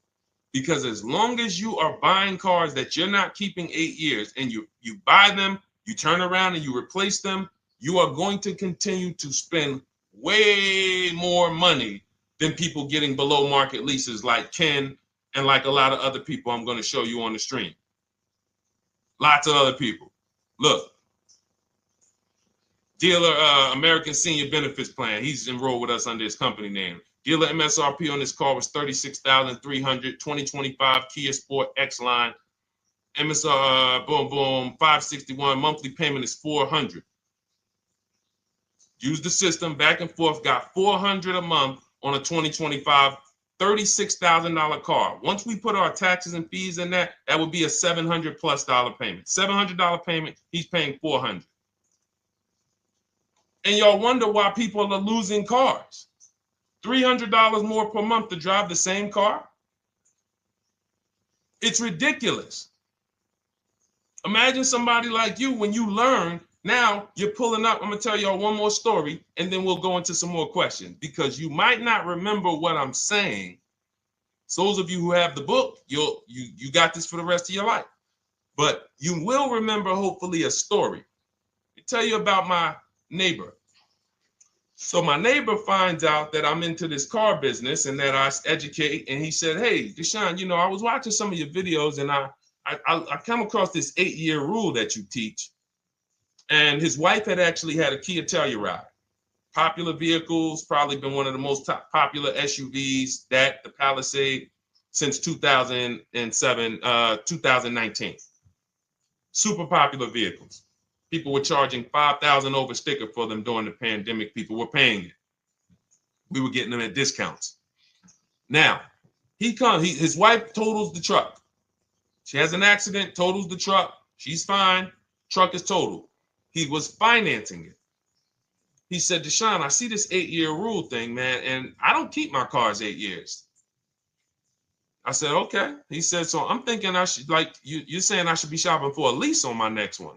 Because as long as you are buying cars that you're not keeping 8 years and you buy them, you turn around and you replace them, you are going to continue to spend way more money than people getting below market leases like Ken and like a lot of other people I'm going to show you on the stream. Lots of other people. Look, dealer American Senior Benefits Plan. He's enrolled with us under his company name. Dealer MSRP on this car was $36,300. 2025 Kia Sport X line. MSR, boom, boom, 561. Monthly payment is $400. Use the system back and forth. Got $400 a month on a 2025 $36,000 car. Once we put our taxes and fees in that would be a $700+ payment. $700 payment. He's paying $400. And y'all wonder why people are losing cars. $300 more per month to drive the same car? It's ridiculous. Imagine somebody like you, when you learn, now you're pulling up. I'm going to tell y'all one more story, and then we'll go into some more questions, because you might not remember what I'm saying. So those of you who have the book, you got this for the rest of your life. But you will remember, hopefully, a story. I'll tell you about my neighbor. So my neighbor finds out that I'm into this car business and that I educate. And he said, hey, Deshone, I was watching some of your videos and I come across this 8-year rule that you teach. And his wife had actually had a Kia Telluride. Popular vehicles, probably been one of the most popular SUVs, that the Palisade, since 2007, 2019. Super popular vehicles. People were charging $5,000 over sticker for them during the pandemic. People were paying it. We were getting them at discounts. Now, his wife totals the truck. She has an accident, totals the truck. She's fine. Truck is totaled. He was financing it. He said, Deshone, I see this 8-year rule thing, man, and I don't keep my cars 8 years. I said, okay. He said, so I'm thinking I should, like, you're saying I should be shopping for a lease on my next one.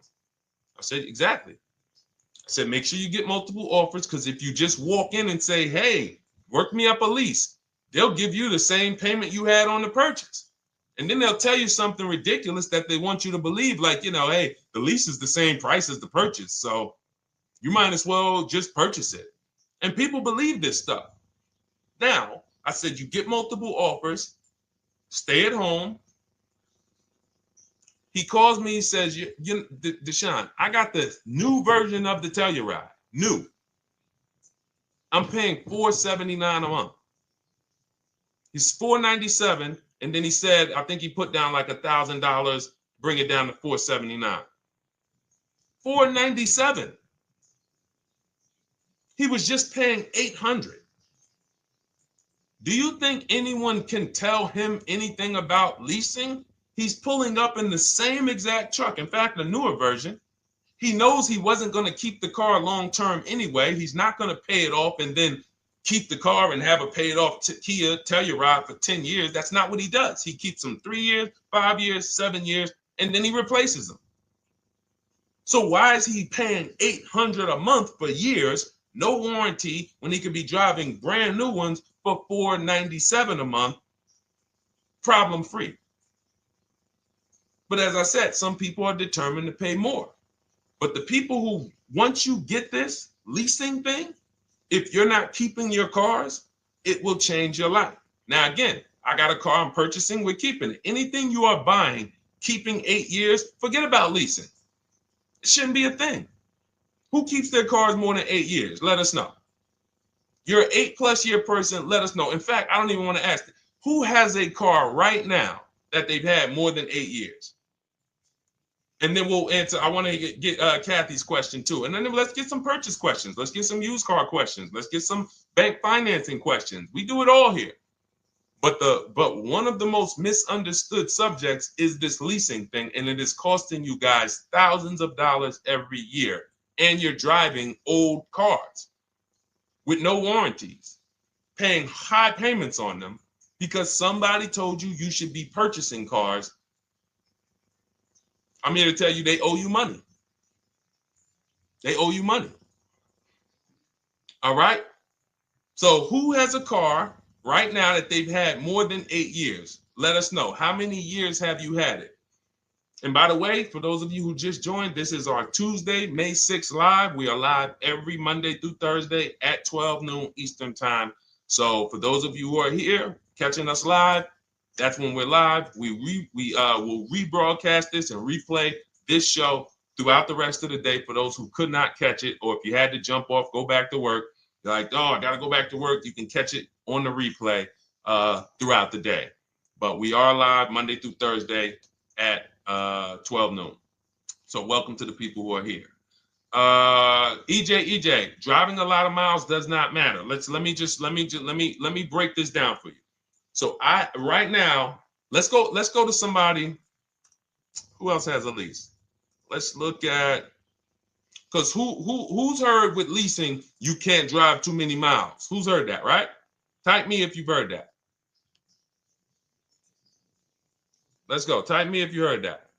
I said, exactly. I said, make sure you get multiple offers, because if you just walk in and say, hey, work me up a lease, they'll give you the same payment you had on the purchase. And then they'll tell you something ridiculous that they want you to believe, like, hey, the lease is the same price as the purchase, so you might as well just purchase it. And people believe this stuff. Now, I said, you get multiple offers, stay at home. He calls me, he says, Deshone, I got the new version of the Telluride, new. I'm paying $479 a month. He's $497, and then he said, I think he put down like $1,000, bring it down to $479. $497. He was just paying $800. Do you think anyone can tell him anything about leasing? He's pulling up in the same exact truck. In fact, the newer version. He knows he wasn't going to keep the car long term anyway. He's not going to pay it off and then keep the car and have a paid off Kia Telluride for 10 years. That's not what he does. He keeps them 3 years, 5 years, 7 years, and then he replaces them. So why is he paying $800 a month for years, no warranty, when he could be driving brand new ones for $497 a month, problem free? But as I said, some people are determined to pay more. But the people who, once you get this leasing thing, if you're not keeping your cars, it will change your life. Now, again, I got a car I'm purchasing, we're keeping it. Anything you are buying, keeping 8 years, forget about leasing. It shouldn't be a thing. Who keeps their cars more than 8 years? Let us know. You're an 8+ year person, let us know. In fact, I don't even want to ask, who has a car right now that they've had more than 8 years? And then we'll answer. I want to get Kathy's question too. And then let's get some purchase questions. Let's get some used car questions. Let's get some bank financing questions. We do it all here. But one of the most misunderstood subjects is this leasing thing, and it is costing you guys thousands of dollars every year. And you're driving old cars with no warranties, paying high payments on them because somebody told you you should be purchasing cars. I'm here to tell you they owe you money. They owe you money. All right? So who has a car right now that they've had more than 8 years? Let us know. How many years have you had it? And by the way, for those of you who just joined, this is our Tuesday, May 6th live. We are live every Monday through Thursday at 12 noon Eastern time. So for those of you who are here catching us live, that's when we're live. We will rebroadcast this and replay this show throughout the rest of the day for those who could not catch it, or if you had to jump off, go back to work. You're like, oh, I got to go back to work. You can catch it on the replay throughout the day. But we are live Monday through Thursday at 12 noon. So welcome to the people who are here. EJ, driving a lot of miles does not matter. Let me break this down for you. So right now, let's go to somebody who else has a lease. Let's look at, because who's heard with leasing you can't drive too many miles? Who's heard that, right? Type me if you've heard that. Let's go. Type me if you heard that.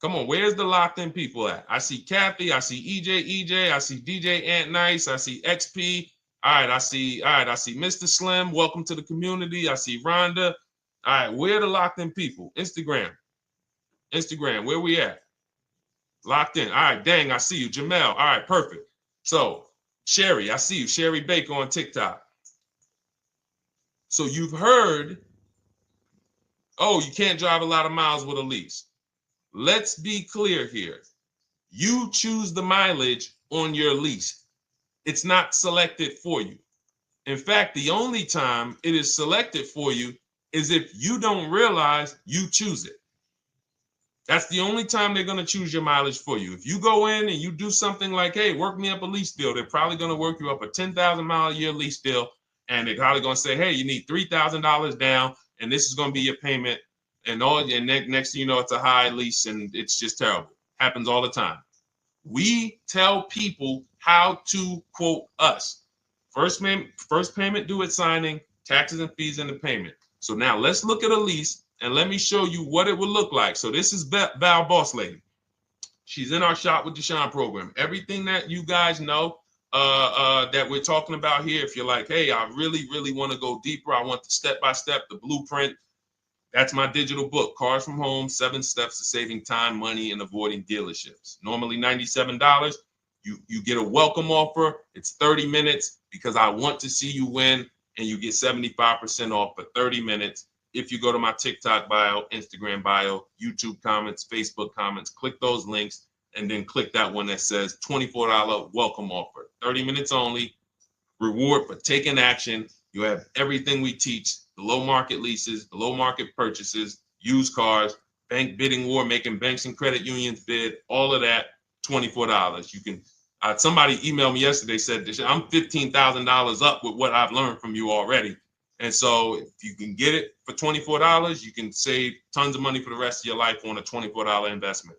Come on, where's the locked in people at? I see Kathy, I see EJ, I see DJ Ant Nice, I see XP. All right, I see Mr. Slim. Welcome to the community. I see Rhonda. All right, where are the locked in people? Instagram, where we at? Locked in. All right, dang, I see you. Jamel. All right, perfect. So, Sherry, I see you. Sherry Baker on TikTok. So you've heard, oh, you can't drive a lot of miles with a lease. Let's be clear here. You choose the mileage on your lease. It's not selected for you. In fact, the only time it is selected for you is if you don't realize you choose it. That's the only time they're going to choose your mileage for you. If you go in and you do something like, hey, work me up a lease deal, they're probably going to work you up a 10,000 mile a year lease deal. And they're probably going to say, hey, you need $3,000 down, and this is going to be your payment. And next thing you know, it's a high lease, and it's just terrible. Happens all the time. We tell people how to quote us. First payment due at signing, taxes and fees in the payment. So now let's look at a lease, and let me show you what it would look like. So this is Val Boss Lady. She's in our Shop with Deshone program. Everything that you guys know that we're talking about here, if you're like, hey, I really, really want to go deeper, I want the step-by-step, the blueprint, that's my digital book, Cars from Home, 7 Steps to Saving Time, Money, and Avoiding Dealerships. Normally $97. You get a welcome offer. It's 30 minutes because I want to see you win, and you get 75% off for 30 minutes. If you go to my TikTok bio, Instagram bio, YouTube comments, Facebook comments, click those links, and then click that one that says $24 welcome offer. 30 minutes only, reward for taking action. You have everything we teach, the low market leases, the low market purchases, used cars, bank bidding war, making banks and credit unions bid, all of that, $24. You can, somebody emailed me yesterday, said, I'm $15,000 up with what I've learned from you already. And so if you can get it for $24, you can save tons of money for the rest of your life on a $24 investment.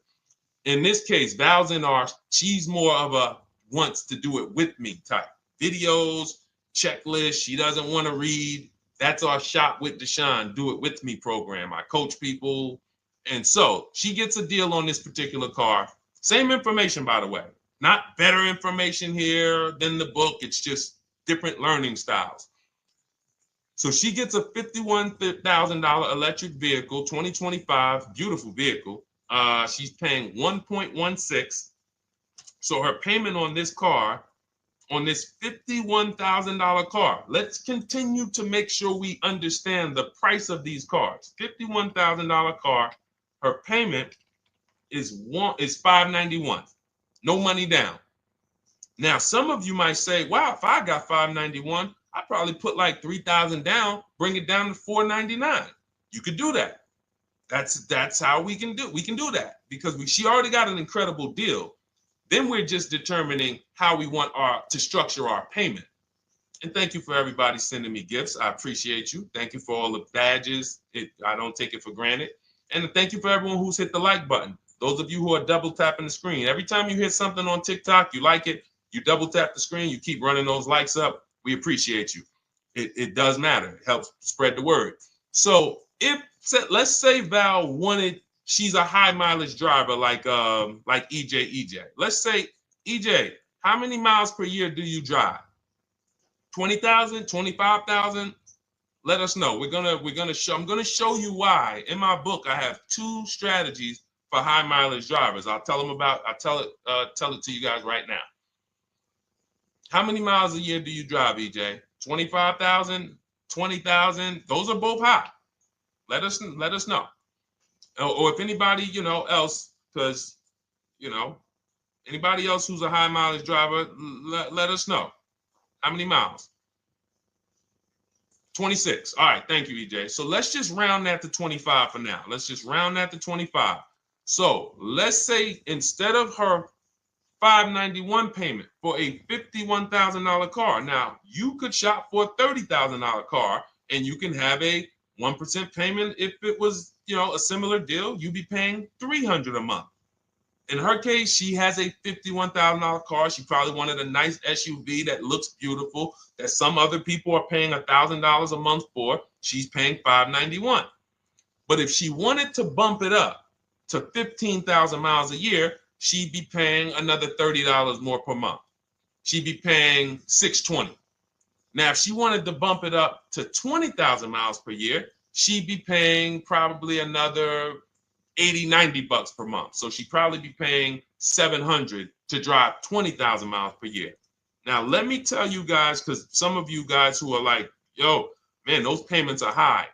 In this case, Val's in our, she's more of a wants to do it with me type. Videos, checklist, she doesn't want to read. That's our Shop with Deshone, do it with me program. I coach people. And so she gets a deal on this particular car. Same information, by the way. Not better information here than the book. It's just different learning styles. So she gets a $51,000 electric vehicle, 2025, beautiful vehicle. She's paying 1.16. So her payment on this car, on this $51,000 car, let's continue to make sure we understand the price of these cars. $51,000 car, her payment is $591. No money down. Now, some of you might say, wow, if I got $591, I'd probably put like $3,000 down, bring it down to $499. You could do that. That's how we can do that because she already got an incredible deal. Then we're just determining how we want to structure our payment. And thank you for everybody sending me gifts. I appreciate you. Thank you for all the badges. I don't take it for granted. And thank you for everyone who's hit the like button. Those of you who are double tapping the screen. Every time you hit something on TikTok, you like it, you double tap the screen, you keep running those likes up. We appreciate you. It does matter. It helps spread the word. So let's say Val wanted, she's a high mileage driver like EJ. Let's say, EJ, how many miles per year do you drive? 20,000, 25,000? Let us know. I'm gonna show you why. In my book, I have 2 strategies for high mileage drivers. I'll tell it to you guys right now. How many miles a year do you drive, EJ? 25,000, 20,000? Those are both high. Let us know. Or if anybody, else, because, anybody else who's a high mileage driver, let us know. How many miles? 26. All right. Thank you, EJ. So let's just round that to 25 for now. Let's just round that to 25. So let's say instead of her $591 payment for a $51,000 car, now you could shop for a $30,000 car and you can have a 1% payment. If it was, a similar deal, you'd be paying $300 a month. In her case, she has a $51,000 car. She probably wanted a nice SUV that looks beautiful, that some other people are paying $1,000 a month for. She's paying $591. But if she wanted to bump it up to 15,000 miles a year, she'd be paying another $30 more per month. She'd be paying $620. Now, if she wanted to bump it up to 20,000 miles per year, she'd be paying probably another $80-90 per month. So she'd probably be paying $700 to drive 20,000 miles per year. Now, let me tell you guys, because some of you guys who are like, yo, man, those payments are high.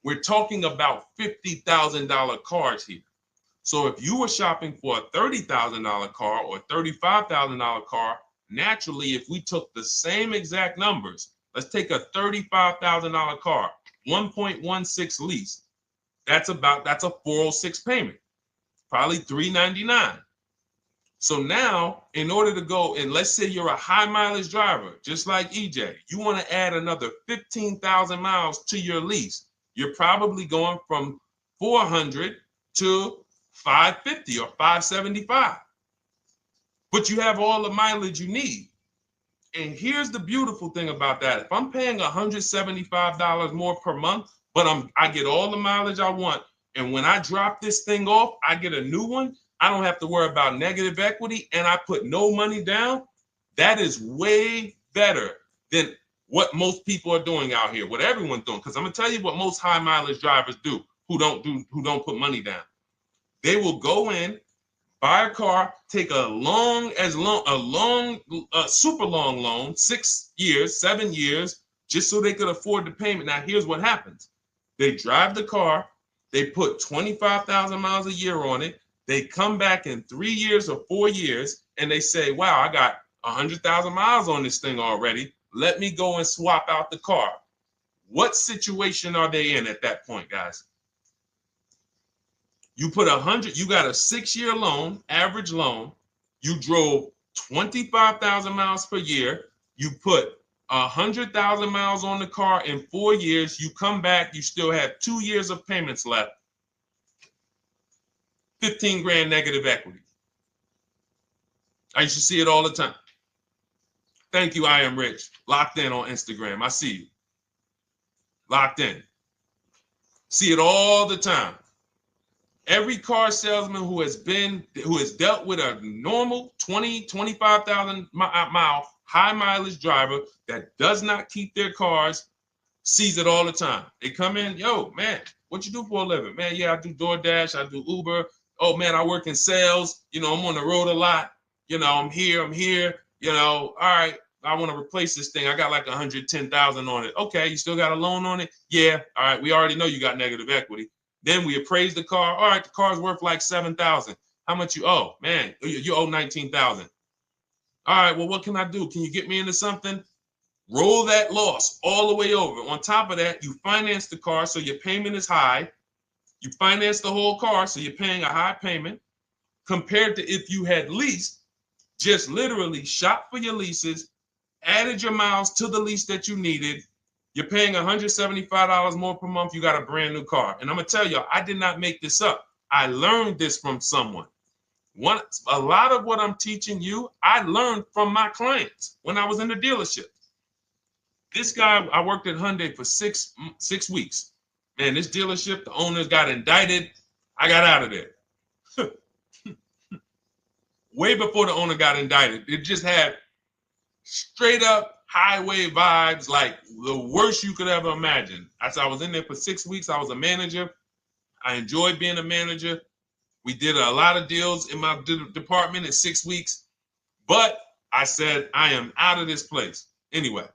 We're talking about $50,000 cars here. So if you were shopping for a $30,000 car or $35,000 car, naturally, if we took the same exact numbers, let's take a $35,000 car, 1.16 lease. That's a 406 payment, probably $399. So now, in order to go, and let's say you're a high mileage driver, just like EJ, you want to add another 15,000 miles to your lease. You're probably going from 400 to 550 or 575. But you have all the mileage you need. And here's the beautiful thing about that. If I'm paying $175 more per month, but I get all the mileage I want, and when I drop this thing off, I get a new one, I don't have to worry about negative equity, and I put no money down. That is way better than what most people are doing out here, what everyone's doing. Because I'm gonna tell you what most high mileage drivers do who don't put money down. They will go in, buy a car, take a super long loan, 6 years, 7 years, just so they could afford the payment. Now, here's what happens. They drive the car, they put 25,000 miles a year on it. They come back in 3 years or 4 years, and they say, wow, I got 100,000 miles on this thing already. Let me go and swap out the car. What situation are they in at that point, guys? You put 100, you got a 6-year loan, average loan. You drove 25,000 miles per year. You put 100,000 miles on the car in 4 years. You come back, you still have 2 years of payments left. 15 grand negative equity. I used to see it all the time. Thank you, I am rich. Locked in on Instagram. I see you. Locked in. See it all the time. Every car salesman who has dealt with a normal 25,000 mile high mileage driver that does not keep their cars sees it all the time. They come in, yo, man, what you do for a living? Man, yeah, I do DoorDash, I do Uber. Oh man, I work in sales. You know, I'm on the road a lot. You know, I'm here. You know, all right, I want to replace this thing. I got like 110,000 on it. Okay, you still got a loan on it? Yeah. All right, we already know you got negative equity. Then we appraise the car. All right, the car's worth like 7,000. How much you owe? Man, you owe 19,000. All right, well, what can I do? Can you get me into something? Roll that loss all the way over. On top of that, you finance the car, so your payment is high. You finance the whole car, so you're paying a high payment compared to if you had leased, just literally shop for your leases, added your miles to the lease that you needed. You're paying $175 more per month. You got a brand new car. And I'm going to tell you, I did not make this up. I learned this from someone. A lot of what I'm teaching you, I learned from my clients when I was in the dealership. This guy, I worked at Hyundai for six weeks. Man, this dealership, the owners got indicted. I got out of there. Way before the owner got indicted. It just had straight up highway vibes, like the worst you could ever imagine. As I was in there for 6 weeks, I was a manager. I enjoyed being a manager. We did a lot of deals in my department in 6 weeks. But I said, I am out of this place. Anyway.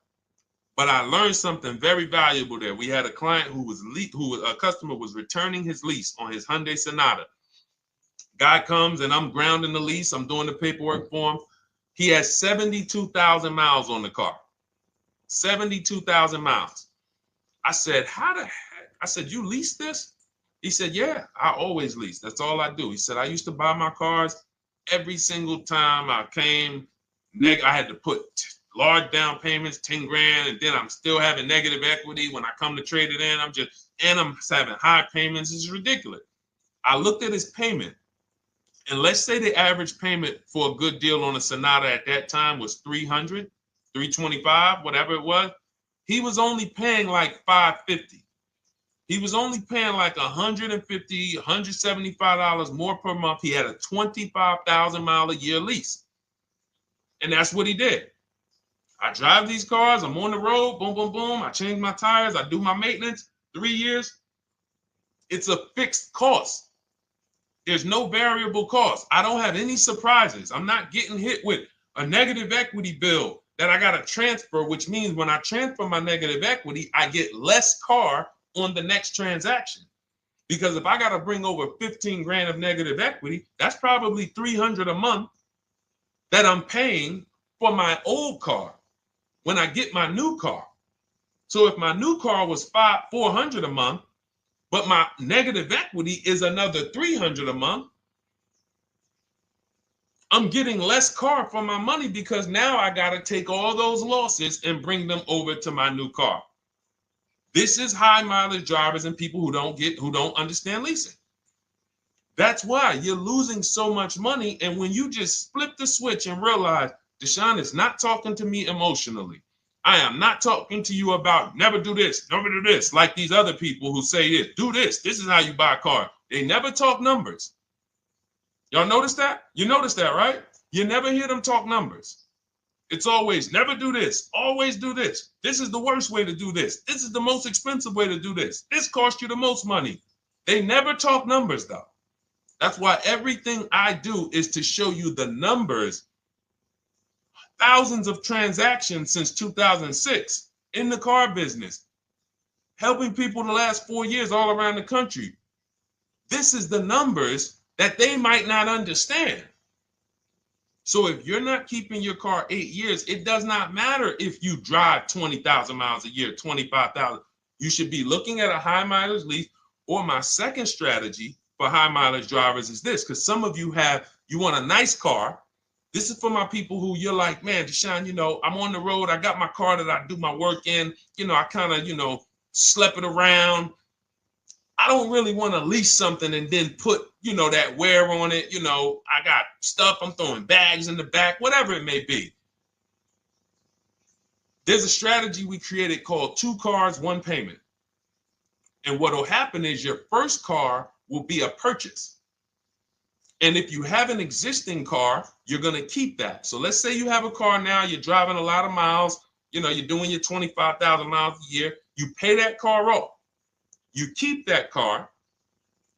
But I learned something very valuable there. We had a client a customer was returning his lease on his Hyundai Sonata. Guy comes and I'm grounding the lease. I'm doing the paperwork for him. He has 72,000 miles on the car. 72,000 miles. I said, how the heck? I said, you lease this? He said, yeah, I always lease. That's all I do. He said, I used to buy my cars every single time I came. I had to put large down payments, 10 grand, and then I'm still having negative equity when I come to trade it in. I'm having high payments. It's ridiculous. I looked at his payment, and let's say the average payment for a good deal on a Sonata at that time was $300, $325, whatever it was. He was only paying like $550. He was only paying like $150, $175 more per month. He had a 25,000 mile a year lease. And that's what he did. I drive these cars. I'm on the road. Boom, boom, boom. I change my tires. I do my maintenance. 3 years. It's a fixed cost. There's no variable cost. I don't have any surprises. I'm not getting hit with a negative equity bill that I got to transfer, which means when I transfer my negative equity, I get less car on the next transaction. Because if I got to bring over 15 grand of negative equity, that's probably 300 a month that I'm paying for my old car when I get my new car. So if my new car was 400 a month, but my negative equity is another 300 a month, I'm getting less car for my money because now I got to take all those losses and bring them over to my new car. This is high mileage drivers and people who don't understand leasing. That's why you're losing so much money. And when you just flip the switch and realize Deshone is not talking to me emotionally, I am not talking to you about never do this, never do this, like these other people who say this, do this. This is how you buy a car. They never talk numbers. Y'all notice that? You notice that, right? You never hear them talk numbers. It's always never do this, always do this. This is the worst way to do this. This is the most expensive way to do this. This costs you the most money. They never talk numbers, though. That's why everything I do is to show you the numbers. Thousands of transactions since 2006 in the car business, helping people the last 4 years all around the country. This is the numbers that they might not understand. So if you're not keeping your car 8 years, it does not matter if you drive 20,000 miles a year, 25,000. You should be looking at a high mileage lease. Or my second strategy for high mileage drivers is this, because some of you want a nice car. This is for my people who you're like, man, Deshone, I'm on the road. I got my car that I do my work in. I kind of, slep it around. I don't really want to lease something and then put, that wear on it. I got stuff. I'm throwing bags in the back, whatever it may be. There's a strategy we created called 2 cars, 1 payment. And what will happen is your first car will be a purchase. And if you have an existing car, you're going to keep that. So let's say you have a car now, you're driving a lot of miles, you're doing your 25,000 miles a year. You pay that car off. You keep that car,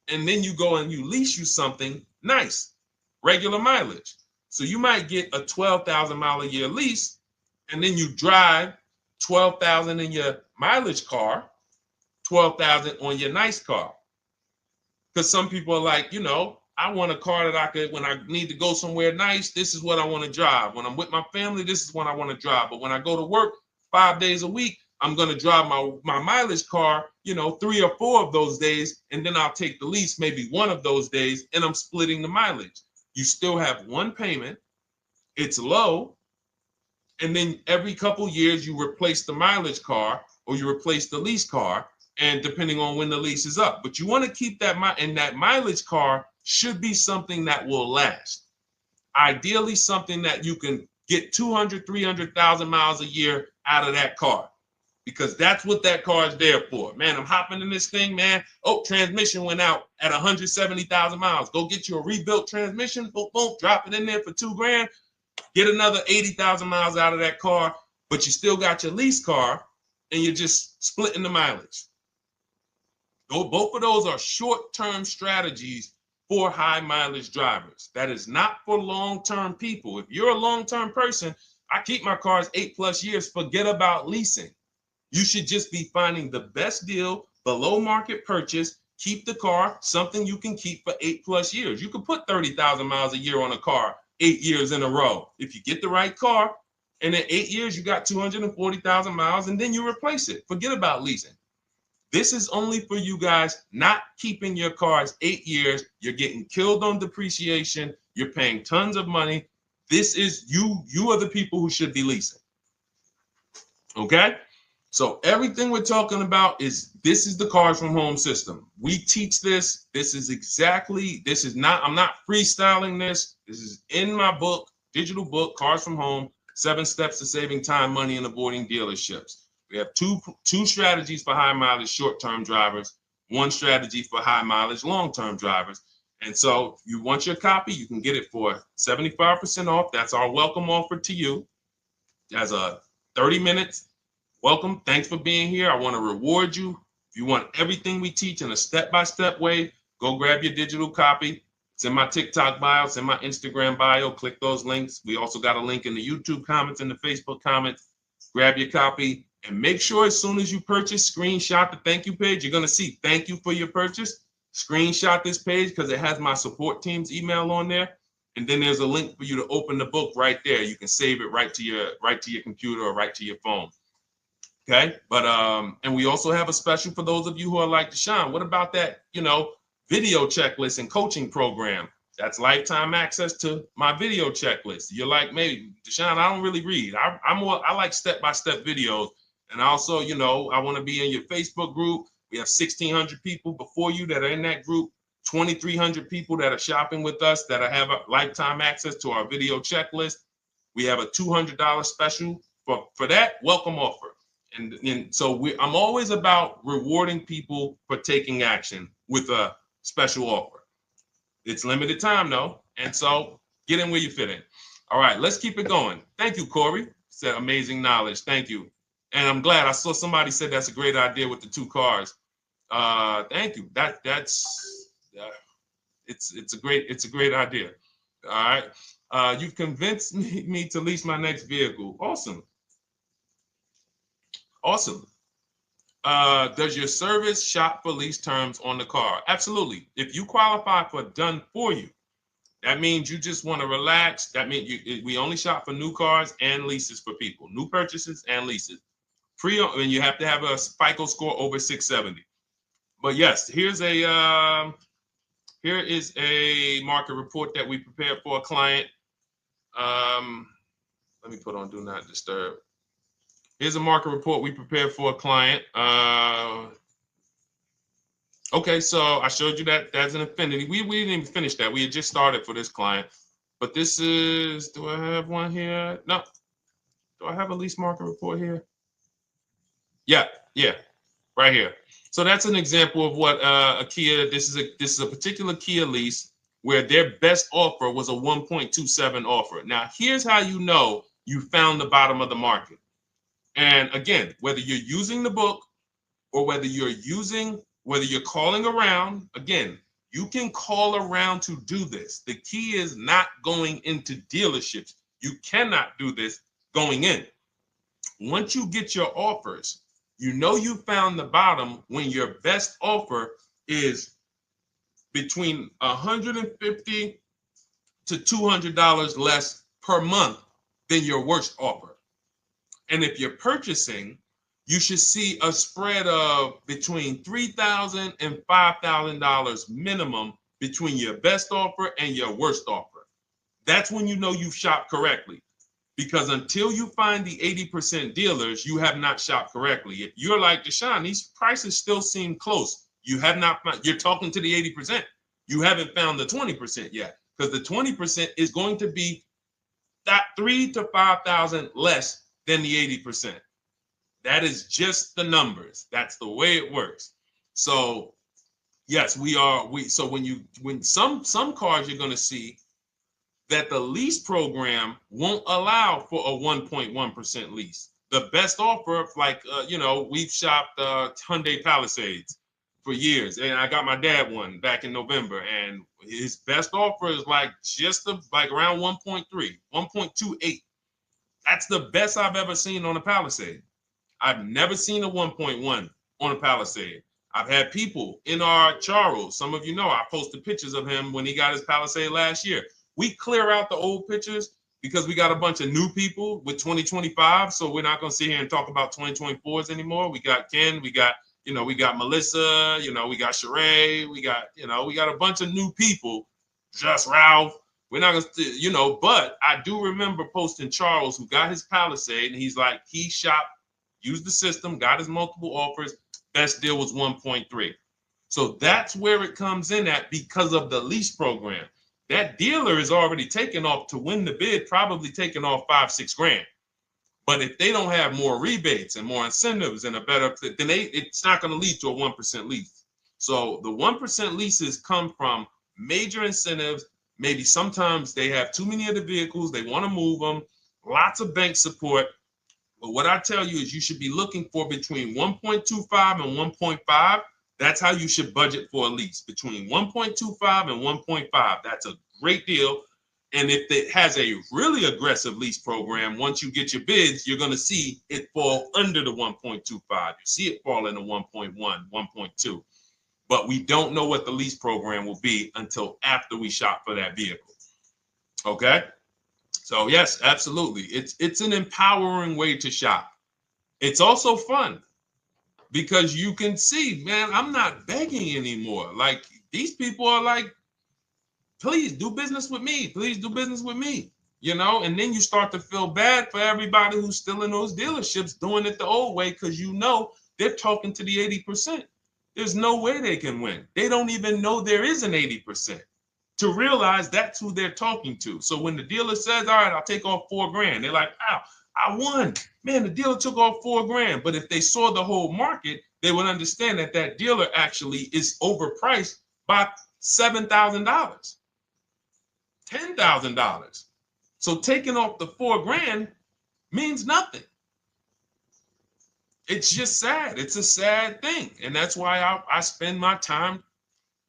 and then you go and you lease you something nice, regular mileage. So you might get a 12,000 mile a year lease, and then you drive 12,000 in your mileage car, 12,000 on your nice car. Because some people are like, I want a car that I could, when I need to go somewhere nice, this is what I want to drive. When I'm with my family, this is what I want to drive. But when I go to work 5 days a week, I'm going to drive my mileage car, 3 or 4 of those days, and then I'll take the lease maybe 1 of those days, and I'm splitting the mileage. You still have 1 payment. It's low. And then every couple years, you replace the mileage car or you replace the lease car, and depending on when the lease is up. But you want to keep that, and that mileage car should be something that will last. Ideally, something that you can get 200, 300,000 miles a year out of that car. Because that's what that car is there for. Man, I'm hopping in this thing, man. Oh, transmission went out at 170,000 miles. Go get you a rebuilt transmission. Boom, boom, drop it in there for $2 grand. Get another 80,000 miles out of that car, but you still got your lease car, and you're just splitting the mileage. Both of those are short-term strategies for high mileage drivers. That is not for long-term people. If you're a long-term person, I keep my cars 8+ years. Forget about leasing. You should just be finding the best deal, below market purchase, keep the car, something you can keep for 8+ years. You can put 30,000 miles a year on a car 8 years in a row. If you get the right car, and in 8 years, you got 240,000 miles, and then you replace it. Forget about leasing. This is only for you guys not keeping your cars 8 years. You're getting killed on depreciation. You're paying tons of money. This is you are the people who should be leasing. Okay? So everything we're talking about this is the Cars from Home system. We teach this. I'm not freestyling this. This is in my book, digital book, Cars from Home, 7 Steps to Saving Time, Money, and Avoiding Dealerships. We have two strategies for high mileage short-term drivers, 1 strategy for high mileage long-term drivers. And so if you want your copy, you can get it for 75% off. That's our welcome offer to you. As a 30 minutes. Welcome. Thanks for being here. I want to reward you. If you want everything we teach in a step-by-step way, go grab your digital copy. It's in my TikTok bio. It's in my Instagram bio. Click those links. We also got a link in the YouTube comments and the Facebook comments. Grab your copy and make sure as soon as you purchase, screenshot the thank you page. You're going to see thank you for your purchase. screenshot this page because it has my support team's email on there. And then there's a link for you to open the book right there. You can save it right to your computer or right to your phone. Okay, but and we also have a special for those of you who are like Deshone. What about that, video checklist and coaching program? That's lifetime access to my video checklist. You're like, maybe Deshone, I don't really read. I like step-by-step videos. And also, I want to be in your Facebook group. We have 1,600 people before you that are in that group. 2,300 people that are shopping with us that have a lifetime access to our video checklist. We have a $200 special for that welcome offer. And so I'm always about rewarding people for taking action with a special offer. It's limited time though. And so get in where you fit in. All right, let's keep it going. Thank you, Corey. Said amazing knowledge. Thank you. And I'm glad I saw somebody said that's a great idea with the 2 cars. Thank you. It's a great idea. All right. You've convinced me to lease my next vehicle. Awesome. Awesome. Does your service shop for lease terms on the car? Absolutely. If you qualify for done for you, that means you just want to relax. That means we only shop for new cars and leases for people, new purchases and leases. And you have to have a FICO score over 670. But yes, here is a market report that we prepared for a client. Let me put on Do Not Disturb. Here's a market report we prepared for a client. Okay, so I showed you that that's an affinity. We didn't even finish that. We had just started for this client. But this is, do I have one here? No. Do I have a lease market report here? Yeah, right here. So that's an example of what a Kia, this is a particular Kia lease where their best offer was a 1.27 offer. Now, here's how you know you found the bottom of the market. And again, whether you're using the book or whether you're calling around, again, you can call around to do this. The key is not going into dealerships. You cannot do this going in. Once you get your offers, you know you found the bottom when your best offer is between $150 to $200 less per month than your worst offer. And if you're purchasing, you should see a spread of between $3,000 and $5,000 minimum between your best offer and your worst offer. That's when you know you've shopped correctly. Because until you find the 80% dealers, you have not shopped correctly. If you're like Deshone, these prices still seem close. You have not found, you're talking to the 80%. You haven't found the 20% yet. Because the 20% is going to be that $3,000 to $5,000 less than the 80%. That is just the numbers. That's the way it works. So yes, so when some cars you're going to see that the lease program won't allow for a 1.1% lease. The best offer, like, we've shopped Hyundai Palisades for years. And I got my dad one back in November. And his best offer is like around 1.3, 1.28. That's the best I've ever seen on a Palisade. I've never seen a 1.1 on a Palisade. I've had people in our Charles. Some of you know I posted pictures of him when he got his Palisade last year. We clear out the old pictures because we got a bunch of new people with 2025. So we're not going to sit here and talk about 2024s anymore. We got Ken, we got Melissa, we got Sheree, we got a bunch of new people, just Ralph. We're not going to, but I do remember posting Charles who got his Palisade and he's like, he shopped, used the system, got his multiple offers. Best deal was 1.3. So that's where it comes in at because of the lease program. That dealer is already taken off to win the bid, probably taking off $5-6 grand. But if they don't have more rebates and more incentives and a better, then it's not going to lead to a 1% lease. So the 1% leases come from major incentives. Maybe sometimes they have too many of the vehicles. They want to move them. Lots of bank support. But what I tell you is you should be looking for between 1.25 and 1.5. That's how you should budget for a lease, between 1.25 and 1.5. That's a great deal. And if it has a really aggressive lease program, once you get your bids, you're going to see it fall under the 1.25. You see it fall into 1.1, 1.2. but we don't know what the lease program will be until after we shop for that vehicle. Okay? So yes, absolutely. It's an empowering way to shop. It's also fun because you can see, man, I'm not begging anymore. Like these people are like, please do business with me. Please do business with me. And then you start to feel bad for everybody who's still in those dealerships doing it the old way because they're talking to the 80%. There's no way they can win. They don't even know there is an 80% to realize that's who they're talking to. So when the dealer says, all right, I'll take off $4,000, they're like, wow, I won. Man, the dealer took off $4,000. But if they saw the whole market, they would understand that that dealer actually is overpriced by $7,000, $10,000. So taking off the $4,000 means nothing. It's just sad. It's a sad thing. And that's why I spend my time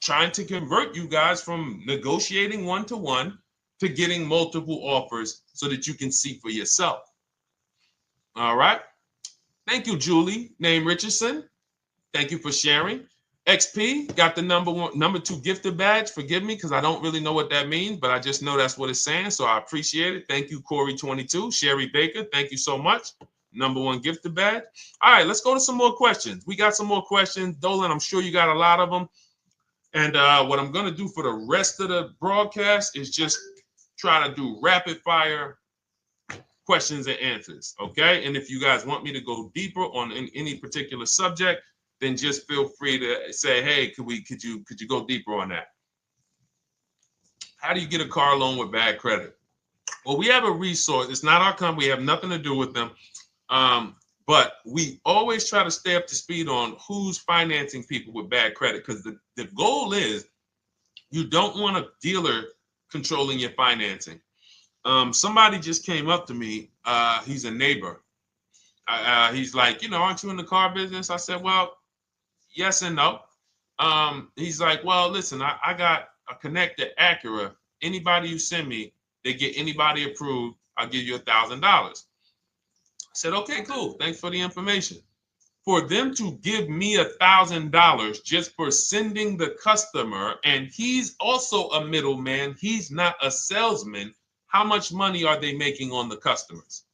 trying to convert you guys from negotiating one-to-one to getting multiple offers so that you can see for yourself. All right. Thank you, Julie, name Richardson. Thank you for sharing. XP got the number 2 gifted badge. Forgive me because I don't really know what that means, but I just know that's what it's saying. So I appreciate it. Thank you, Corey22. Sherry Baker, thank you so much. Number 1 gifted badge. All right, let's go to some more questions. We got some more questions. Dolan, I'm sure you got a lot of them. And what I'm going to do for the rest of the broadcast is just try to do rapid fire questions and answers. Okay. And if you guys want me to go deeper on any particular subject, then just feel free to say, hey, could you go deeper on that? How do you get a car loan with bad credit? Well, we have a resource. It's not our company. We have nothing to do with them. But we always try to stay up to speed on who's financing people with bad credit, because the goal is you don't want a dealer controlling your financing. Somebody just came up to me. He's a neighbor. He's like, aren't you in the car business? I said, well, yes and no. He's like, well, listen, I got a connect to Acura. Anybody you send me, they get anybody approved, I'll give you $1,000. I said, okay, cool. Thanks for the information. For them to give me $1,000 just for sending the customer, and he's also a middleman, he's not a salesman, how much money are they making on the customers?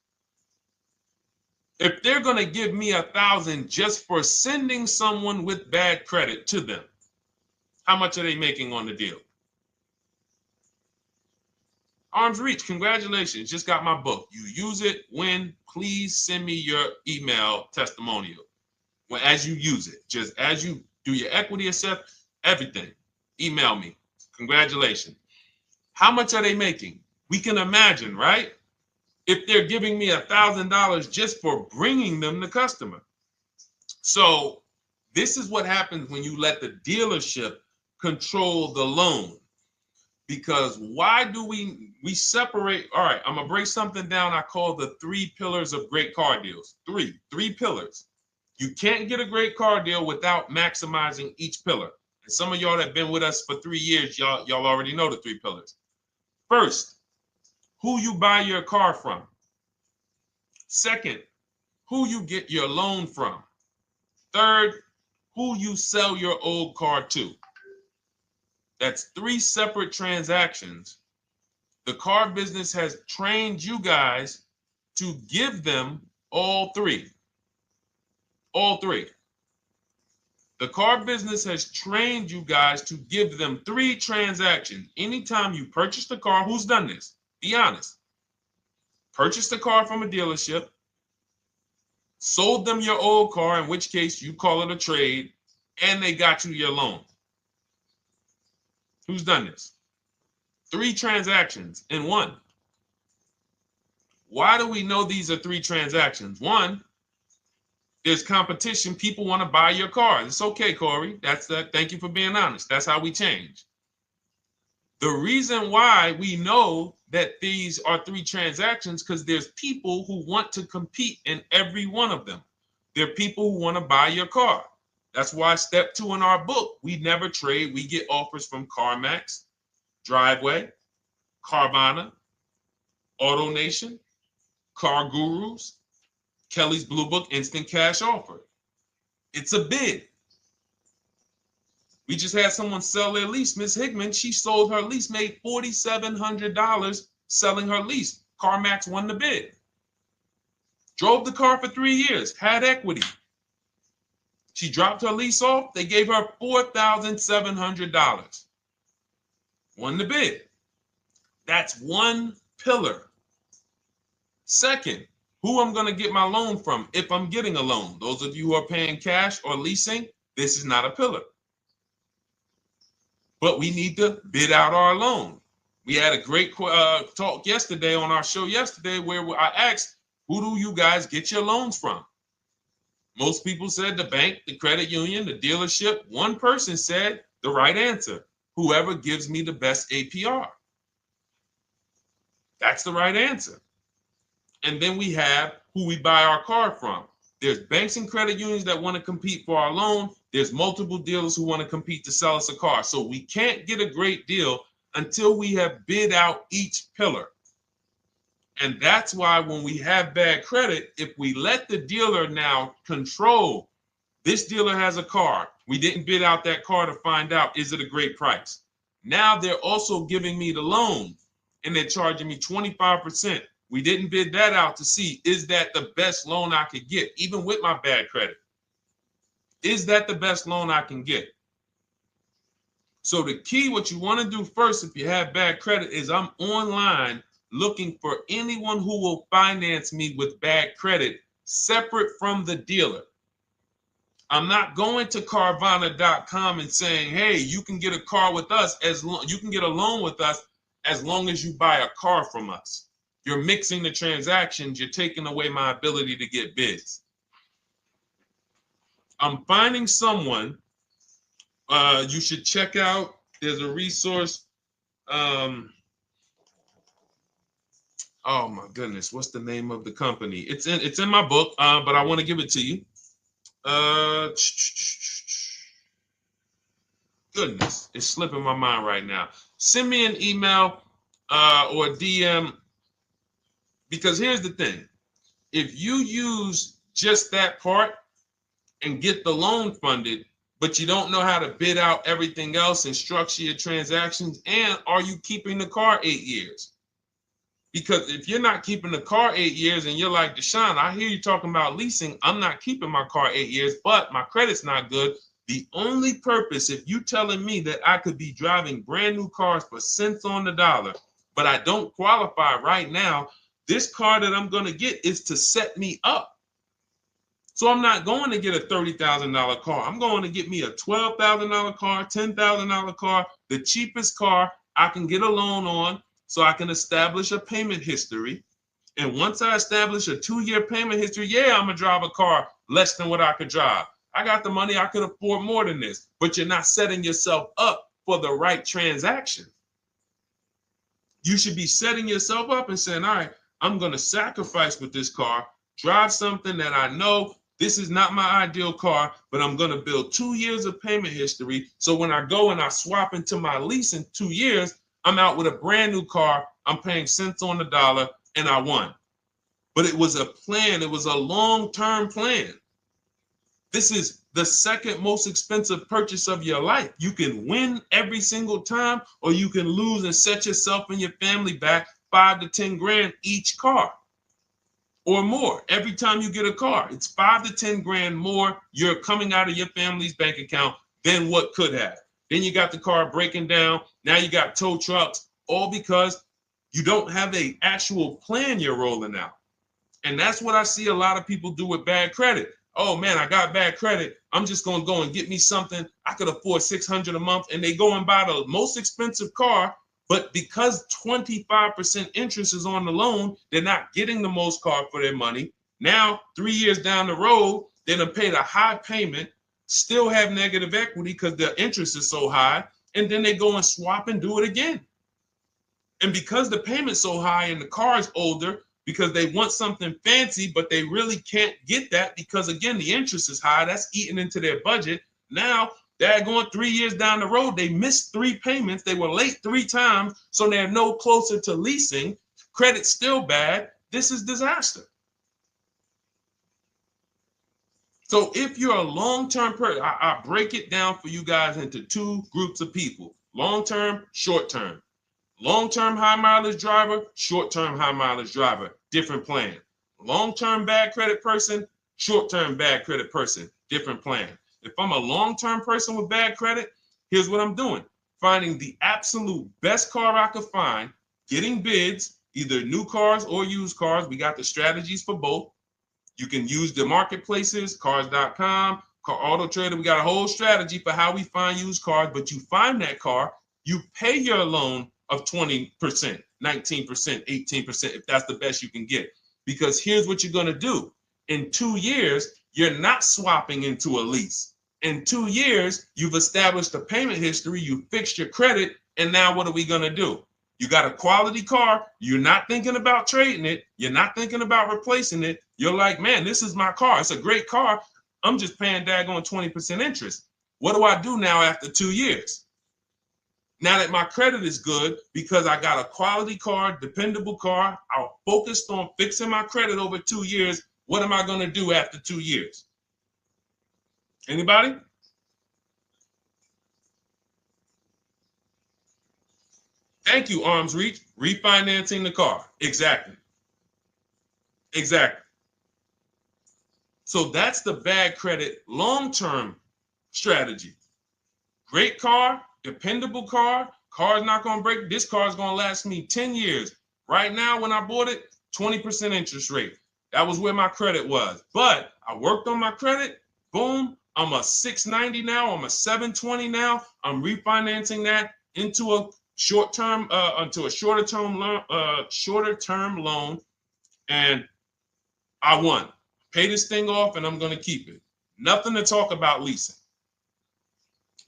If they're going to give me $1,000 just for sending someone with bad credit to them, how much are they making on the deal? Arms Reach, congratulations. Just got my book. You use it when, please send me your email testimonial. Well, as you use it, just as you do your equity assess, everything, email me. Congratulations. How much are they making? We can imagine, right? If they're giving me $1,000 just for bringing them the customer. So this is what happens when you let the dealership control the loan. Because why do we separate? All right, I'm going to break something down I call the 3 pillars of great car deals. Three pillars. You can't get a great car deal without maximizing each pillar. And some of y'all that have been with us for 3 years, y'all already know the 3 pillars. First, who you buy your car from. Second, who you get your loan from. Third, who you sell your old car to. That's 3 separate transactions. The car business has trained you guys to give them all 3. All 3. The car business has trained you guys to give them 3 transactions. Anytime you purchase the car, who's done this? Be honest. Purchased the car from a dealership, sold them your old car, in which case you call it a trade, and they got you your loan. Who's done this? 3 transactions in one. Why do we know these are 3 transactions? One, there's competition. People want to buy your car. It's okay, Corey. That's that. Thank you for being honest. That's how we change. The reason why we know that these are 3 transactions because there's people who want to compete in every one of them. There are people who want to buy your car. That's why step 2 in our book, we never trade. We get offers from CarMax, Driveway, Carvana, AutoNation, Car Gurus, Kelly's Blue Book Instant Cash Offer. It's a bid. We just had someone sell their lease. Miss Hickman, she sold her lease, made $4,700 selling her lease. CarMax won the bid. Drove the car for 3 years, had equity. She dropped her lease off. They gave her $4,700. Won the bid. That's one pillar. Second, who I'm going to get my loan from if I'm getting a loan. Those of you who are paying cash or leasing, this is not a pillar. But we need to bid out our loan. We had a great talk yesterday on our show yesterday where I asked, who do you guys get your loans from? Most people said the bank, the credit union, the dealership. One person said the right answer, whoever gives me the best APR. That's the right answer. And then we have who we buy our car from. There's banks and credit unions that want to compete for our loan. There's multiple dealers who want to compete to sell us a car. So we can't get a great deal until we have bid out each pillar. And that's why when we have bad credit, if we let the dealer now control, this dealer has a car. We didn't bid out that car to find out, is it a great price? Now they're also giving me the loan and they're charging me 25%. We didn't bid that out to see, is that the best loan I could get, even with my bad credit? Is that the best loan I can get? So the key, what you want to do first, if you have bad credit, is I'm online looking for anyone who will finance me with bad credit separate from the dealer. I'm not going to Carvana.com and saying, hey, you can get a car with us you can get a loan with us as long as you buy a car from us. You're mixing the transactions. You're taking away my ability to get bids. I'm finding someone you should check out. There's a resource. Oh my goodness, what's the name of the company? It's in my book, but I want to give it to you. Goodness, it's slipping my mind right now. Send me an email or a DM, because here's the thing. If you use just that part and get the loan funded, but you don't know how to bid out everything else and structure your transactions, and are you keeping the car 8 years? Because if you're not keeping the car 8 years and you're like, Deshone, I hear you talking about leasing. I'm not keeping my car 8 years, but my credit's not good. The only purpose, if you telling me that I could be driving brand new cars for cents on the dollar, but I don't qualify right now, this car that I'm going to get is to set me up. So I'm not going to get a $30,000 car. I'm going to get me a $12,000 car, $10,000 car, the cheapest car I can get a loan on, so I can establish a payment history. And once I establish a 2-year payment history, yeah, I'm going to drive a car less than what I could drive. I got the money. I could afford more than this. But you're not setting yourself up for the right transaction. You should be setting yourself up and saying, all right, I'm going to sacrifice with this car, drive something that I know this is not my ideal car, but I'm going to build 2 years of payment history. So when I go and I swap into my lease in 2 years, I'm out with a brand new car. I'm paying cents on the dollar, and I won. But it was a plan. It was a long-term plan. This is the second most expensive purchase of your life. You can win every single time, or you can lose and set yourself and your family back 5 to 10 grand each car or more. Every time you get a car, it's 5 to 10 grand more you're coming out of your family's bank account than what could have. Then you got the car breaking down. Now you got tow trucks, all because you don't have an actual plan you're rolling out. And that's what I see a lot of people do with bad credit. Oh man, I got bad credit. I'm just going to go and get me something. I could afford $600 a month. And they go and buy the most expensive car. But because 25% interest is on the loan, they're not getting the most car for their money. Now, 3 years down the road, they're going to pay the high payment, still have negative equity because the interest is so high. And then they go and swap and do it again. And because the payment's so high and the car is older, because they want something fancy, but they really can't get that because, again, the interest is high. That's eating into their budget. Now they're going 3 years down the road. They missed 3 payments. They were late 3 times, so they're no closer to leasing. Credit's still bad. This is disaster. So if you're a long-term person, I break it down for you guys into two groups of people: long-term, short-term. Long-term high mileage driver, short-term high mileage driver, different plan. Long-term bad credit person, short-term bad credit person, different plan. If I'm a long-term person with bad credit, here's what I'm doing: finding the absolute best car I could find, getting bids, either new cars or used cars. We got the strategies for both. You can use the marketplaces, cars.com, Car Auto Trader. We got a whole strategy for how we find used cars, but you find that car, you pay your loan of 20%, 19%, 18%, if that's the best you can get. Because here's what you're going to do. In 2 years, you're not swapping into a lease. In 2 years, you've established a payment history, you fixed your credit, and now what are we going to do? You got a quality car. You're not thinking about trading it. You're not thinking about replacing it. You're like, man, this is my car. It's a great car. I'm just paying daggone 20% interest. What do I do now after 2 years? Now that my credit is good because I got a quality car, dependable car, I'm focused on fixing my credit over 2 years. What am I going to do after 2 years? Anybody? Thank you, Arms Reach. Refinancing the car. Exactly. Exactly. So that's the bad credit long-term strategy. Great car, dependable car, car's not going to break. This car is going to last me 10 years. Right now, when I bought it, 20% interest rate. That was where my credit was. But I worked on my credit. Boom. I'm a 690 now. I'm a 720 now. I'm refinancing that into a short-term, into a shorter-term loan, and I won. Pay this thing off, and I'm going to keep it. Nothing to talk about leasing.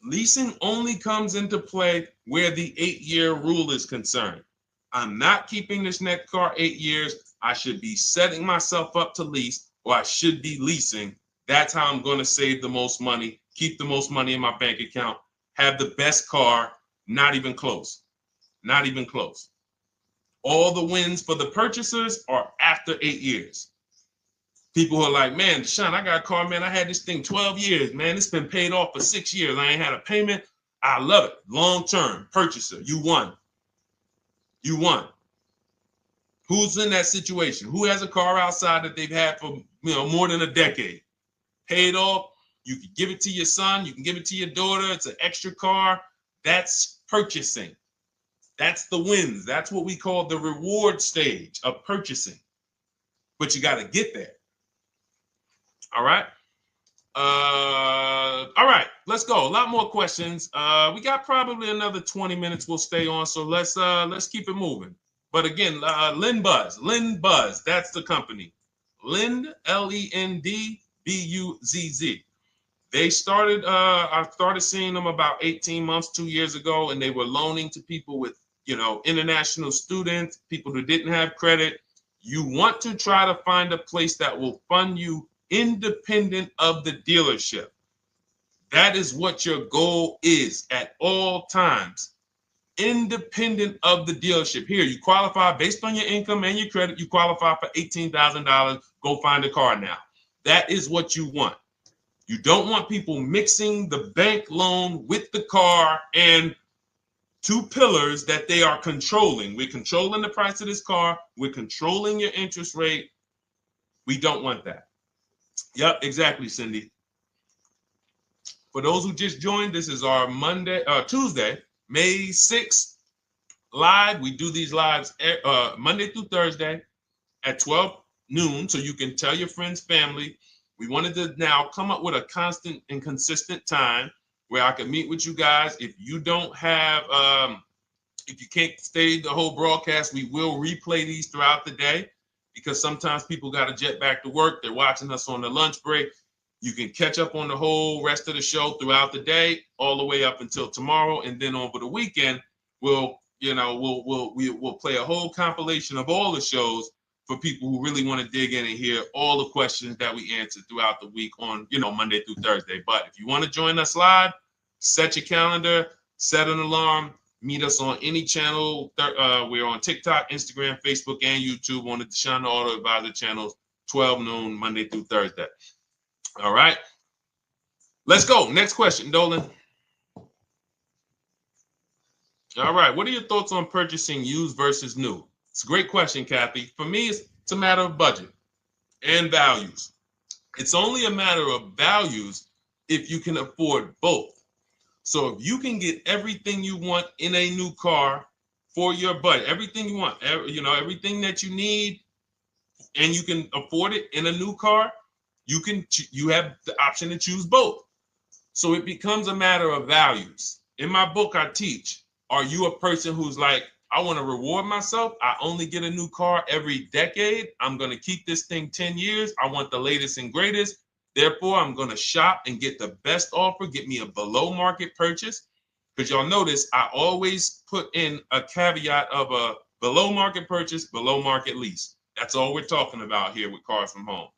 Leasing only comes into play where the 8-year rule is concerned. I'm not keeping this next car 8 years. I should be setting myself up to lease, or I should be leasing. That's how I'm going to save the most money, keep the most money in my bank account, have the best car. Not even close. Not even close. All the wins for the purchasers are after 8 years. People who are like, man, Deshone, I got a car, man. I had this thing 12 years, man. It's been paid off for 6 years. I ain't had a payment. I love it. Long-term purchaser. You won. You won. Who's in that situation? Who has a car outside that they've had for more than a decade? Paid off. You can give it to your son. You can give it to your daughter. It's an extra car. That's purchasing. That's the wins. That's what we call the reward stage of purchasing. But you got to get there. All right. All right, let's go. A lot more questions. We got probably another 20 minutes we'll stay on, so let's keep it moving. But again, Lend Buzz, that's the company. Lend, Lendbuzz. They started, I started seeing them about 18 months, 2 years ago, and they were loaning to people with, international students, people who didn't have credit. You want to try to find a place that will fund you independent of the dealership. That is what your goal is at all times. Independent of the dealership. Here, you qualify based on your income and your credit. You qualify for $18,000. Go find a car now. That is what you want. You don't want people mixing the bank loan with the car and two pillars that they are controlling. We're controlling the price of this car. We're controlling your interest rate. We don't want that. Yep, exactly, Cindy. For those who just joined, this is our Tuesday, May 6th live. We do these lives Monday through Thursday at 12 noon, so you can tell your friends, family. We wanted to now come up with a constant and consistent time where I can meet with you guys. If you don't have, if you can't stay the whole broadcast, we will replay these throughout the day because sometimes people got to jet back to work. They're watching us on the lunch break. You can catch up on the whole rest of the show throughout the day, all the way up until tomorrow, and then over the weekend, we'll play a whole compilation of all the shows for people who really want to dig in and hear all the questions that we answered throughout the week on, Monday through Thursday. But if you want to join us live, set your calendar, set an alarm, meet us on any channel. We're on TikTok, Instagram, Facebook, and YouTube on the Deshone the Auto Advisor channels, 12 noon, Monday through Thursday. All right. Let's go. Next question, Dolan. All right. What are your thoughts on purchasing used versus new? It's a great question, Kathy. For me, it's a matter of budget and values. It's only a matter of values if you can afford both. So if you can get everything you want in a new car for your budget, everything you want, everything that you need, and you can afford it in a new car, you have the option to choose both. So it becomes a matter of values. In my book, I teach, are you a person who's like, I want to reward myself. I only get a new car every decade. I'm going to keep this thing 10 years. I want the latest and greatest. Therefore, I'm going to shop and get the best offer, get me a below market purchase. Because y'all notice I always put in a caveat of a below market purchase, below market lease. That's all we're talking about here with Cars from Home.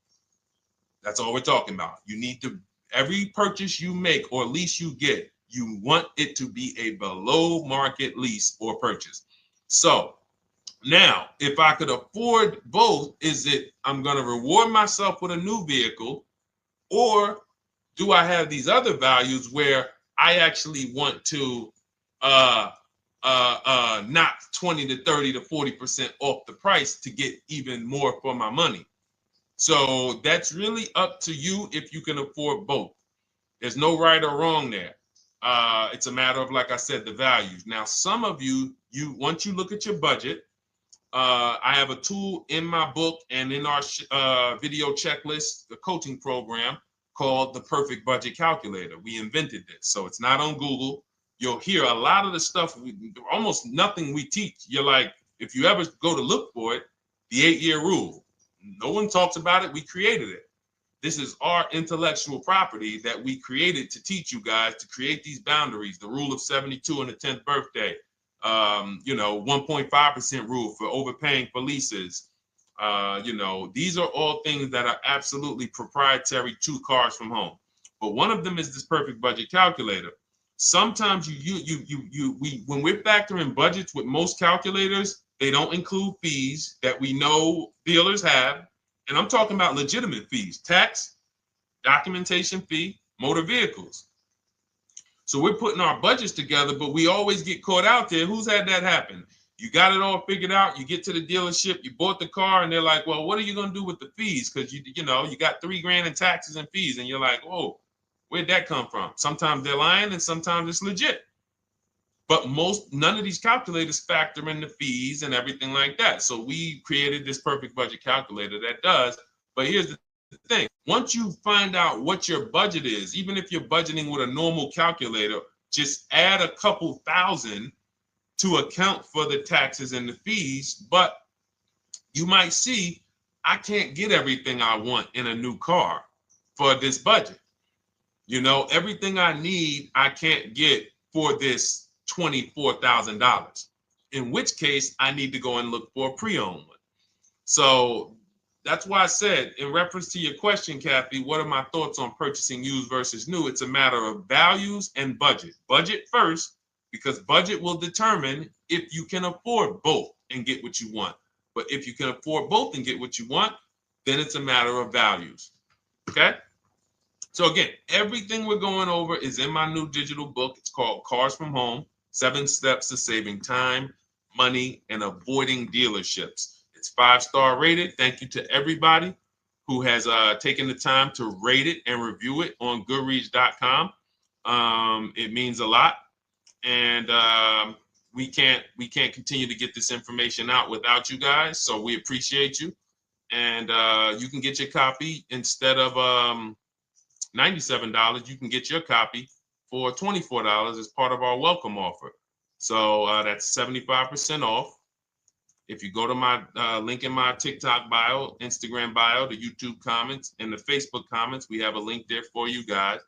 That's all we're talking about. You need to, every purchase you make or lease you get, you want it to be a below market lease or purchase. So now, if I could afford both, is it I'm going to reward myself with a new vehicle, or do I have these other values where I actually want to knock 20 to 30 to 40% off the price to get even more for my money? So that's really up to you if you can afford both. There's no right or wrong there. It's a matter of, like I said, the values. Now, some of you once you look at your budget, I have a tool in my book and in our video checklist, the coaching program called the Perfect Budget Calculator. We invented this. So it's not on Google. You'll hear a lot of the stuff, almost nothing we teach. You're like, if you ever go to look for it, the 8-year rule. No one talks about it. We created it. This is our intellectual property that we created to teach you guys to create these boundaries, the rule of 72 and the 10th birthday, 1.5% rule for overpaying for leases. These are all things that are absolutely proprietary to Cars from Home. But one of them is this Perfect Budget Calculator. Sometimes when we're factoring budgets with most calculators, they don't include fees that we know dealers have. And I'm talking about legitimate fees, tax, documentation fee, motor vehicles. So we're putting our budgets together, but we always get caught out there. Who's had that happen? You got it all figured out. You get to the dealership, you bought the car, and they're like, well, what are you going to do with the fees? Because you got $3,000 in taxes and fees. And you're like, whoa, where'd that come from? Sometimes they're lying and sometimes it's legit. But none of these calculators factor in the fees and everything like that. So we created this Perfect Budget Calculator that does. But here's the thing. Once you find out what your budget is, even if you're budgeting with a normal calculator, just add a couple thousand to account for the taxes and the fees. But you might see, I can't get everything I want in a new car for this budget. Everything I need, I can't get for this $24,000, in which case I need to go and look for a pre-owned one. So that's why I said, in reference to your question, Kathy, what are my thoughts on purchasing used versus new? It's a matter of values and budget. Budget first, because budget will determine if you can afford both and get what you want. But if you can afford both and get what you want, then it's a matter of values. Okay? So again, everything we're going over is in my new digital book. It's called Cars from Home, 7 Steps to Saving Time, Money, and Avoiding Dealerships. It's 5-star rated. Thank you to everybody who has taken the time to rate it and review it on Goodreads.com. It means a lot. And we can't continue to get this information out without you guys. So we appreciate you. And you can get your copy instead of $97, you can get your copy for $24 as part of our welcome offer. So that's 75% off. If you go to my link in my TikTok bio, Instagram bio, the YouTube comments, and the Facebook comments, we have a link there for you guys.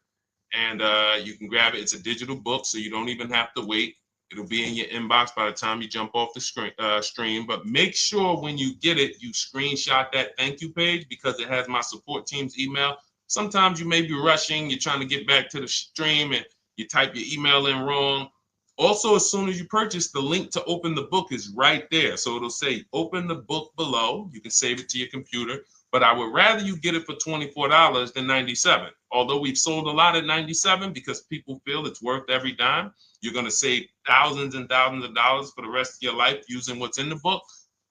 And you can grab it. It's a digital book, so you don't even have to wait. It'll be in your inbox by the time you jump off the stream. But make sure when you get it, you screenshot that thank you page, because it has my support team's email. Sometimes you may be rushing, you're trying to get back to the stream and you type your email in wrong. Also, as soon as you purchase, the link to open the book is right there. So it'll say open the book below. You can save it to your computer. but I would rather you get it for $24 than $97. Although we've sold a lot at $97 because people feel it's worth every dime. You're going to save thousands and thousands of dollars for the rest of your life using what's in the book.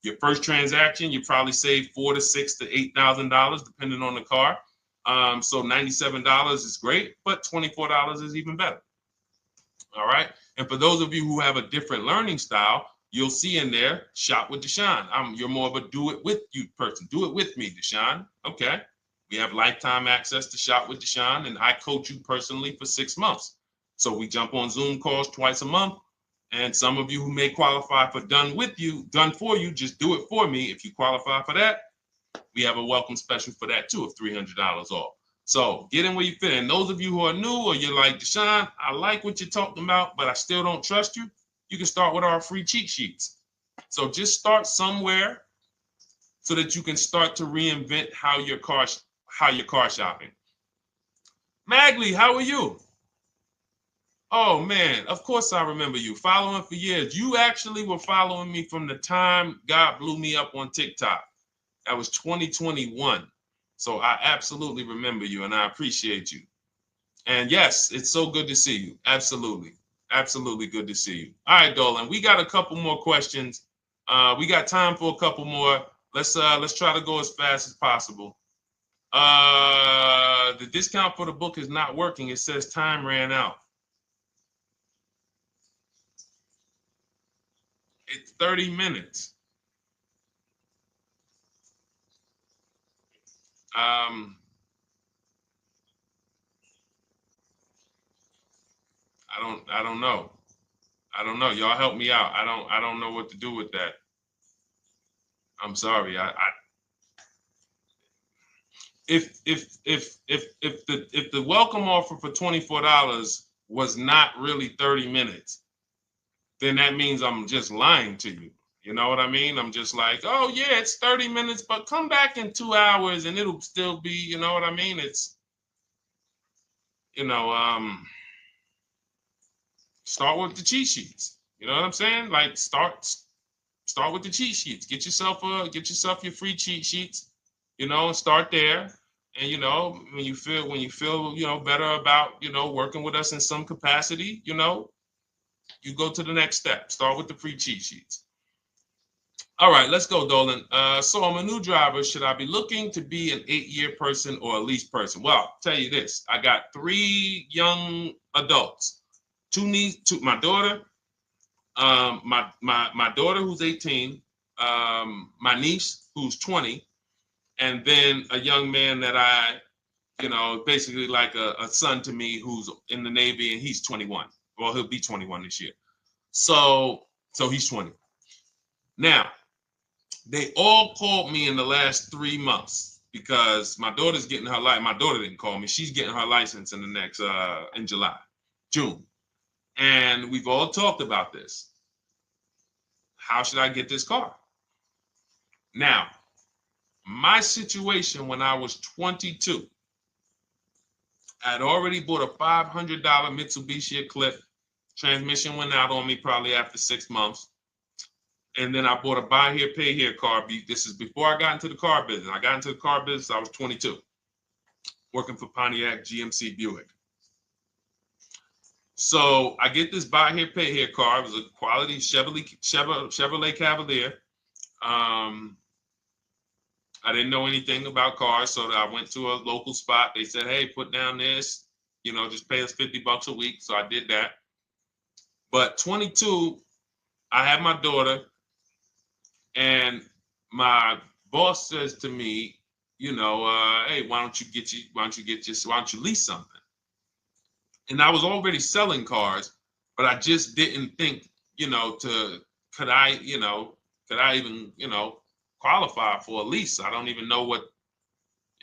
Your first transaction, you probably save $4,000 to $6,000 to $8,000 depending on the car. So $97 is great, but $24 is even better. All right. And for those of you who have a different learning style, you'll see in there, shop with Deshone. You're more of a do it with you person. Do it with me, Deshone. Okay. We have lifetime access to shop with Deshone, and I coach you personally for 6 months. So we jump on Zoom calls twice a month. And some of you who may qualify for done for you, just do it for me. If you qualify for that, we have a welcome special for that too of $300 off. So get in where you fit. And those of you who are new or you're like, Deshone, I like what you're talking about, but I still don't trust you. You can start with our free cheat sheets. So just start somewhere so that you can start to reinvent how you're car shopping. Magley, how are you? Oh man, of course I remember you. Following for years. You actually were following me from the time God blew me up on TikTok. That was 2021. So I absolutely remember you and I appreciate you. And yes, it's so good to see you. Absolutely. Absolutely good to see you. All right, Dolan, we got a couple more questions. We got time for a couple more. Let's try to go as fast as possible. The discount for the book is not working. It says time ran out. It's 30 minutes. I don't know. I don't know. Y'all help me out. I don't know what to do with that. I'm sorry. If the welcome offer for $24 was not really 30 minutes, then that means I'm just lying to you. You know what I mean? I'm just like, oh yeah, it's 30 minutes, but come back in 2 hours and it'll still be, you know what I mean? It's, start with the cheat sheets. You know what I'm saying? Like start with the cheat sheets. Get yourself your free cheat sheets, and start there. And when you feel better about working with us in some capacity, you go to the next step. Start with the free cheat sheets. All right, let's go, Dolan. So I'm a new driver. Should I be looking to be an 8-year person or a lease person? Well, I'll tell you this. I got 3 young adults. 2 my daughter, my daughter who's 18, my niece who's 20, and then a young man that I, basically like a son to me who's in the Navy and he's 21. Well, he'll be 21 this year. So he's 20. Now, they all called me in the last 3 months because my daughter's getting her license. My daughter didn't call me. She's getting her license in the next, in June. And we've all talked about this. How should I get this car? Now, my situation when I was 22, I'd already bought a $500 Mitsubishi Eclipse. Transmission went out on me probably after 6 months. And then I bought a buy here, pay here car. This is before I got into the car business. I got into the car business, I was 22, working for Pontiac GMC Buick. So I get this buy here, pay here car. It was a quality Chevrolet Cavalier. I didn't know anything about cars, so I went to a local spot. They said, hey, put down this, just pay us $50 a week. So I did that. But 22, I had my daughter, and my boss says to me, hey, why don't you lease something? And I was already selling cars, but I just didn't think, could I even, qualify for a lease? I don't even know what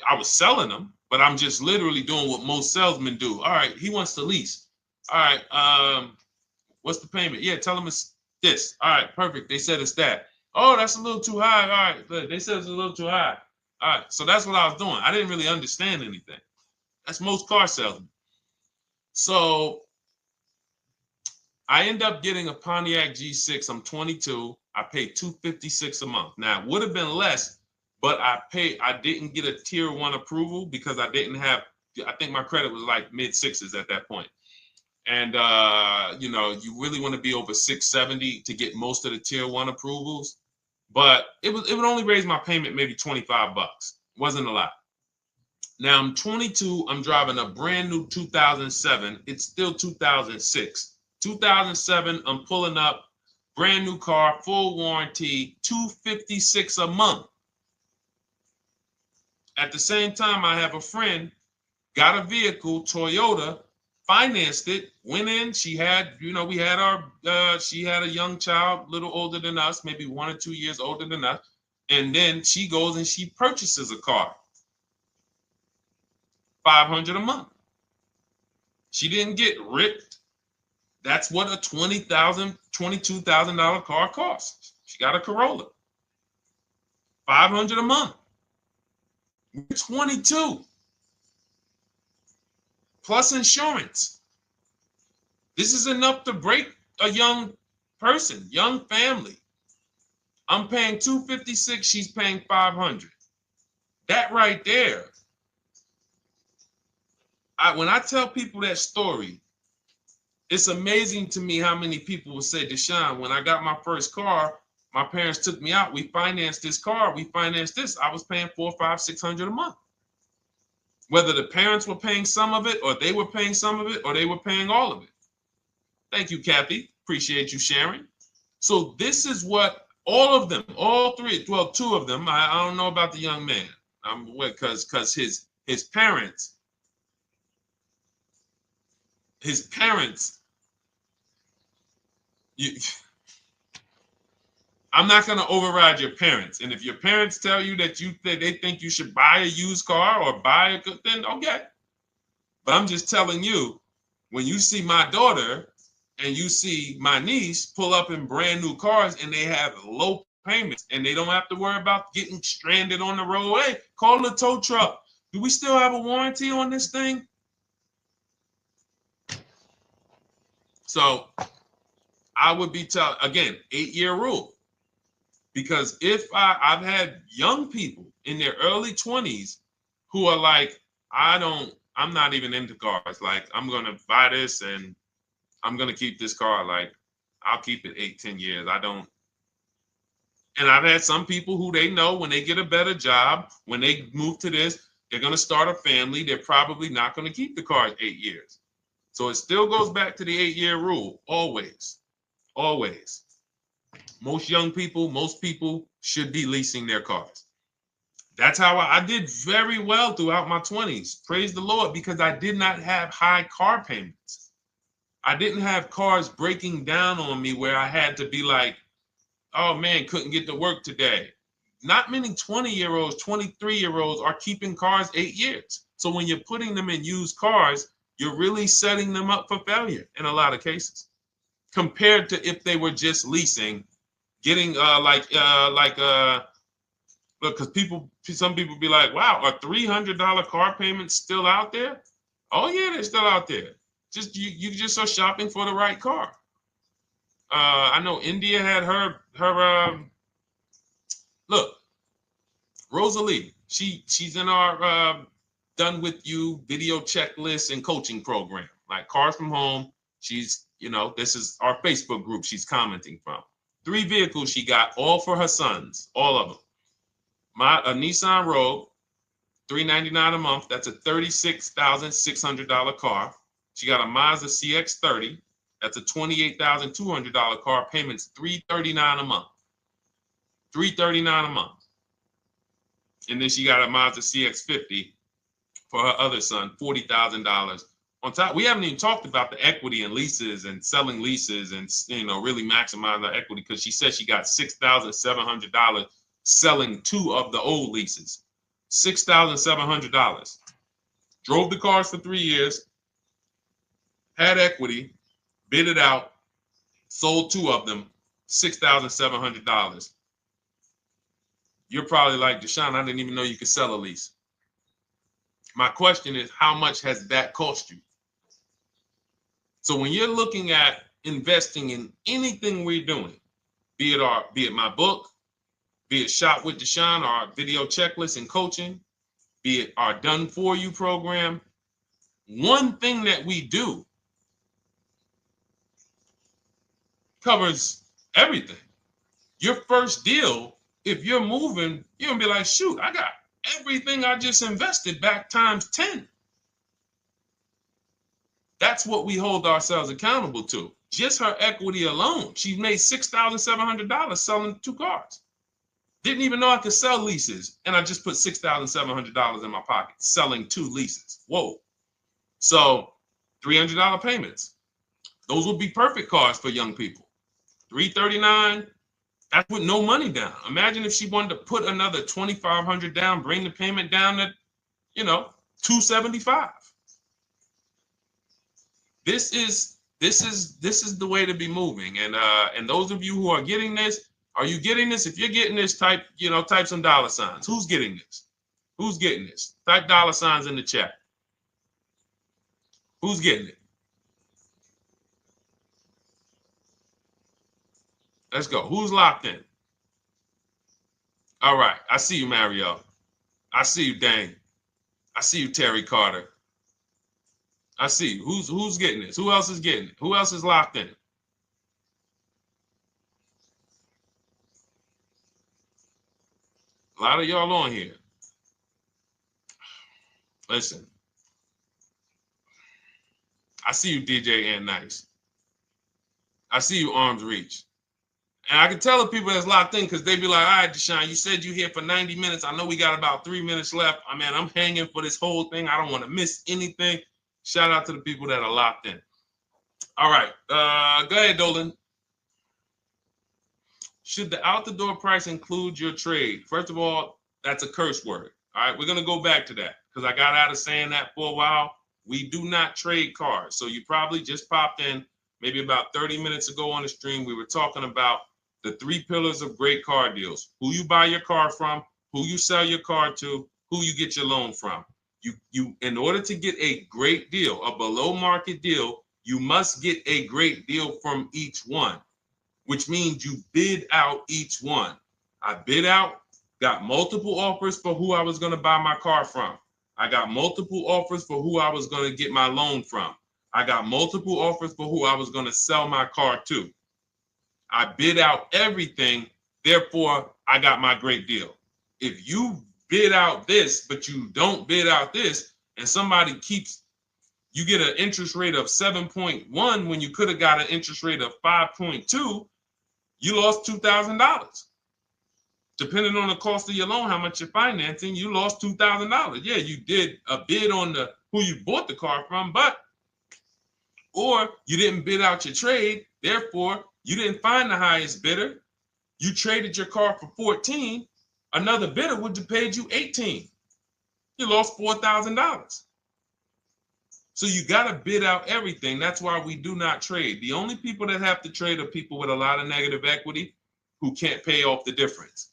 I was selling them, but I'm just literally doing what most salesmen do. All right, he wants to lease. All right, what's the payment? Yeah, tell him it's this. All right, perfect. They said it's that. Oh, that's a little too high. All right, they said it's a little too high. All right, so that's what I was doing. I didn't really understand anything. That's most car salesmen. So I end up getting a Pontiac G6. I'm 22. I paid $256 a month. Now, it would have been less, but I didn't get a tier 1 approval because I didn't have, I think my credit was like mid sixes at that point. And you know, you really want to be over 670 to get most of the tier 1 approvals. But it would only raise my payment maybe 25 bucks. Wasn't a lot. Now I'm 22. I'm driving a brand new 2007. It's still 2006. 2007. I'm pulling up, brand new car, full warranty, $256 a month. At the same time, I have a friend, got a vehicle, Toyota, financed it, went in. She had, you know, we had our, she had a young child, a little older than us, maybe 1 or 2 years older than us. And then she goes and she purchases a car. $500 a month. She didn't get ripped. That's what a $20,000, $22,000 car costs. She got a Corolla. $500 a month. We're 22. Plus insurance. This is enough to break a young person, young family. I'm paying $256. She's paying $500. That right there. When I tell people that story, it's amazing to me how many people will say, Deshone, when I got my first car, my parents took me out. We financed this car. We financed this. I was paying $400, $500, $600 a month. Whether the parents were paying some of it, or they were paying some of it, or they were paying all of it. Thank you, Kathy. Appreciate you sharing. So this is what all of them, all three, well, 2 of them. I don't know about the young man. Because his parents. I'm not going to override your parents. And if your parents tell you that they think you should buy a used car or buy a good, then okay. But I'm just telling you, when you see my daughter and you see my niece pull up in brand new cars and they have low payments and they don't have to worry about getting stranded on the road, hey, call the tow truck. Do we still have a warranty on this thing? So I would be telling, again, 8-year rule. Because if I've had young people in their early 20s who are like, I'm not even into cars. Like, I'm going to buy this and I'm going to keep this car. Like, I'll keep it 8, 10 years. I don't. And I've had some people who they know when they get a better job, when they move to this, they're going to start a family. They're probably not going to keep the car 8 years. So it still goes back to the 8-year rule. Always. Always. Most young people, most people should be leasing their cars. That's how I did very well throughout my 20s. Praise the Lord, because I did not have high car payments. I didn't have cars breaking down on me where I had to be like, oh man, couldn't get to work today. Not many 20-year-olds, 23-year-olds are keeping cars 8 years. So when you're putting them in used cars, you're really setting them up for failure in a lot of cases, compared to if they were just leasing, getting look, because some people be like, wow, are $300 car payments still out there? Oh yeah, they're still out there. Just you just are shopping for the right car. I know India had her look, Rosalie, she's in our Done With You video checklist and coaching program, like Cars from Home. She's, you know, this is our Facebook group she's commenting from. 3 vehicles she got, all for her sons, all of them. A Nissan Rogue, $399 a month. That's a $36,600 car. She got a Mazda CX-30. That's a $28,200 car. Payments $339 a month. $339 a month. And then she got a Mazda CX-50 for her other son, $40,000. On top, we haven't even talked about the equity and leases and selling leases and, you know, really maximizing the equity, because she said she got $6,700 selling 2 of the old leases. $6,700. Drove the cars for 3 years, had equity, bid it out, sold 2 of them, $6,700. You're probably like, Deshone, I didn't even know you could sell a lease. My question is, how much has that cost you? So when you're looking at investing in anything we're doing, be it my book, be it Shop with Deshone, our video checklist and coaching, be it our Done For You program. One thing that we do covers everything. Your first deal, if you're moving, you're gonna be like, shoot, I got everything I just invested back times 10. That's what we hold ourselves accountable to. Just her equity alone, she made $6,700 selling 2 cars. Didn't even know I could sell leases, and I just put $6,700 in my pocket selling 2 leases. Whoa. So $300 payments. Those would be perfect cars for young people. $339, that's with no money down. Imagine if she wanted to put another $2,500 down, bring the payment down to, $275. This is the way to be moving. And those of you who are getting this, are you getting this? If you're getting this, type some dollar signs. Who's getting this? Who's getting this? Type dollar signs in the chat. Who's getting it? Let's go. Who's locked in? All right. I see you, Mario. I see you, Dane. I see you, Terry Carter. I see you. Who's getting this? Who else is getting it? Who else is locked in? A lot of y'all on here. Listen. I see you, DJ and Nice. I see you, Arms Reach. And I can tell the people that's locked in because they be like, all right, Deshone, you said you're here for 90 minutes. I know we got about 3 minutes left. I mean, I'm hanging for this whole thing. I don't want to miss anything. Shout out to the people that are locked in. All right. Go ahead, Dolan. Should the out-the-door price include your trade? First of all, that's a curse word. All right, we're going to go back to that because I got out of saying that for a while. We do not trade cars. So you probably just popped in maybe about 30 minutes ago on the stream. We were talking about the 3 pillars of great car deals: who you buy your car from, who you sell your car to, who you get your loan from. You in order to get a great deal, a below market deal, you must get a great deal from each one, which means you bid out each one. I bid out, got multiple offers for who I was going to buy my car from. I got multiple offers for who I was going to get my loan from. I got multiple offers for who I was going to sell my car to. I bid out everything, therefore I got my great deal. If you bid out this, but you don't bid out this, and somebody you get an interest rate of 7.1 when you could have got an interest rate of 5.2, you lost $2,000. Depending on the cost of your loan, how much you're financing, you lost $2,000. Yeah, you did a bid on who you bought the car from, or you didn't bid out your trade, therefore you didn't find the highest bidder. You traded your car for 14. Another bidder would have paid you 18. You lost $4,000. So you got to bid out everything. That's why we do not trade. The only people that have to trade are people with a lot of negative equity who can't pay off the difference.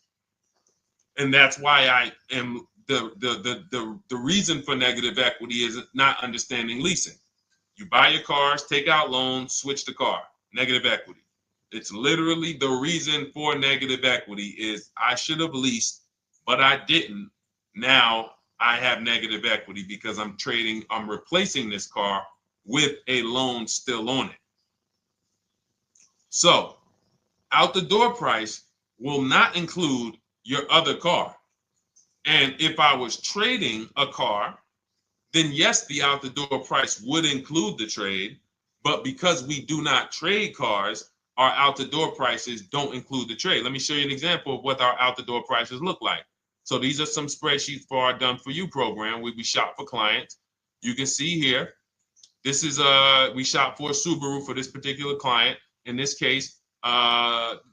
And that's why I am the reason for negative equity is not understanding leasing. You buy your cars, take out loans, switch the car. Negative equity. It's literally the reason for negative equity is I should have leased, but I didn't. Now I have negative equity because I'm replacing this car with a loan still on it. So out the door price will not include your other car. And if I was trading a car, then yes, the out the door price would include the trade. But because we do not trade cars, our out the door prices don't include the trade. Let me show you an example of what our out the door prices look like. So these are some spreadsheets for our Done For You program where we shop for clients. You can see here, this is we shop for a Subaru for this particular client. In this case,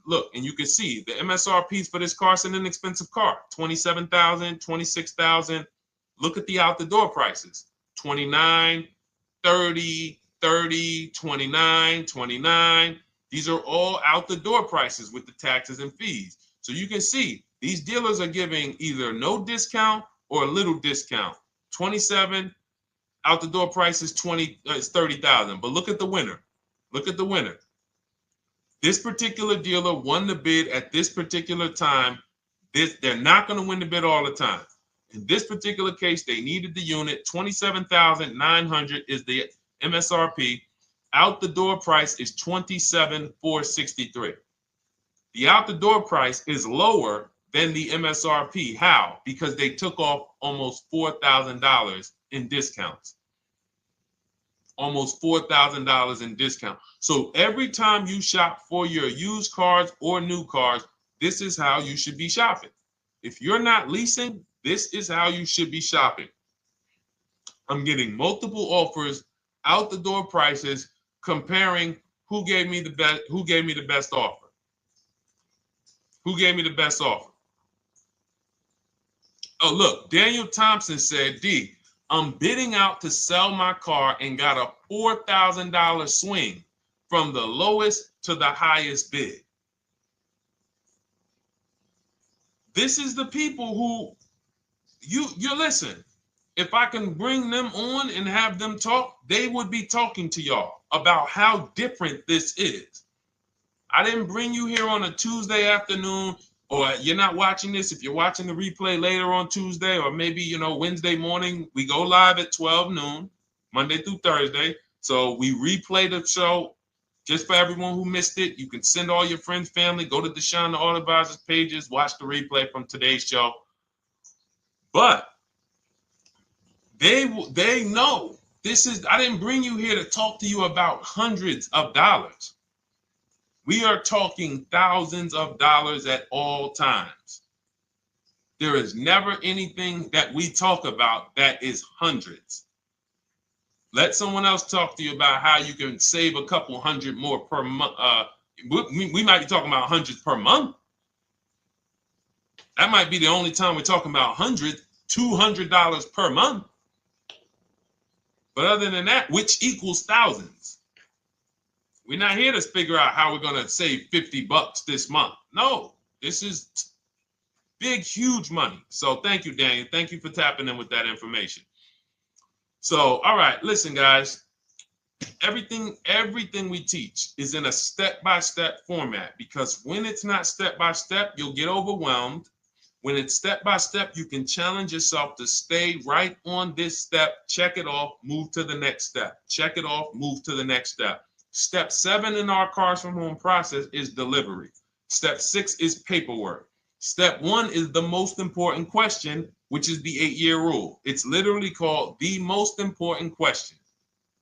look, and you can see the MSRPs for this car is an inexpensive car, $27,000, $26,000. Look at the out the door prices, 29, 30, 30, 29, 29. These are all out the door prices with the taxes and fees. So you can see these dealers are giving either no discount or a little discount. 27 out the door price is 30,000. But look at the winner. Look at the winner. This particular dealer won the bid at this particular time They're not going to win the bid all the time. In this particular case, they needed the unit. $27,900 is the MSRP. Out the door price is $27,463. The out the door price is lower than the MSRP. How? Because they took off almost $4,000 in discounts. Almost $4,000 in discount. So every time you shop for your used cars or new cars, this is how you should be shopping. If you're not leasing, this is how you should be shopping. I'm getting multiple offers, out the door prices, comparing who gave me the best offer. Who gave me the best offer? Oh, look, Daniel Thompson said, D, I'm bidding out to sell my car and got a $4,000 swing from the lowest to the highest bid. This is the people who you listen. If I can bring them on and have them talk, they would be talking to y'all about how different this is. I didn't bring you here on a Tuesday afternoon, or you're not watching this. If you're watching the replay later on Tuesday, or maybe, Wednesday morning, we go live at 12 noon, Monday through Thursday. So we replay the show just for everyone who missed it. You can send all your friends, family, go to Deshone the Auto Advisor's pages, watch the replay from today's show. But they know this is, I didn't bring you here to talk to you about hundreds of dollars. We are talking thousands of dollars at all times. There is never anything that we talk about that is hundreds. Let someone else talk to you about how you can save a couple hundred more per month. We might be talking about hundreds per month. That might be the only time we're talking about hundreds, $200 per month. But other than that, which equals thousands. We're not here to figure out how we're going to save $50 this month. No, this is big, huge money. So thank you, Daniel. Thank you for tapping in with that information. So, all right, listen, guys. Everything we teach is in a step-by-step format, because when it's not step-by-step, you'll get overwhelmed. When it's step-by-step, you can challenge yourself to stay right on this step, check it off, move to the next step. Check it off, move to the next step. Step 7 in our Cars from Home process is delivery. Step 6 is paperwork. Step 1 is the most important question, which is the 8-year rule. It's literally called the most important question.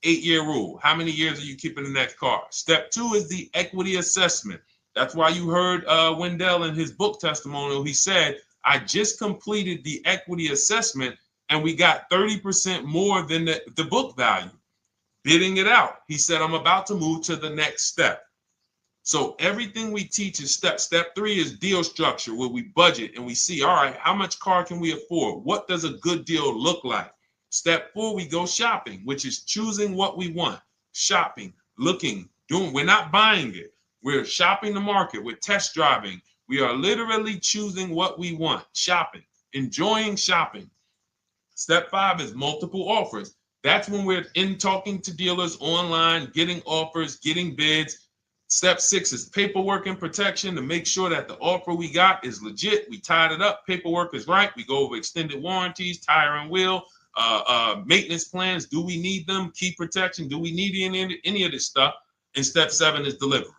8-year rule. How many years are you keeping the next car? Step 2 is the equity assessment. That's why you heard Wendell in his book testimonial. He said, I just completed the equity assessment and we got 30% more than the book value. Bidding it out. He said, I'm about to move to the next step. So everything we teach is step. Step 3 is deal structure, where we budget and we see, all right, how much car can we afford? What does a good deal look like? Step 4, we go shopping, which is choosing what we want. Shopping, looking, doing. We're not buying it. We're shopping the market. We're test driving. We are literally choosing what we want. Shopping, enjoying shopping. Step 5 is multiple offers. That's when we're in talking to dealers online, getting offers, getting bids. Step 6 is paperwork and protection to make sure that the offer we got is legit. We tied it up. Paperwork is right. We go over extended warranties, tire and wheel, maintenance plans. Do we need them? Key protection. Do we need any of this stuff? And step 7 is delivery.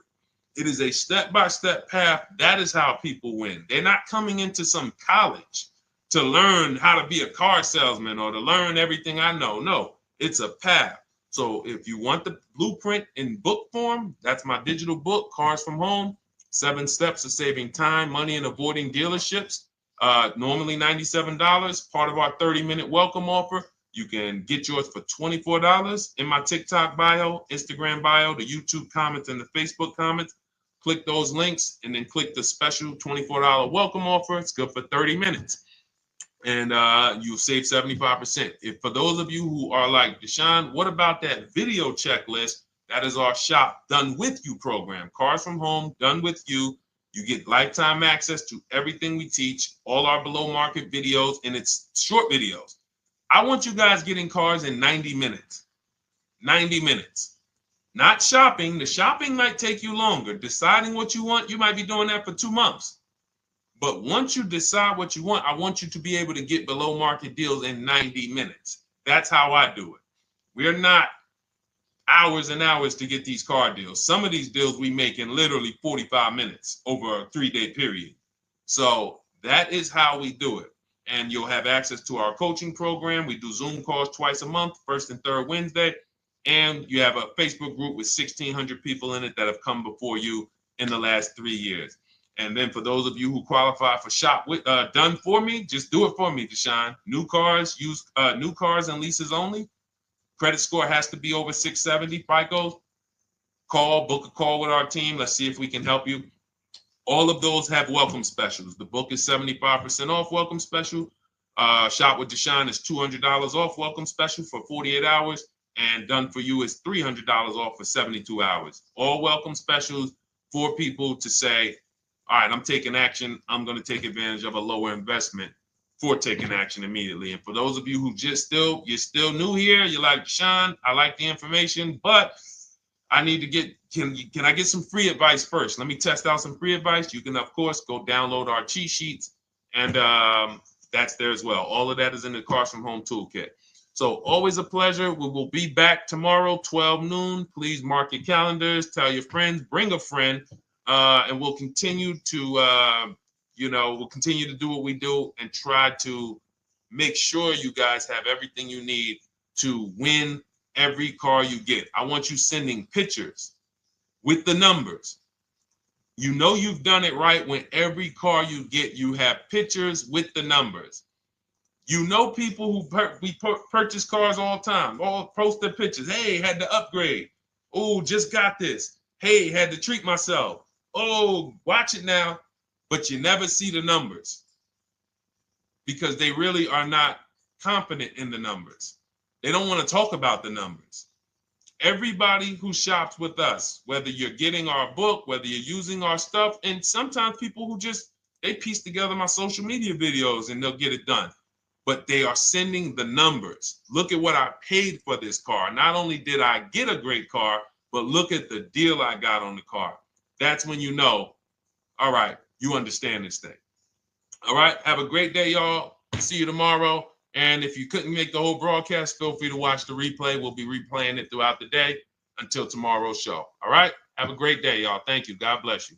It is a step-by-step path. That is how people win. They're not coming into some college to learn how to be a car salesman or to learn everything I know. No, it's a path. So if you want the blueprint in book form, that's my digital book, Cars from Home, 7 Steps of Saving Time, Money, and Avoiding Dealerships. Normally $97, part of our 30-minute welcome offer. You can get yours for $24 in my TikTok bio, Instagram bio, the YouTube comments, and the Facebook comments. Click those links and then click the special $24 welcome offer. It's good for 30 minutes. And you'll save 75%. If for those of you who are like, Deshone, what about that video checklist? That is our Shop Done With You program. Cars from Home, done with you. You get lifetime access to everything we teach, all our below market videos, and it's short videos. I want you guys getting cars in 90 minutes. 90 minutes. Not shopping. The shopping might take you longer. Deciding what you want, you might be doing that for 2 months. But once you decide what you want, I want you to be able to get below market deals in 90 minutes. That's how I do it. We're not hours and hours to get these car deals. Some of these deals we make in literally 45 minutes over a 3-day period. So that is how we do it. And you'll have access to our coaching program. We do Zoom calls twice a month, first and third Wednesday. And you have a Facebook group with 1,600 people in it that have come before you in the last 3 years. And then for those of you who qualify for shop with done for me, just do it for me, Deshone. New cars, new cars and leases only. Credit score has to be over 670 FICO. Book a call with our team. Let's see if we can help you. All of those have welcome specials. The book is 75% off welcome special. Shop with Deshone is $200 off welcome special for 48 hours. And done for you is $300 off for 72 hours. All welcome specials for people to say, all right, I'm taking action. I'm going to take advantage of a lower investment for taking action immediately. And for those of you who you're still new here, you're like, Deshone, I like the information, but I need to get, can I get some free advice first? Let me test out some free advice. You can, of course, go download our cheat sheets, and that's there as well. All of that is in the Cars from Home Toolkit. So always a pleasure. We will be back tomorrow, 12 noon. Please mark your calendars, tell your friends, bring a friend, and we'll continue to, we'll continue to do what we do and try to make sure you guys have everything you need to win every car you get. I want you sending pictures with the numbers. You know you've done it right when every car you get, you have pictures with the numbers. You know people who purchase cars all the time, all post their pictures. Hey, had to upgrade. Oh, just got this. Hey, had to treat myself. Oh, watch it now. But you never see the numbers because they really are not confident in the numbers. They don't want to talk about the numbers. Everybody who shops with us, whether you're getting our book, whether you're using our stuff, and sometimes people who they piece together my social media videos and they'll get it done. But they are sending the numbers. Look at what I paid for this car. Not only did I get a great car, but look at the deal I got on the car. That's when you know, all right, you understand this thing. All right, have a great day, y'all. See you tomorrow. And if you couldn't make the whole broadcast, feel free to watch the replay. We'll be replaying it throughout the day until tomorrow's show. All right, have a great day, y'all. Thank you. God bless you.